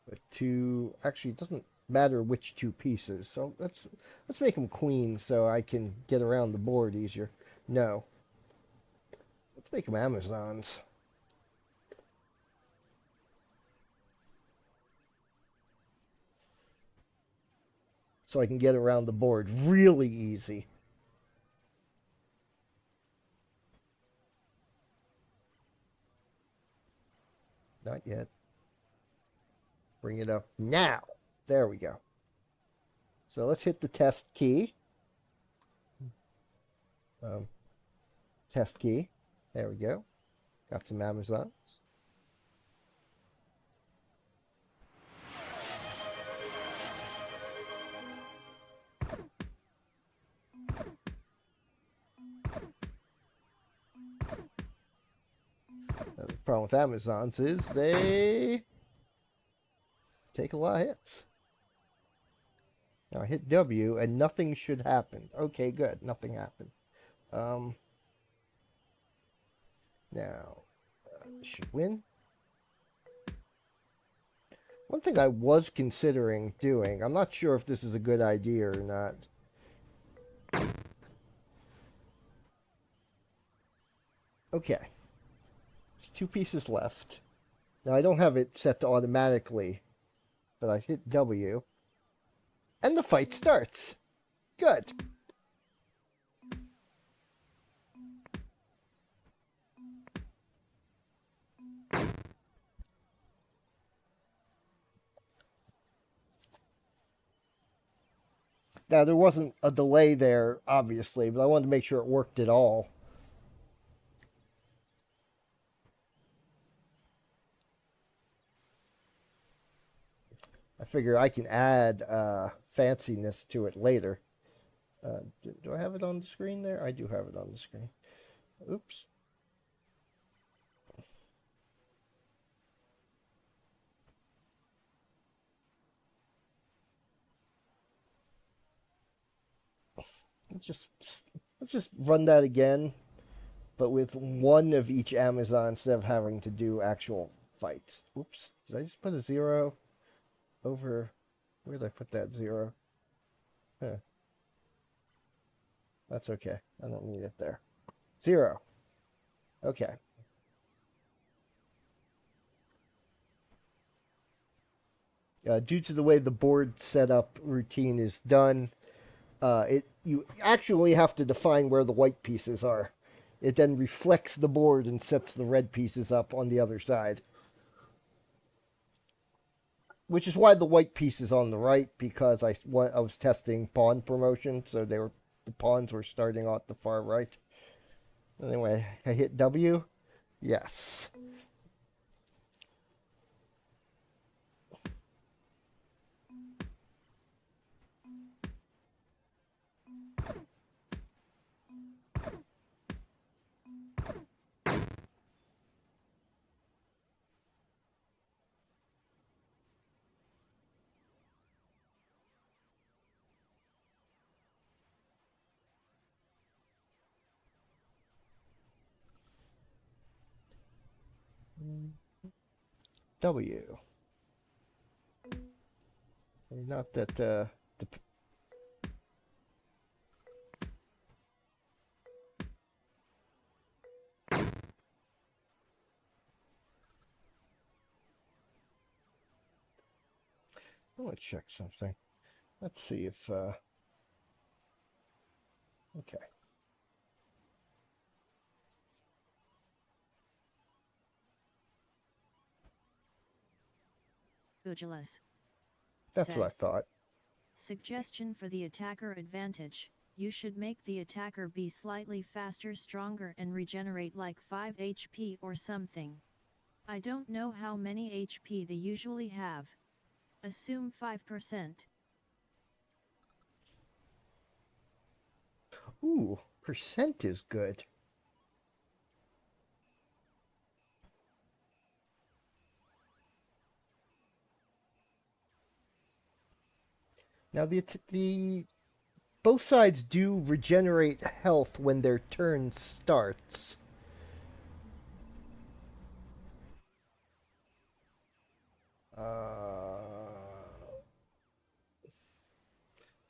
But actually, it doesn't matter which two pieces. So let's make them queens so I can get around the board easier. No. Let's make them Amazons. So I can get around the board really easy. Not yet. Bring it up now. There we go. So let's hit the test key. Test key. There we go. Got some Amazons. Now, the problem with Amazons is they take a lot of hits. Now I hit W and nothing should happen. Okay, good. Nothing happened. Now, should win. One thing I was considering doing, I'm not sure if this is a good idea or not. Okay. There's 2 pieces left. Now I don't have it set to automatically, but I hit W. And the fight starts. Good. Now, there wasn't a delay there, obviously, but I wanted to make sure it worked at all. I figure I can add fanciness to it later. Do I have it on the screen there? I do have it on the screen. Oops. Let's just run that again, but with one of each Amazon instead of having to do actual fights. Oops. Did I just put a 0 over? Where did I put that 0? Huh. That's okay. I don't need it there. 0. Okay. Due to the way the board setup routine is done, you actually have to define where the white pieces are. It then reflects the board and sets the red pieces up on the other side. Which is why the white piece is on the right, because I was testing pawn promotion, so the pawns were starting at the far right. Anyway, I hit W. Yes. W. Not that the I want to check something. Let's see if okay. Gujalus. That's what I thought. Suggestion for the attacker advantage. You should make the attacker be slightly faster, stronger and regenerate like 5 HP or something. I don't know how many HP they usually have. Assume 5%. Ooh, percent is good. Now the both sides do regenerate health when their turn starts.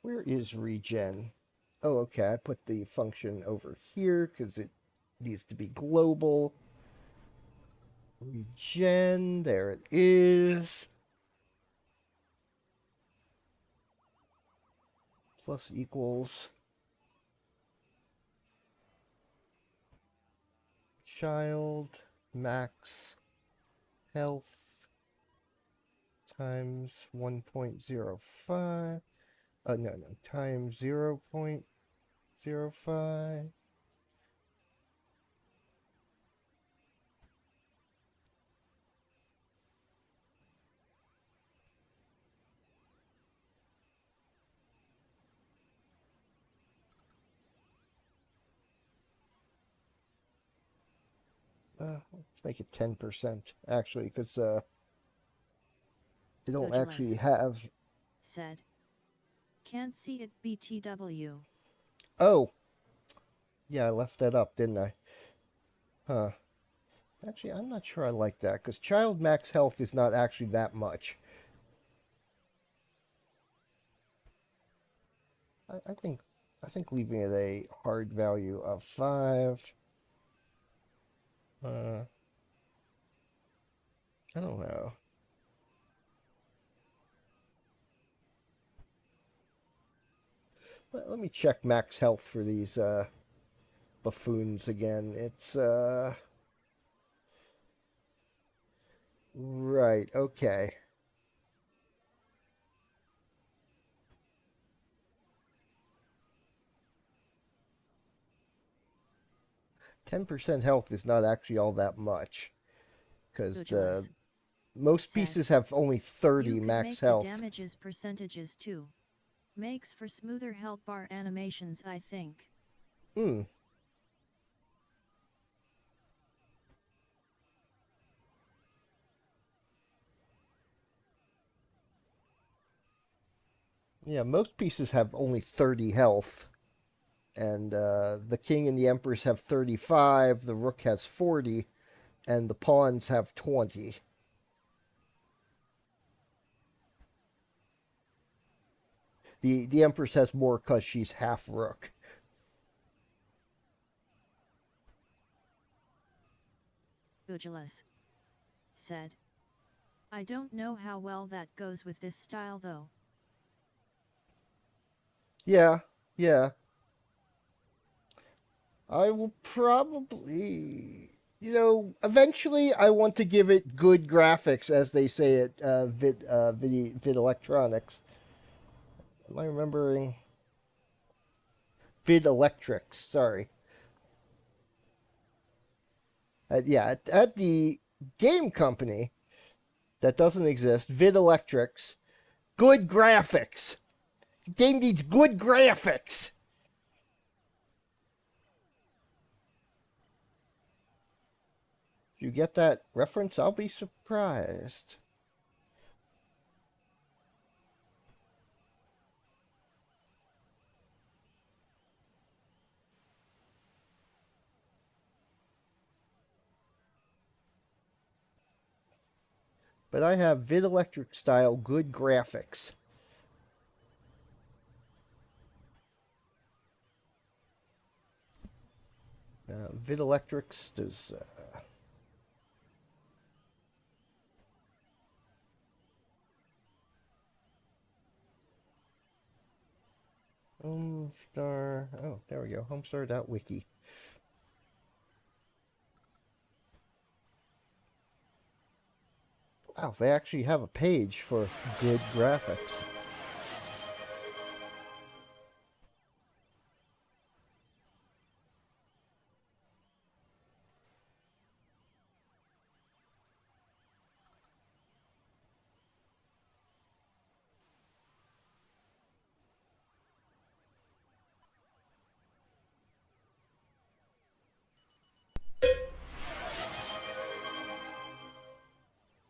Where is regen? Oh, okay. I put the function over here because it needs to be global. Regen, there it is. Plus equals child max health times 1.05. No, times 0.05. Let's make it 10%, actually, because they don't actually have... Said. Can't see it BTW. Oh! Yeah, I left that up, didn't I? Huh. Actually, I'm not sure I like that, because child max health is not actually that much. I think leaving it a hard value of 5. I don't know. Let me check max health for these buffoons again. It's right, okay. 10% health is not actually all that much, because the most pieces have only 30 max health. You can make the damages percentages too. Makes for smoother help bar animations, I think. Hmm. Yeah, most pieces have only 30 health. And the king and the empress have 35, the rook has 40, and the pawns have 20. The empress has more because she's half rook. Ujalas said. I don't know how well that goes with this style though. Yeah, yeah. I will probably, eventually I want to give it good graphics, as they say at Vid Electronics. Am I remembering? Vid Electrics, sorry. Yeah, at the game company that doesn't exist, Vid Electrics, good graphics. The game needs good graphics. If you get that reference, I'll be surprised. But I have Vid Electric style good graphics. Vid Electrics does. Homestar. Oh, there we go. Homestar.wiki. Wow, they actually have a page for good graphics.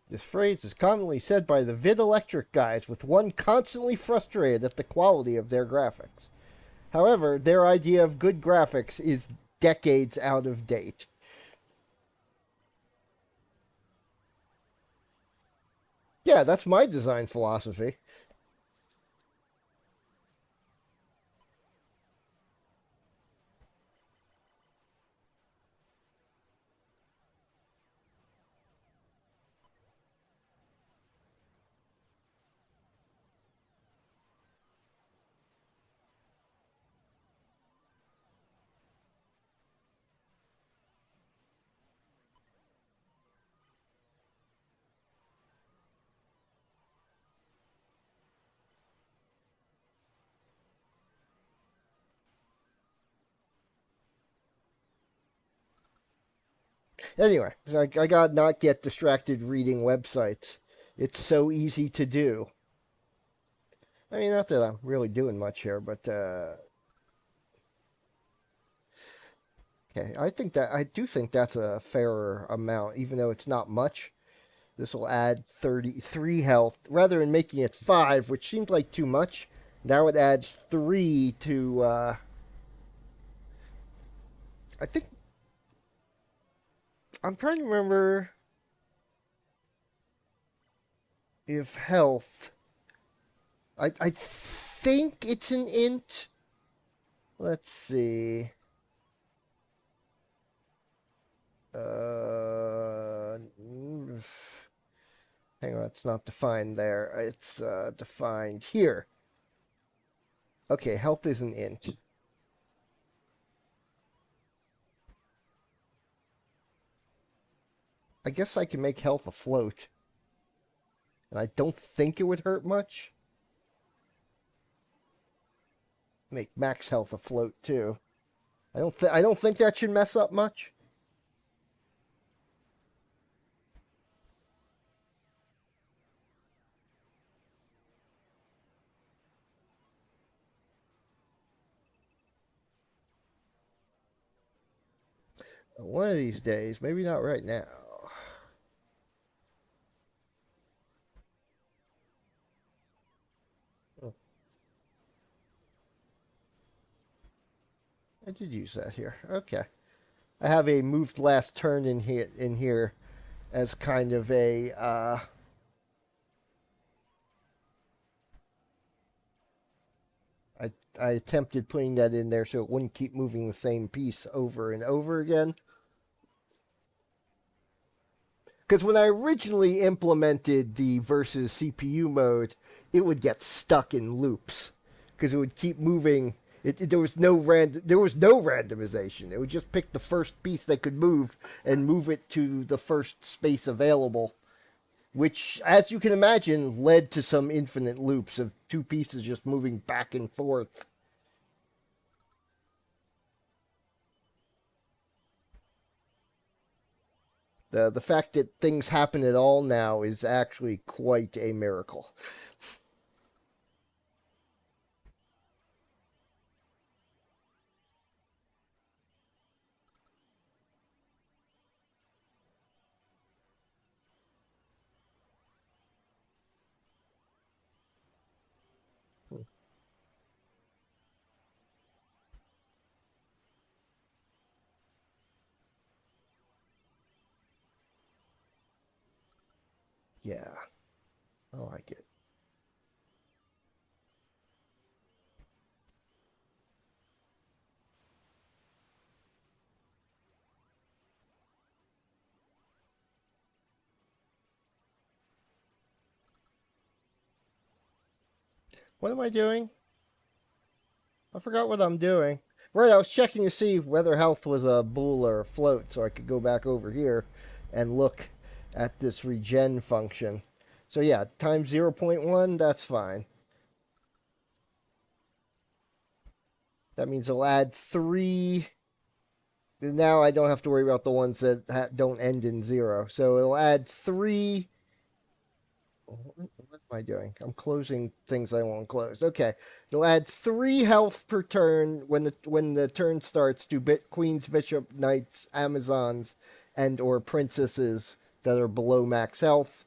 This phrase is commonly said by the Vid Electric guys, with one constantly frustrated at the quality of their graphics. However, their idea of good graphics is decades out of date. Yeah, that's my design philosophy. Anyway, I gotta not get distracted reading websites. It's so easy to do. I mean, not that I'm really doing much here, but okay, I do think that's a fairer amount, even though it's not much. This will add 33 health rather than making it 5, which seemed like too much. Now it adds 3 to. I think I'm trying to remember if health. I think it's an int. Let's see. Hang on, it's not defined there. It's defined here. Okay, health is an int. I guess I can make health a float. And I don't think it would hurt much. Make max health a float too. I don't think that should mess up much. One of these days, maybe not right now. Oh, I did use that here. Okay. I have a moved last turn in here as kind of a I attempted putting that in there so it wouldn't keep moving the same piece over and over again. Because when I originally implemented the versus CPU mode, it would get stuck in loops because it would keep moving. There was no randomization. It would just pick the first piece they could move and move it to the first space available, which, as you can imagine, led to some infinite loops of two pieces just moving back and forth. The fact that things happen at all now is actually quite a miracle. Yeah, I like it. What am I doing? I forgot what I'm doing. Right, I was checking to see whether health was a bool or a float, so I could go back over here and look at this regen function. So yeah, times 0.1, that's fine. That means it'll add 3. Now I don't have to worry about the ones that don't end in 0. So it'll add 3. What am I doing? I'm closing things I want closed. Okay, you'll add 3 health per turn when the turn starts to queens, bishop, knights, amazons, and or princesses that are below max health.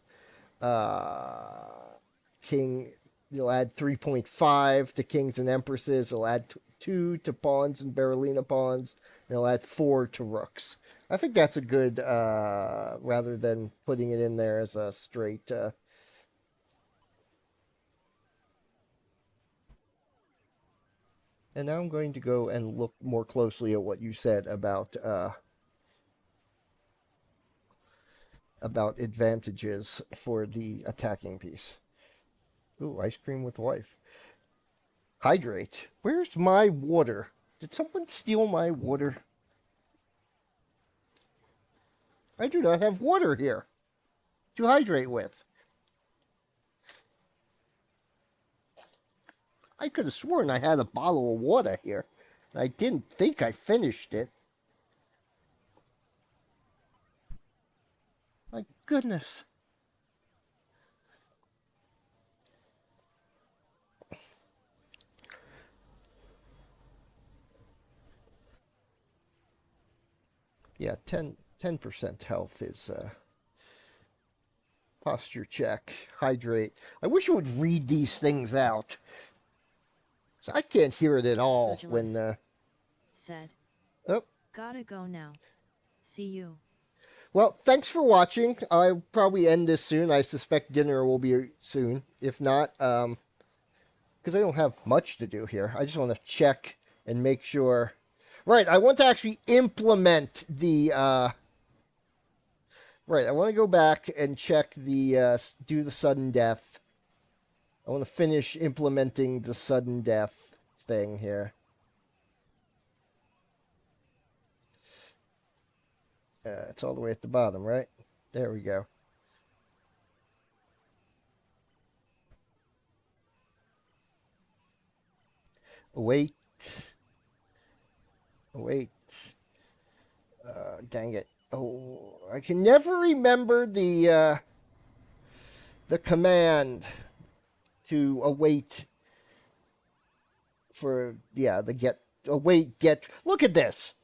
King, you'll add 3.5 to kings and empresses. You'll add 2 to pawns and Berlina pawns. And you'll add 4 to rooks. I think that's a good rather than putting it in there as a straight. And now I'm going to go and look more closely at what you said about advantages for the attacking piece. Ooh, ice cream with wife. Hydrate. Where's my water? Did someone steal my water? I do not have water here to hydrate with. I could have sworn I had a bottle of water here. I didn't think I finished it. My goodness. Yeah, 10% health is posture check, hydrate. I wish it would read these things out. So I can't hear it at all when said, oh. Gotta go now. See you. Well, thanks for watching. I'll probably end this soon. I suspect dinner will be soon. If not, because I don't have much to do here. I just want to check and make sure. Right, I want to actually implement the. Right, I want to go back and check the do the sudden death. I want to finish implementing the sudden death thing here. It's all the way at the bottom, right? There we go. Wait. Wait. Dang it. Oh, I can never remember the command to await for the get await get. Look at this.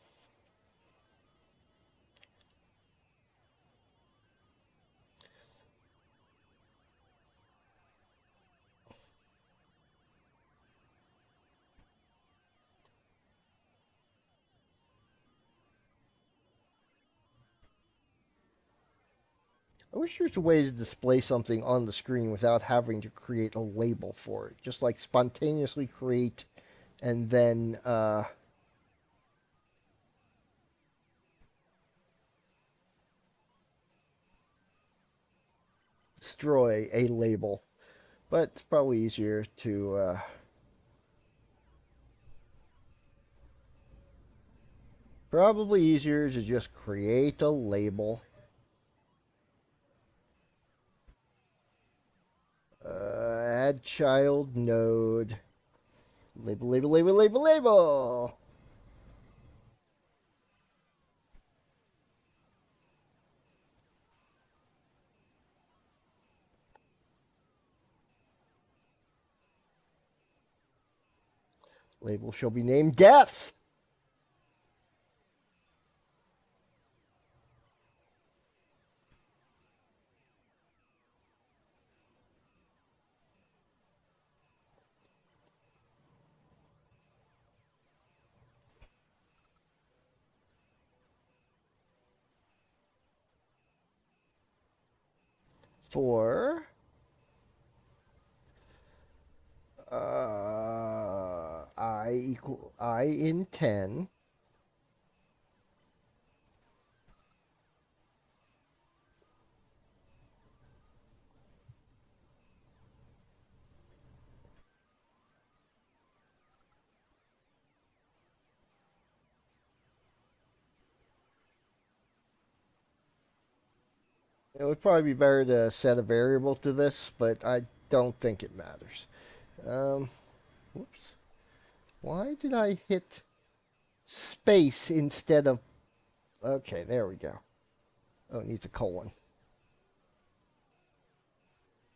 I wish there's a way to display something on the screen without having to create a label for it. Just like spontaneously create and then destroy a label. But it's probably easier to just create a label. Add child node. Label, label, label, label, label. Label shall be named death. For I in 10. It would probably be better to set a variable to this, but I don't think it matters. Whoops. Why did I hit space instead of... Okay, there we go. Oh, it needs a colon.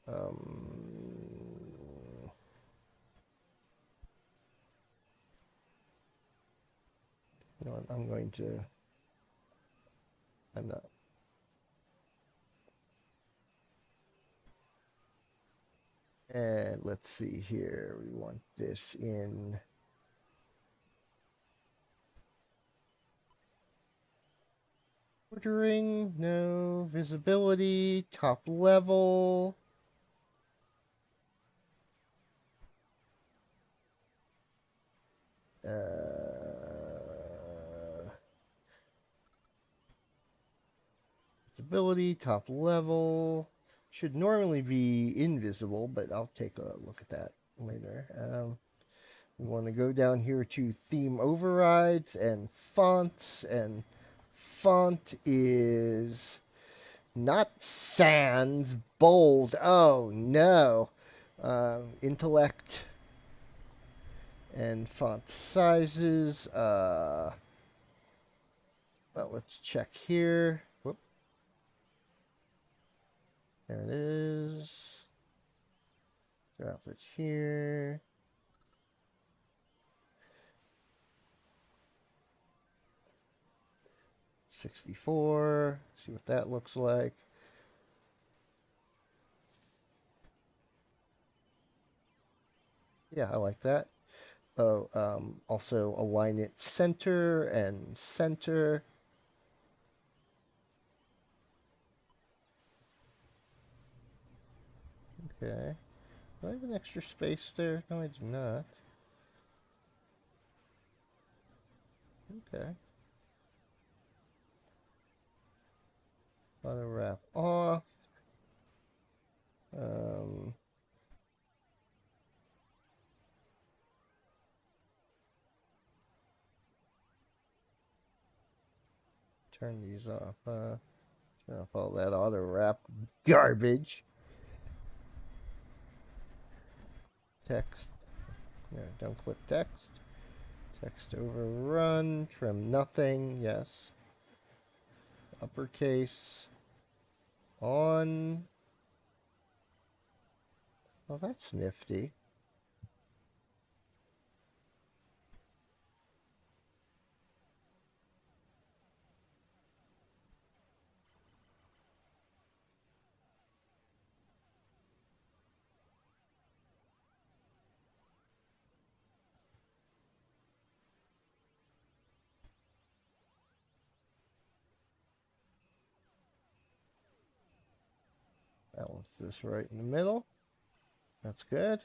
You know what, I'm going to... I'm not... And let's see here. We want this in... Ordering, no. Visibility, top level. Visibility, top level. Should normally be invisible, but I'll take a look at that later. We want to go down here to theme overrides and fonts, and font is not sans bold. Oh no. Intellect and font sizes. Well, let's check here. Whoop. There it is. Drop it here. $64. See what that looks like. Yeah, I like that. Oh, also align it center and center. Okay. Do I have an extra space there? No, I do not. Okay. Auto wrap off. Um, Turn these off. Turn off all that auto wrap garbage. Text. No, don't click text. Text overrun. Trim nothing. Yes. Uppercase. On. Well, that's nifty. What's this right in the middle? That's good.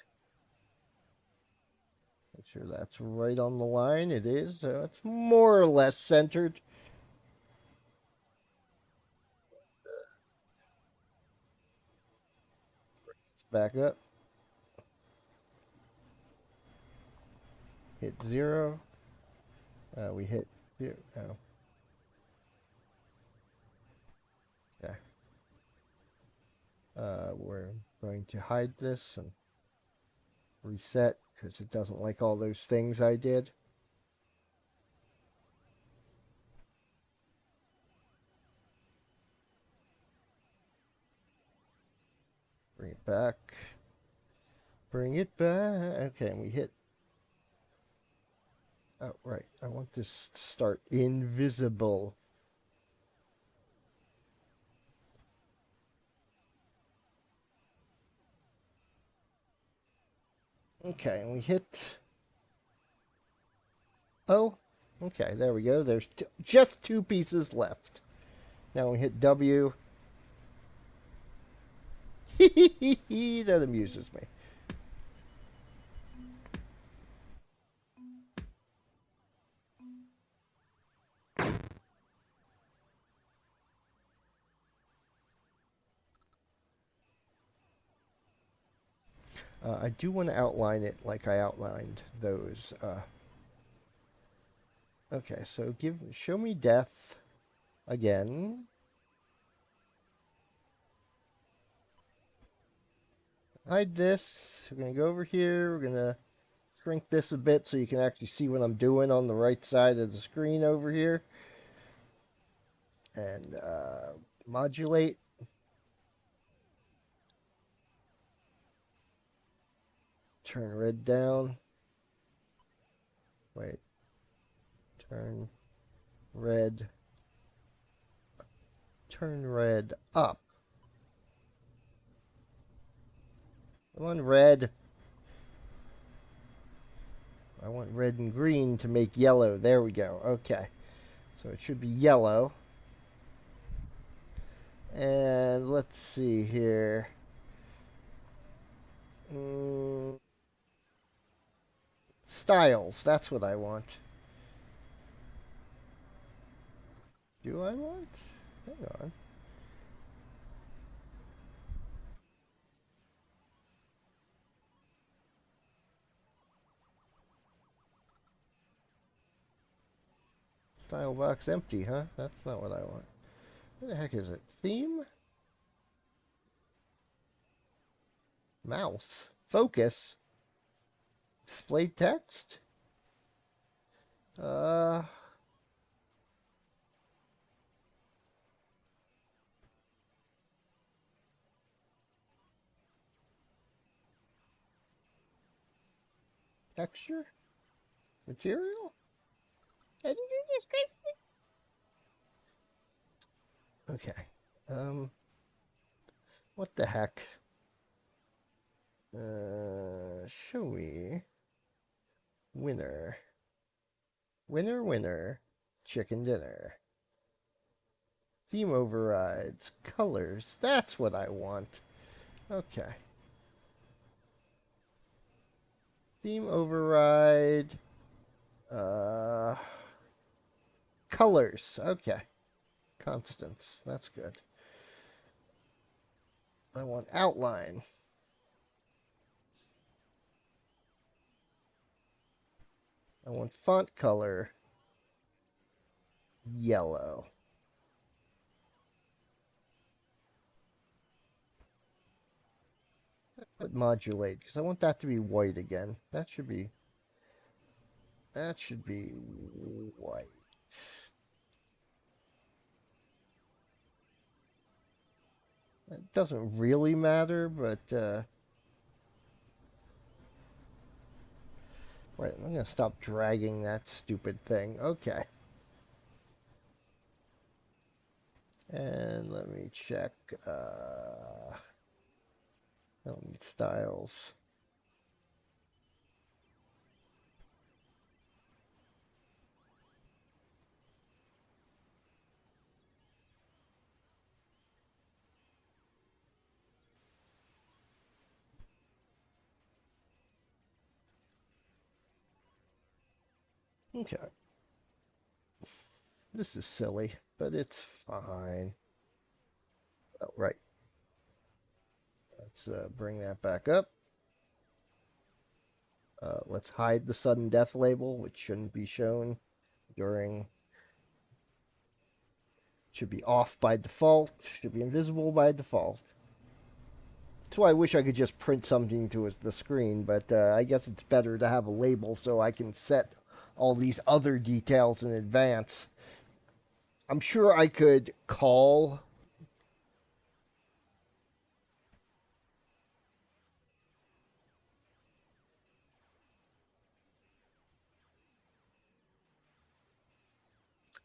Make sure that's right on the line. It is, so it's more or less centered. Let's back up. Hit 0. We hit 0. Oh. Yeah. We're going to hide this and reset because it doesn't like all those things I did. Bring it back. Bring it back. Okay, and we hit. Oh, right. I want this to start invisible. Okay, and we hit. Oh, okay, there we go. There's just 2 pieces left. Now we hit W. That amuses me. I do want to outline it like I outlined those. Okay, so show me death again. Hide this. We're gonna go over here. We're gonna shrink this a bit so you can actually see what I'm doing on the right side of the screen over here. And modulate. Turn red down. Wait. Turn red. Turn red up. Come on, red. I want red and green to make yellow. There we go. Okay. So it should be yellow. And let's see here. Styles. That's what I want. Do I want? Hang on. Style box empty, huh? That's not what I want. What the heck is it? Theme? Mouse. Focus. Display text? Uh... Texture? Material? Editor description? Okay. What the heck? Show me. Winner. Winner, winner. Chicken dinner. Theme overrides. Colors. That's what I want. Okay. Theme override. Colors. Okay. Constants. That's good. I want outline. I want font color. Yellow. But modulate, because I want that to be white again. That should be white. It doesn't really matter, but wait, I'm gonna stop dragging that stupid thing. Okay. And let me check. I don't need styles. Okay. This is silly, but it's fine. Oh, right. Let's bring that back up. Let's hide the sudden death label, which shouldn't be shown during. Should be off by default. Should be invisible by default. That's why I wish I could just print something to the screen, but I guess it's better to have a label so I can set all these other details in advance. I'm sure I could call.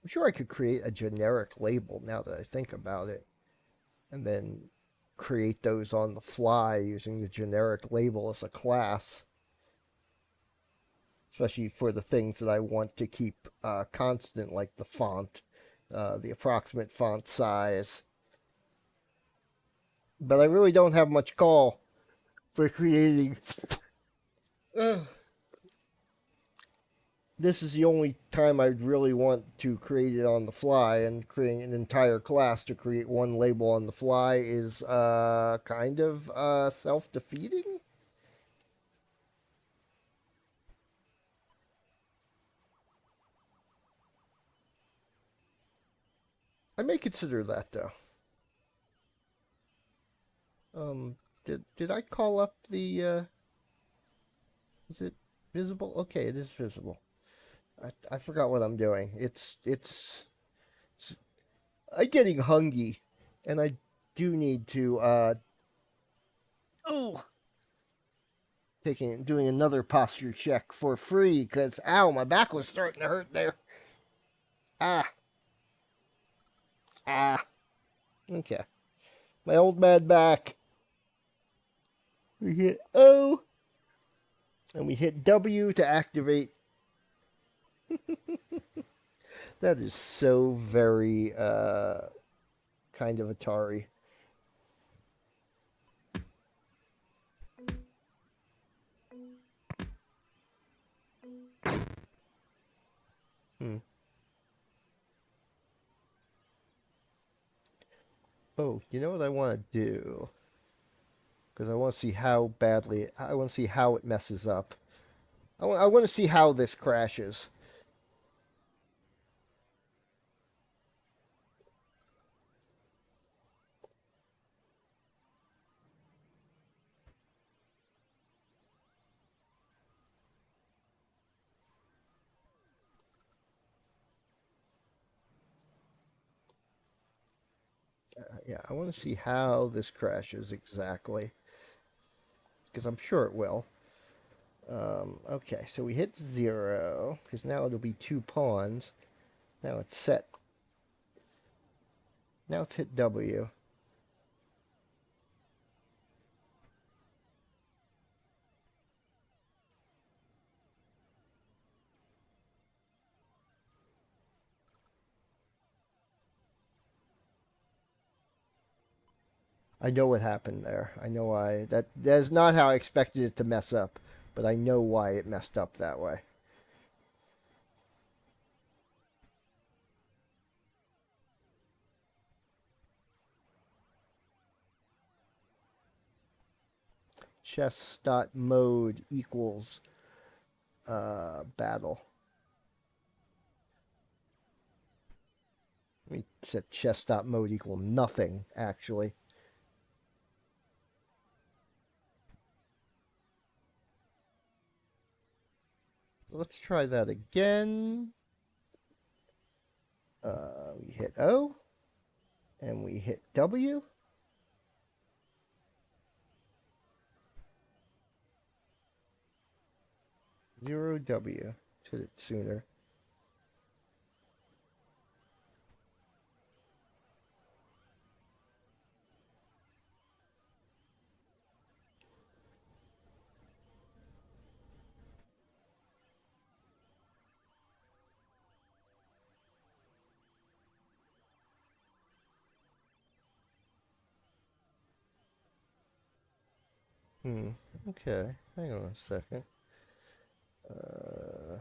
I'm sure I could create a generic label now that I think about it, and then create those on the fly using the generic label as a class, especially for the things that I want to keep constant, like the font, the approximate font size. But I really don't have much call for creating. This is the only time I'd really want to create it on the fly, and creating an entire class to create one label on the fly is kind of self-defeating. I may consider that though. Did I call up the? Is it visible? Okay, it is visible. I forgot what I'm doing. It's I'm getting hungry, and I do need to oh doing another posture check for free because ow, my back was starting to hurt there. Ah, ah. Okay, my old man back. We hit O, and we hit W to activate. That is so very kind of Atari. Hmm. Oh, you know what I want to do? Because I want to see how badly. I want to see how it messes up. I want to see how this crashes. Yeah, I want to see how this crashes exactly. Because I'm sure it will. Okay, so we hit 0. Because now it'll be 2 pawns. Now it's set. Now it's hit W. I know what happened there. I know why. That's not how I expected it to mess up. But I know why it messed up that way. Chess.mode equals battle. We set chess.mode equal nothing, actually. Let's try that again. We hit O, and we hit W. 0W. Let's hit it sooner. Hmm. Okay. Hang on a second. Uh,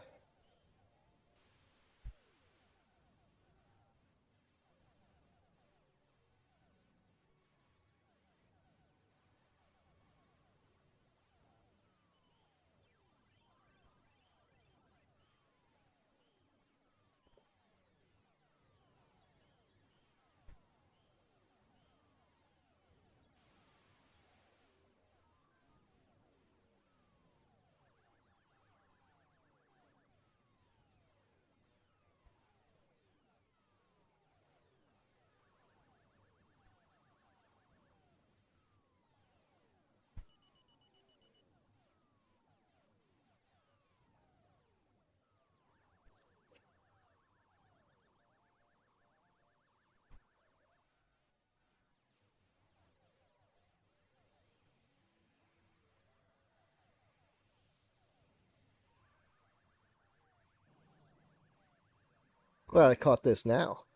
Glad I caught this now.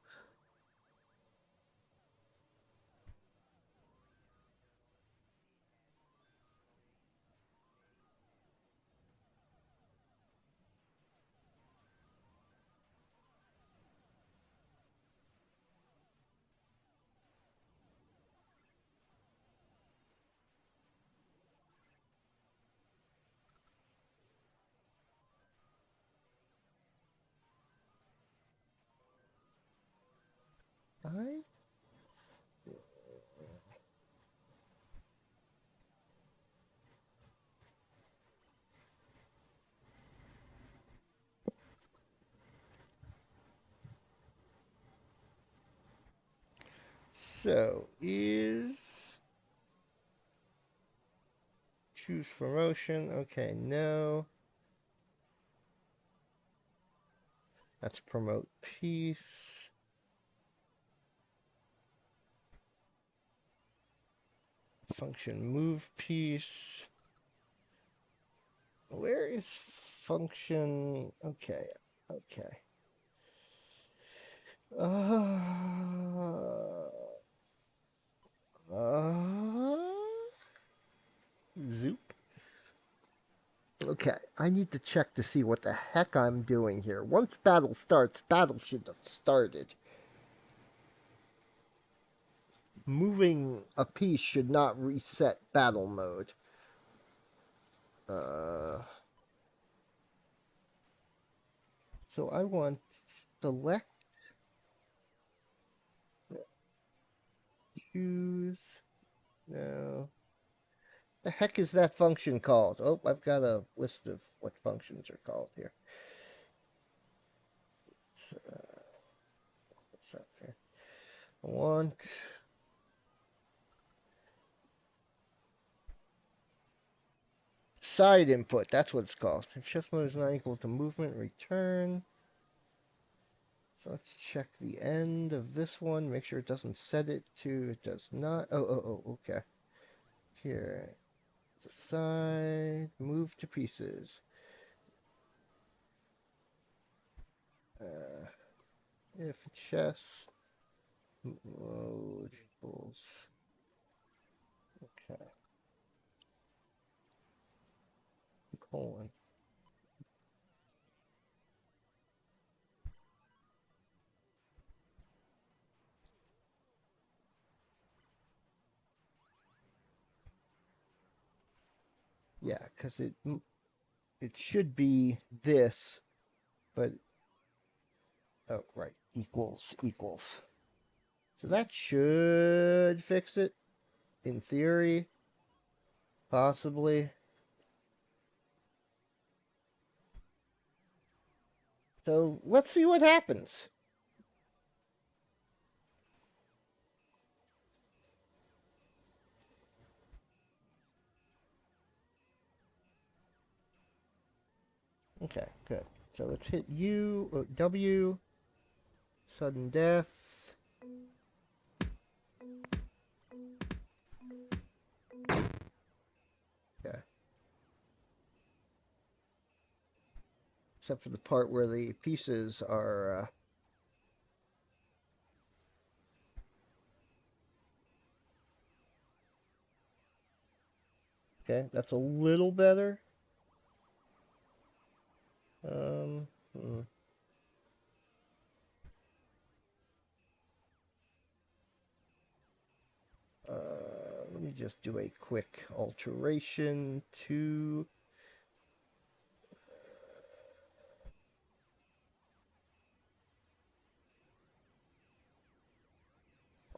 I So is choose promotion. Okay, no. That's promote piece. Function move piece. Where is function? Okay, okay. Uh, Zoop. Okay, I need to check to see what the heck I'm doing here. Once battle starts, battle should have started. Moving a piece should not reset battle mode. So I want select, choose. No. The heck is that function called? Oh, I've got a list of what functions are called here. What's up here? I want side input. That's what it's called. If chess mode is not equal to movement, return. So let's check the end of this one. Make sure it doesn't set it to. It does not. Oh. Okay. Here. Side. Move to pieces. If chess mode equals. Okay. Colon. Yeah, because it should be this, but oh right, equals. So that should fix it in theory, possibly. So let's see what happens. Okay, good. So let's hit U, W, sudden death. Okay. Except for the part where the pieces are. Okay, that's a little better. Um, hmm. Let me just do a quick alteration to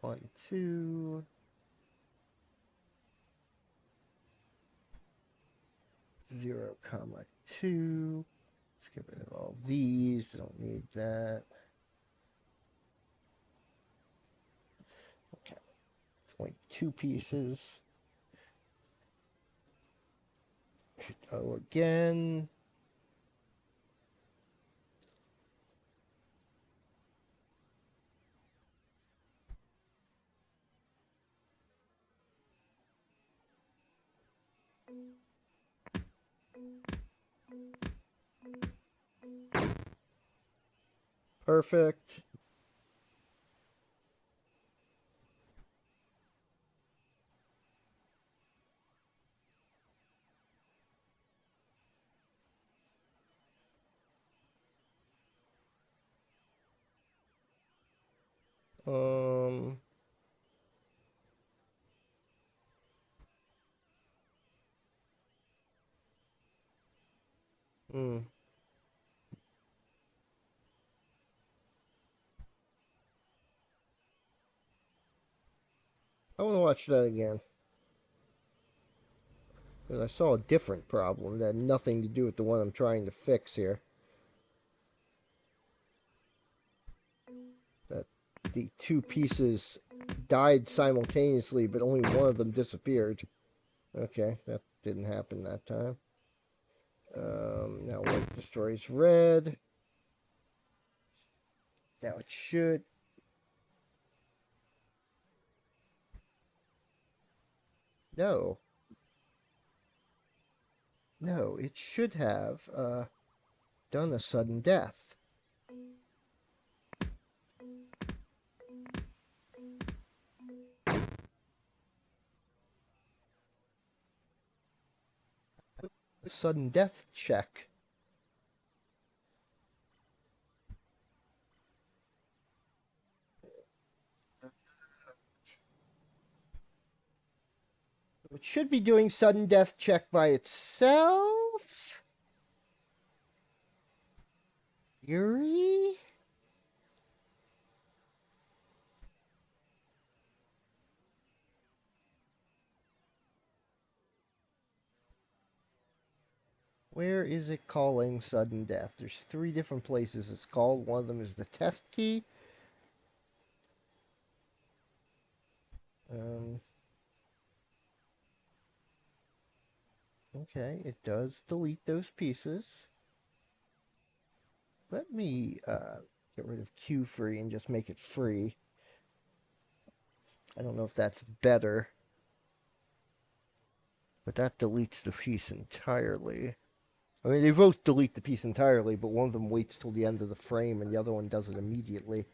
on 2, 0, 2. Let's get rid of all these. Don't need that. Okay. It's only 2 pieces. Oh, again. Perfect. Um, hmm. I want to watch that again. Because I saw a different problem that had nothing to do with the one I'm trying to fix here. That the two pieces died simultaneously, but only one of them disappeared. Okay, that didn't happen that time. Now white destroys red. Now it should. No. No, it should have done a sudden death. Sudden death check. It should be doing sudden death check by itself. Yuri? Where is it calling sudden death? There's 3 different places it's called. One of them is the test key. Um, okay, it does delete those pieces. Let me get rid of Q free and just make it free. I don't know if that's better, but that deletes the piece entirely. I mean, they both delete the piece entirely, but one of them waits till the end of the frame and the other one does it immediately.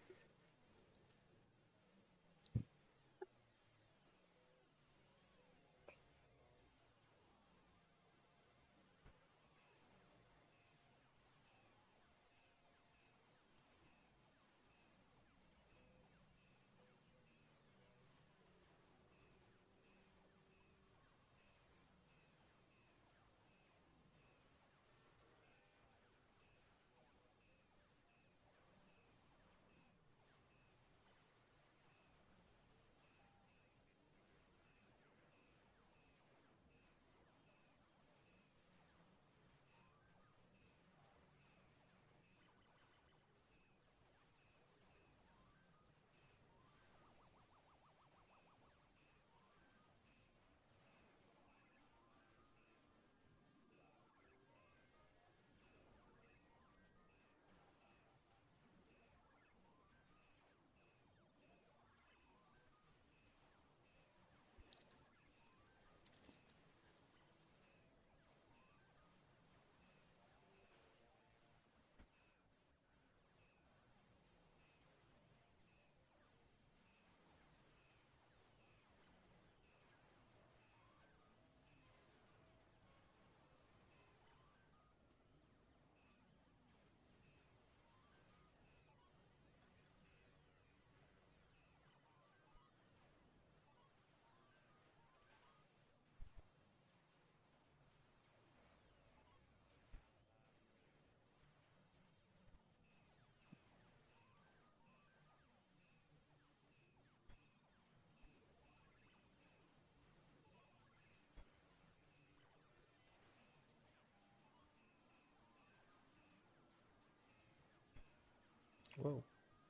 Whoa,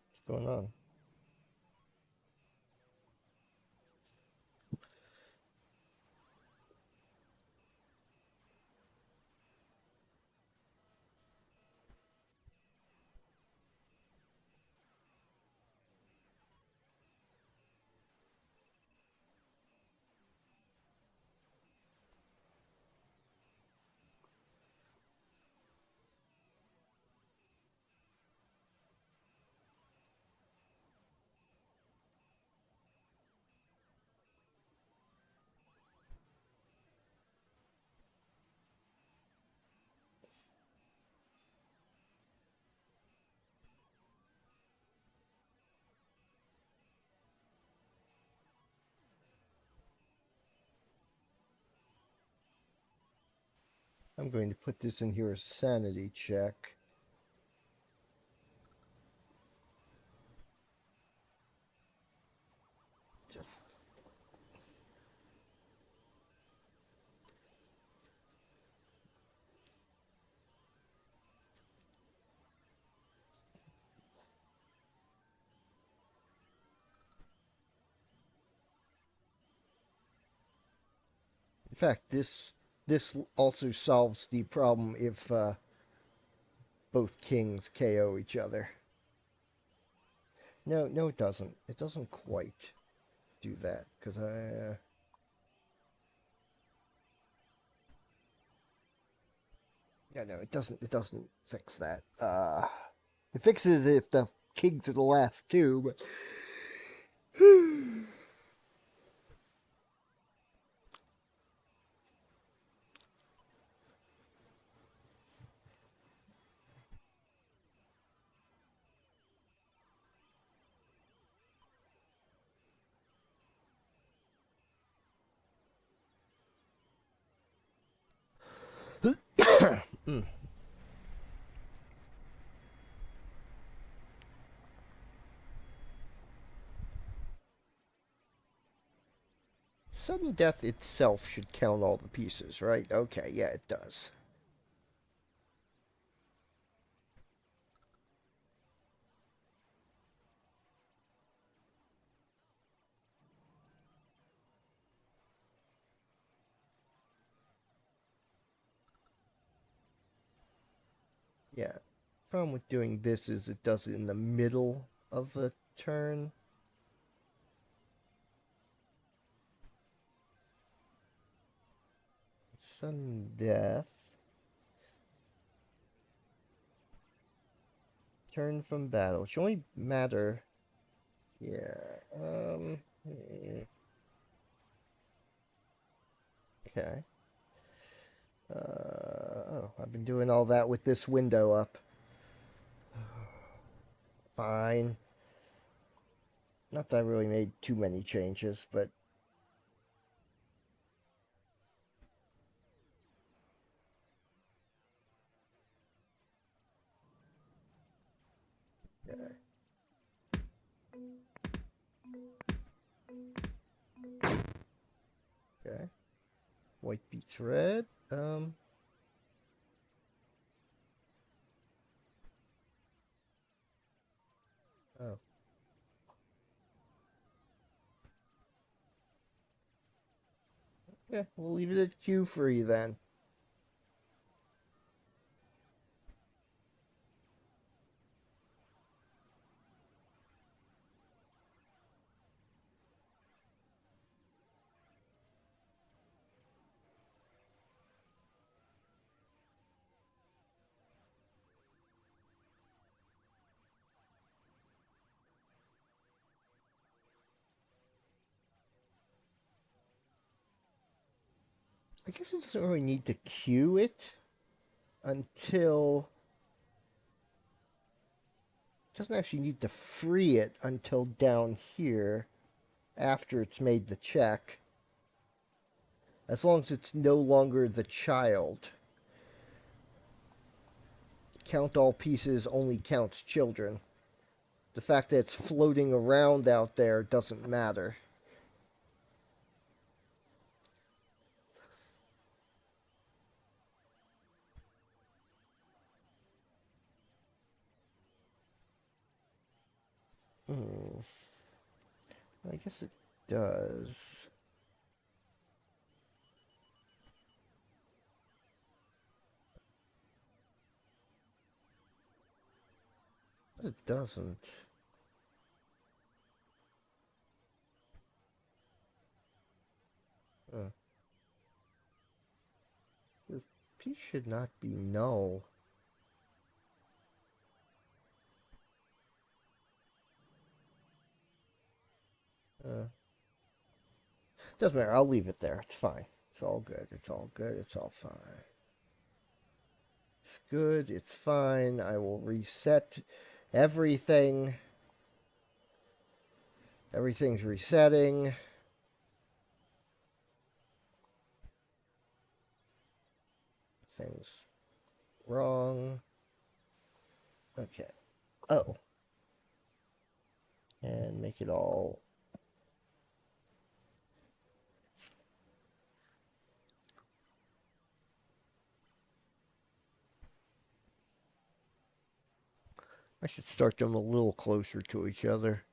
what's going on? I'm going to put this in here as sanity check. Just in fact, this also solves the problem if both kings KO each other. No, no, it doesn't. It doesn't quite do that because yeah, no, it doesn't. It doesn't fix that. It fixes it if the kings are the last two, but mm. Sudden death itself should count all the pieces, right? Okay, yeah, it does. Yeah. Problem with doing this is it does it in the middle of a turn. Sudden death. Turn from battle. It should only matter. Yeah. Okay. Oh, I've been doing all that with this window up. Fine. Not that I really made too many changes, but yeah. Okay. White beats red. Oh. Yeah, we'll leave it at Q free then. I guess it doesn't really need to queue it until. It doesn't actually need to free it until down here after it's made the check. As long as it's no longer the child. Count all pieces only counts children. The fact that it's floating around out there doesn't matter. Hmm. I guess it does. It doesn't. Uh, this piece should not be null. Doesn't matter. I'll leave it there. It's fine. It's all good. It's all good. It's all fine. It's good. It's fine. I will reset everything. Everything's resetting. everything's wrong. Okay. Oh. And make it all... I should start them a little closer to each other.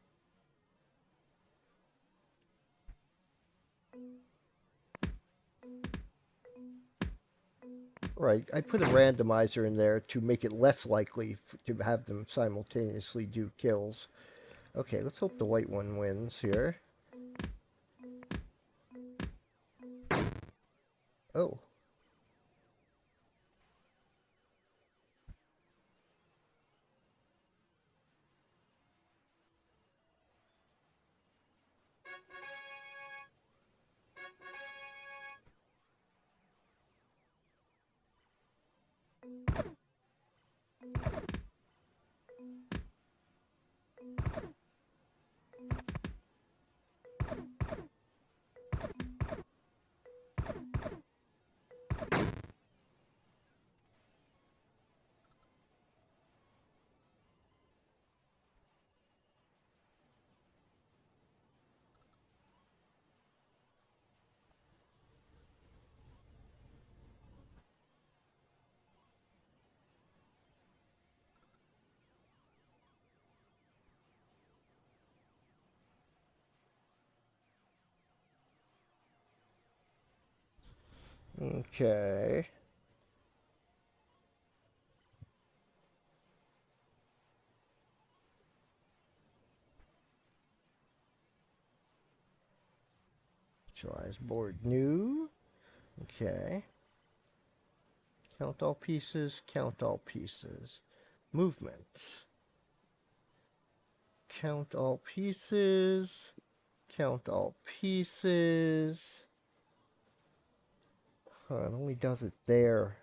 Right, I put a randomizer in there to make it less likely to have them simultaneously do kills. Okay, let's hope the white one wins here. Oh. Okay. Initialize board new. Okay. Count all pieces, count all pieces. Movement. Count all pieces, count all pieces. Huh, it only does it there.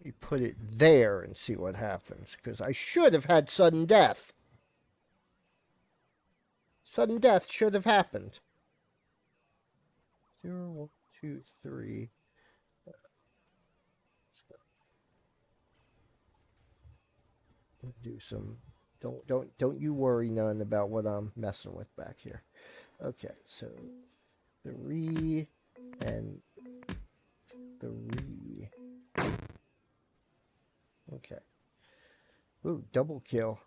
We put it there and see what happens, because I should have had sudden death. Sudden death should have happened. 0, 1, 2, 3. Do some... Don't you worry none about what I'm messing with back here. Okay, so 3 and 3. Okay. Ooh, double kill.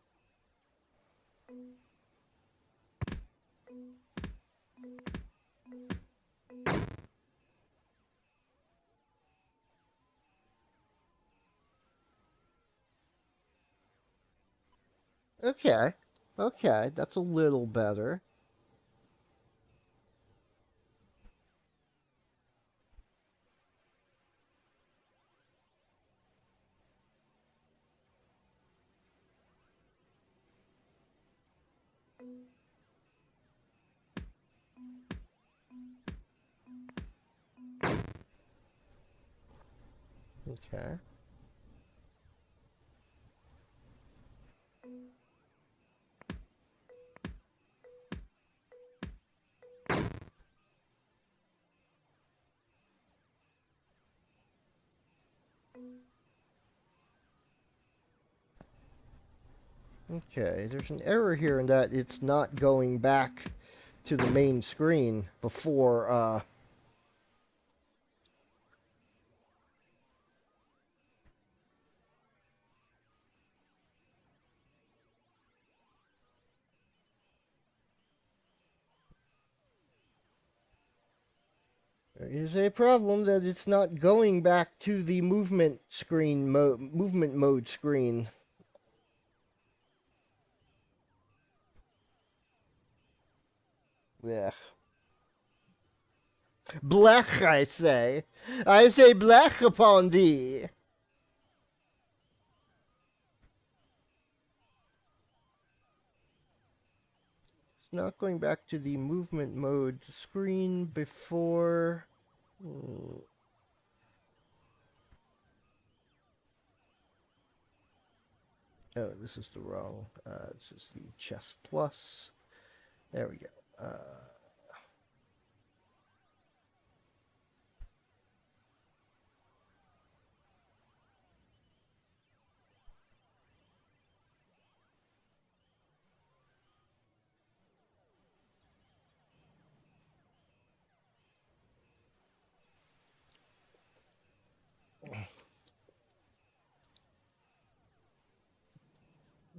Okay. Okay, that's a little better. Okay. Okay, there's an error here in that it's not going back to the main screen before, there is a problem that it's not going back to the movement mode screen. Blech. Blech, I say. I say blech upon thee. It's not going back to the movement mode screen before. Oh, this is the wrong. This is the chess plus. There we go.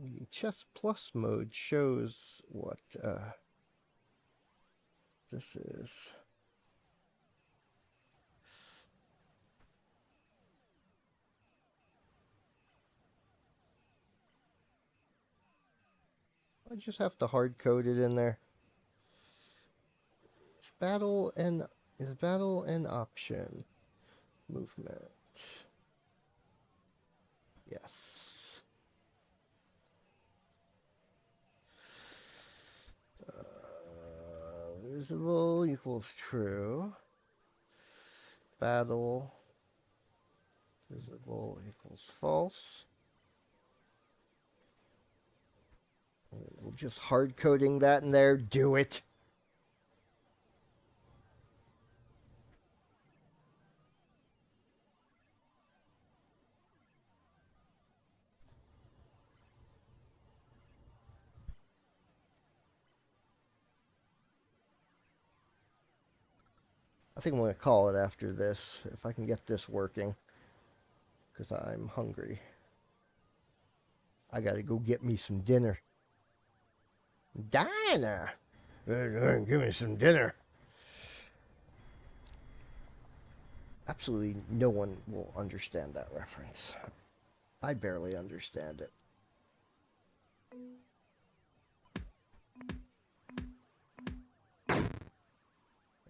The chess plus mode shows what this is. I just have to hard code it in there. Is battle an option? Movement. Yes. Visible equals true. Battle visible equals false. We'll just hard coding that in there. Do it. I think I'm going to call it after this, if I can get this working, because I'm hungry. I got to go get me some dinner. Dinner? Give me some dinner. Absolutely no one will understand that reference. I barely understand it.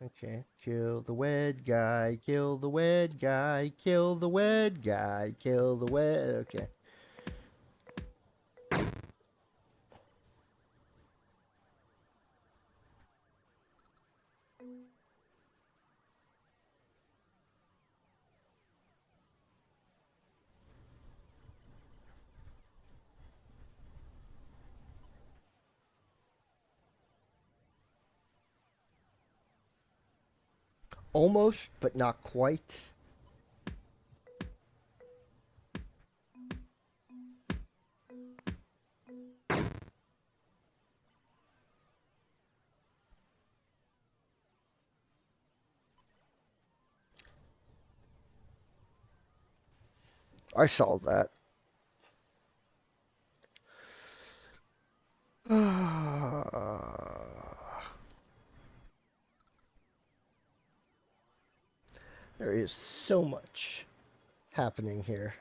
Okay, kill the wed guy, kill the wed guy, kill the wed guy, kill the wed. Okay. Almost, but not quite. I saw that. There is so much happening here.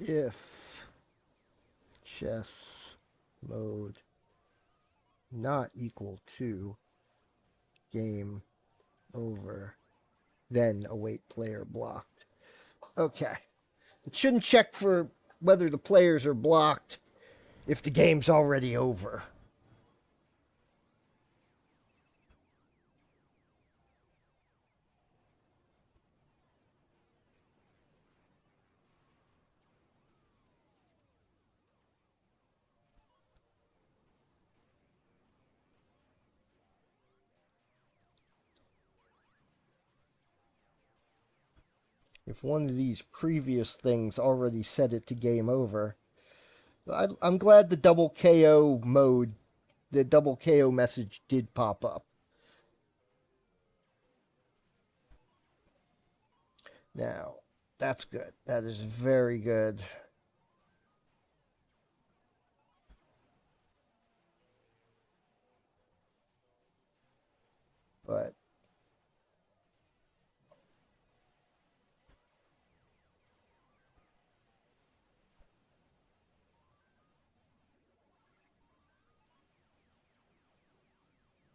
If chess mode not equal to game over, then await player blocked. Okay. It shouldn't check for whether the players are blocked if the game's already over. if one of these previous things already set it to game over. I'm glad the double KO mode, the double KO message did pop up. Now, that's good. That is very good. But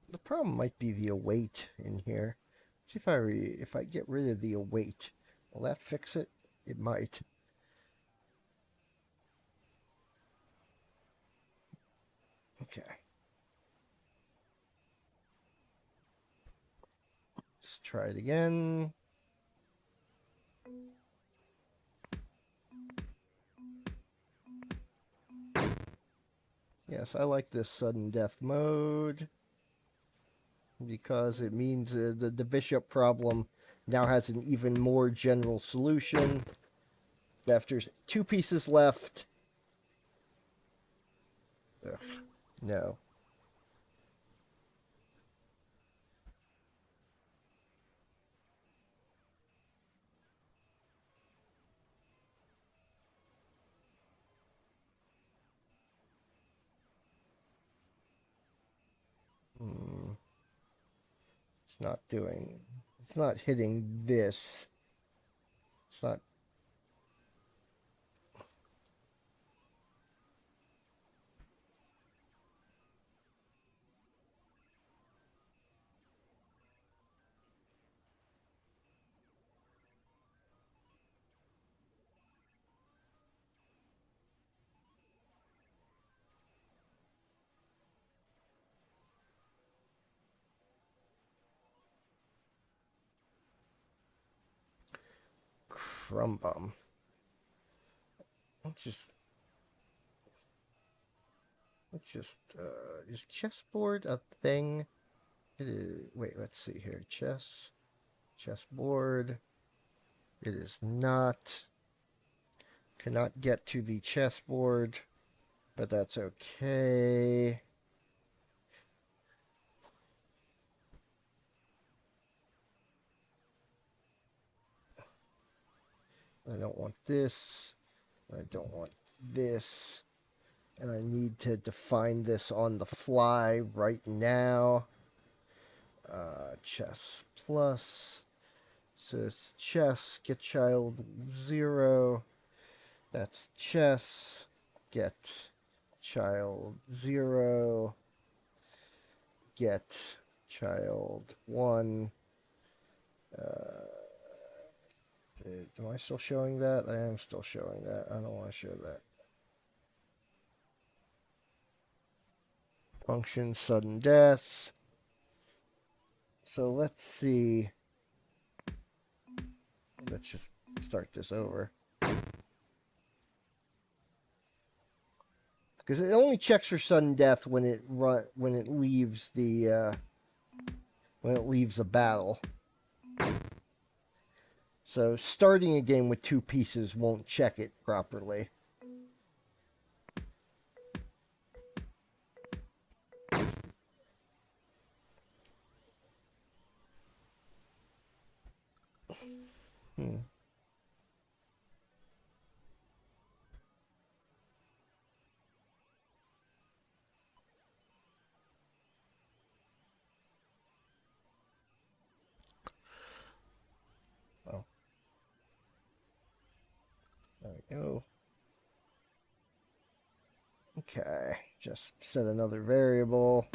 the problem might be the await in here. See if I get rid of the await, will that fix it? It might. Okay. Let's try it again. Yes, I like this sudden death mode because it means the bishop problem now has an even more general solution. After 2 pieces left. Ugh, no. It's not doing. It's not hitting this. It's not. Crumbum. Let's just. Is chessboard a thing? It is. Wait, let's see here. Chessboard. It is not. Cannot get to the chessboard, but that's okay. I don't want this. I don't want this. And I need to define this on the fly right now. Chess plus. So it's chess, get child 0. That's chess, get child 0. Get child 1. Am I still showing that? I am still showing that. I don't want to show that. Function sudden death. So let's see. Let's just start this over. Because it only checks for sudden death when it leaves the battle. So starting a game with 2 pieces won't check it properly. Oh. There we go. Okay, just set another variable.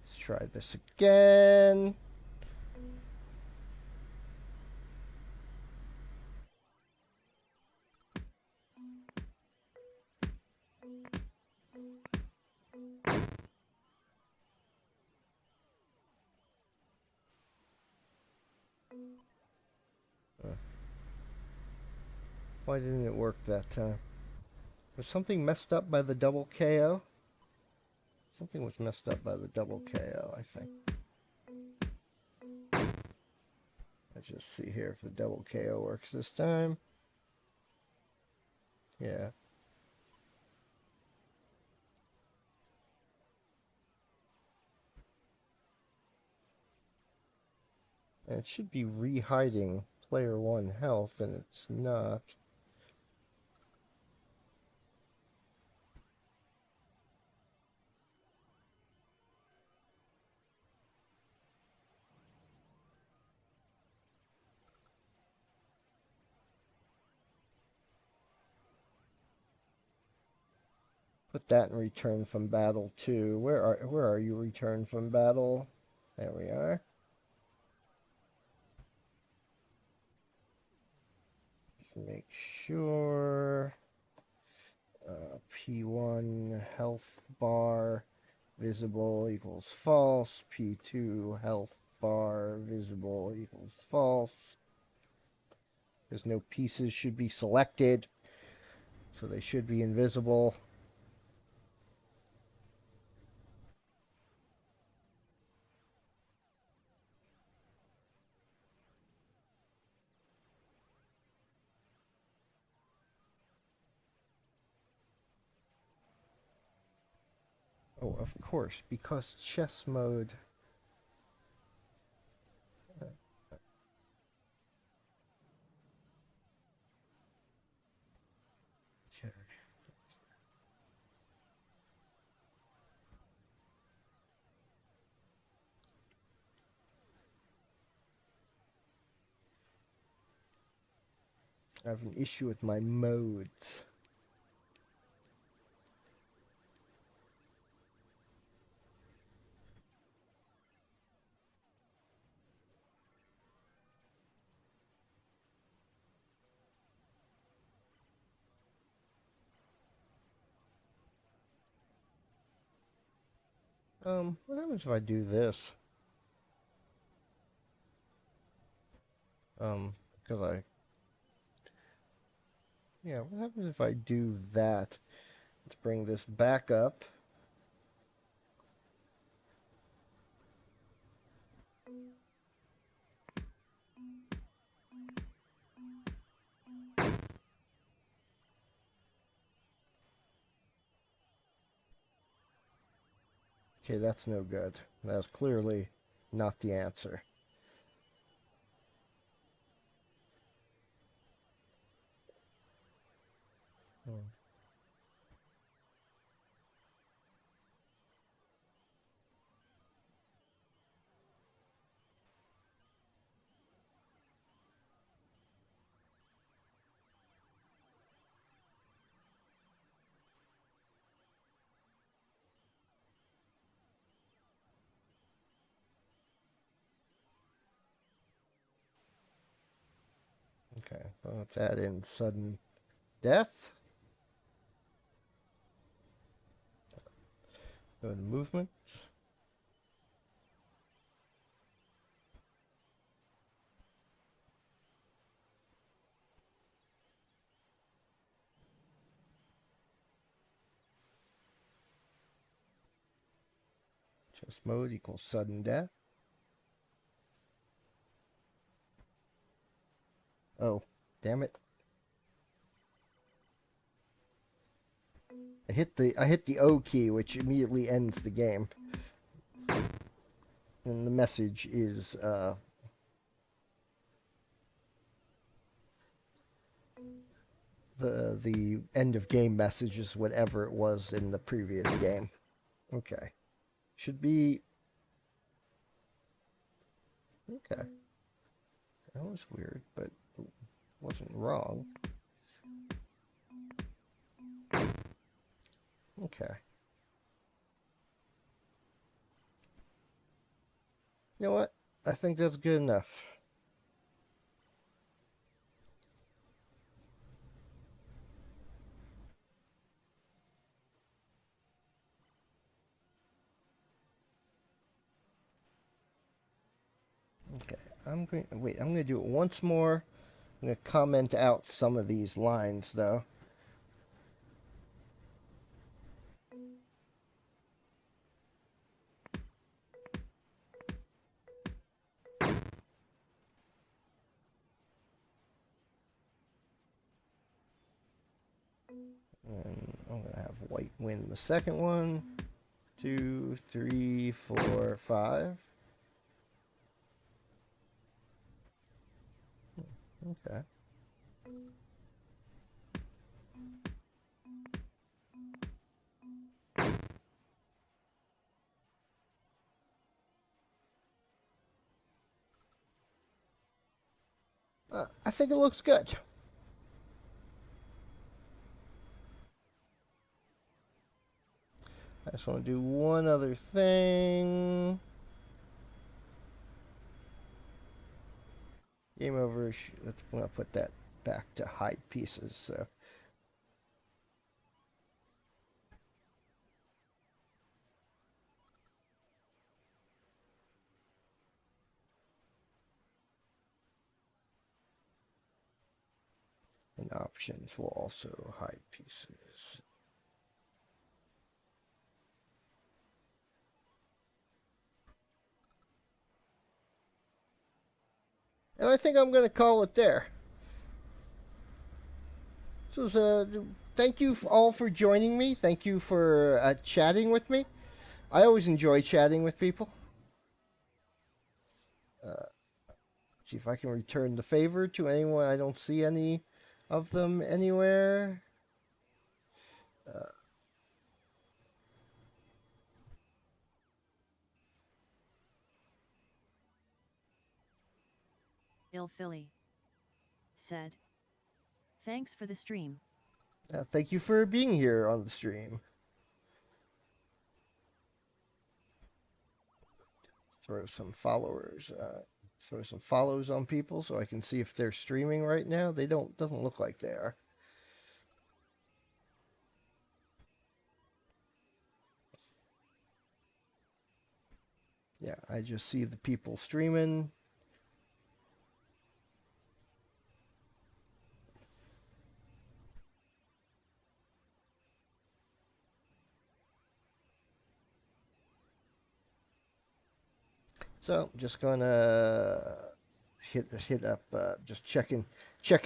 Let's try this again. Why didn't it work that time? Was something messed up by the double KO? Something was messed up by the double KO, I think. Let's just see here if the double KO works this time. Yeah. And it should be re-hiding player 1 health, and it's not. Put that in return from battle too. Where are you, return from battle? There we are. Just make sure P1 health bar visible equals false. P2 health bar visible equals false. There's no pieces should be selected, so they should be invisible. Oh, of course, because chess mode. Okay. I have an issue with my modes. What happens if I do this? Because yeah, what happens if I do that? Let's bring this back up. Okay, that's no good. That's clearly not the answer. Hmm. Okay, well, let's add in sudden death. Go to movement. Chess mode equals sudden death. Oh, damn it. I hit the O key, which immediately ends the game. And the message is the end of game message is whatever it was in the previous game. Okay. Should be okay. That was weird, but it wasn't wrong. Okay. You know what? I think that's good enough. Okay. I'm going to do it once more. I'm going to comment out some of these lines though. And I'm going to have white win the second one. 2, 3, 4, 5. Okay. I think it looks good. I just want to do one other thing. Game over. I'm going to put that back to hide pieces. So. And options will also hide pieces. And I think I'm going to call it there. So, thank you all for joining me. Thank you for chatting with me. I always enjoy chatting with people. Let's see if I can return the favor to anyone. I don't see any of them anywhere. Il Philly said, "Thanks for the stream." Thank you for being here on the stream. Throw some followers. Throw some follows on people so I can see if they're streaming right now. They doesn't look like they are. Yeah, I just see the people streaming. So I'm just gonna hit up, just checking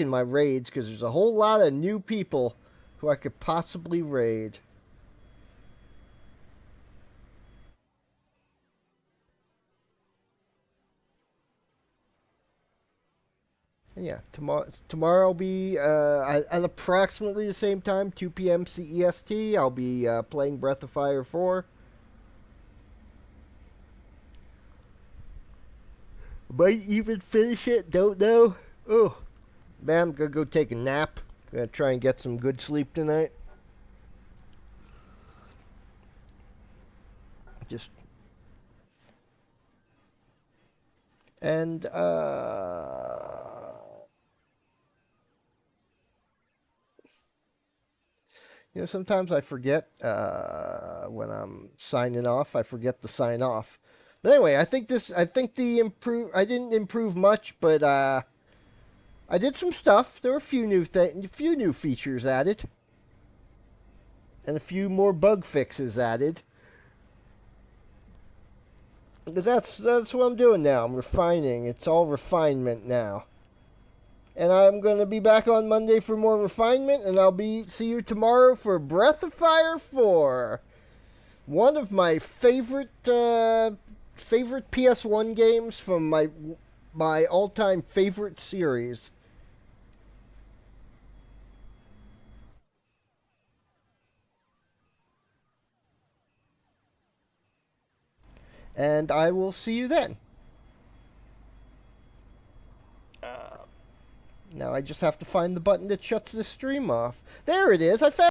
my raids because there's a whole lot of new people who I could possibly raid. And yeah, tomorrow will be at approximately the same time, 2 p.m. CEST. I'll be playing Breath of Fire 4. Might even finish it, don't know. Oh, man, I'm gonna go take a nap. Gonna try and get some good sleep tonight. Just and sometimes I forget when I'm signing off. I forget to sign off. But anyway, I think I didn't improve much, but I did some stuff. There were a few new features added, and a few more bug fixes added. Because that's what I'm doing now. I'm refining. It's all refinement now. And I'm going to be back on Monday for more refinement, and see you tomorrow for Breath of Fire 4. One of my favorite PS1 games from my all-time favorite series. And I will see you then. Now I just have to find the button that shuts this stream off. There it is. I found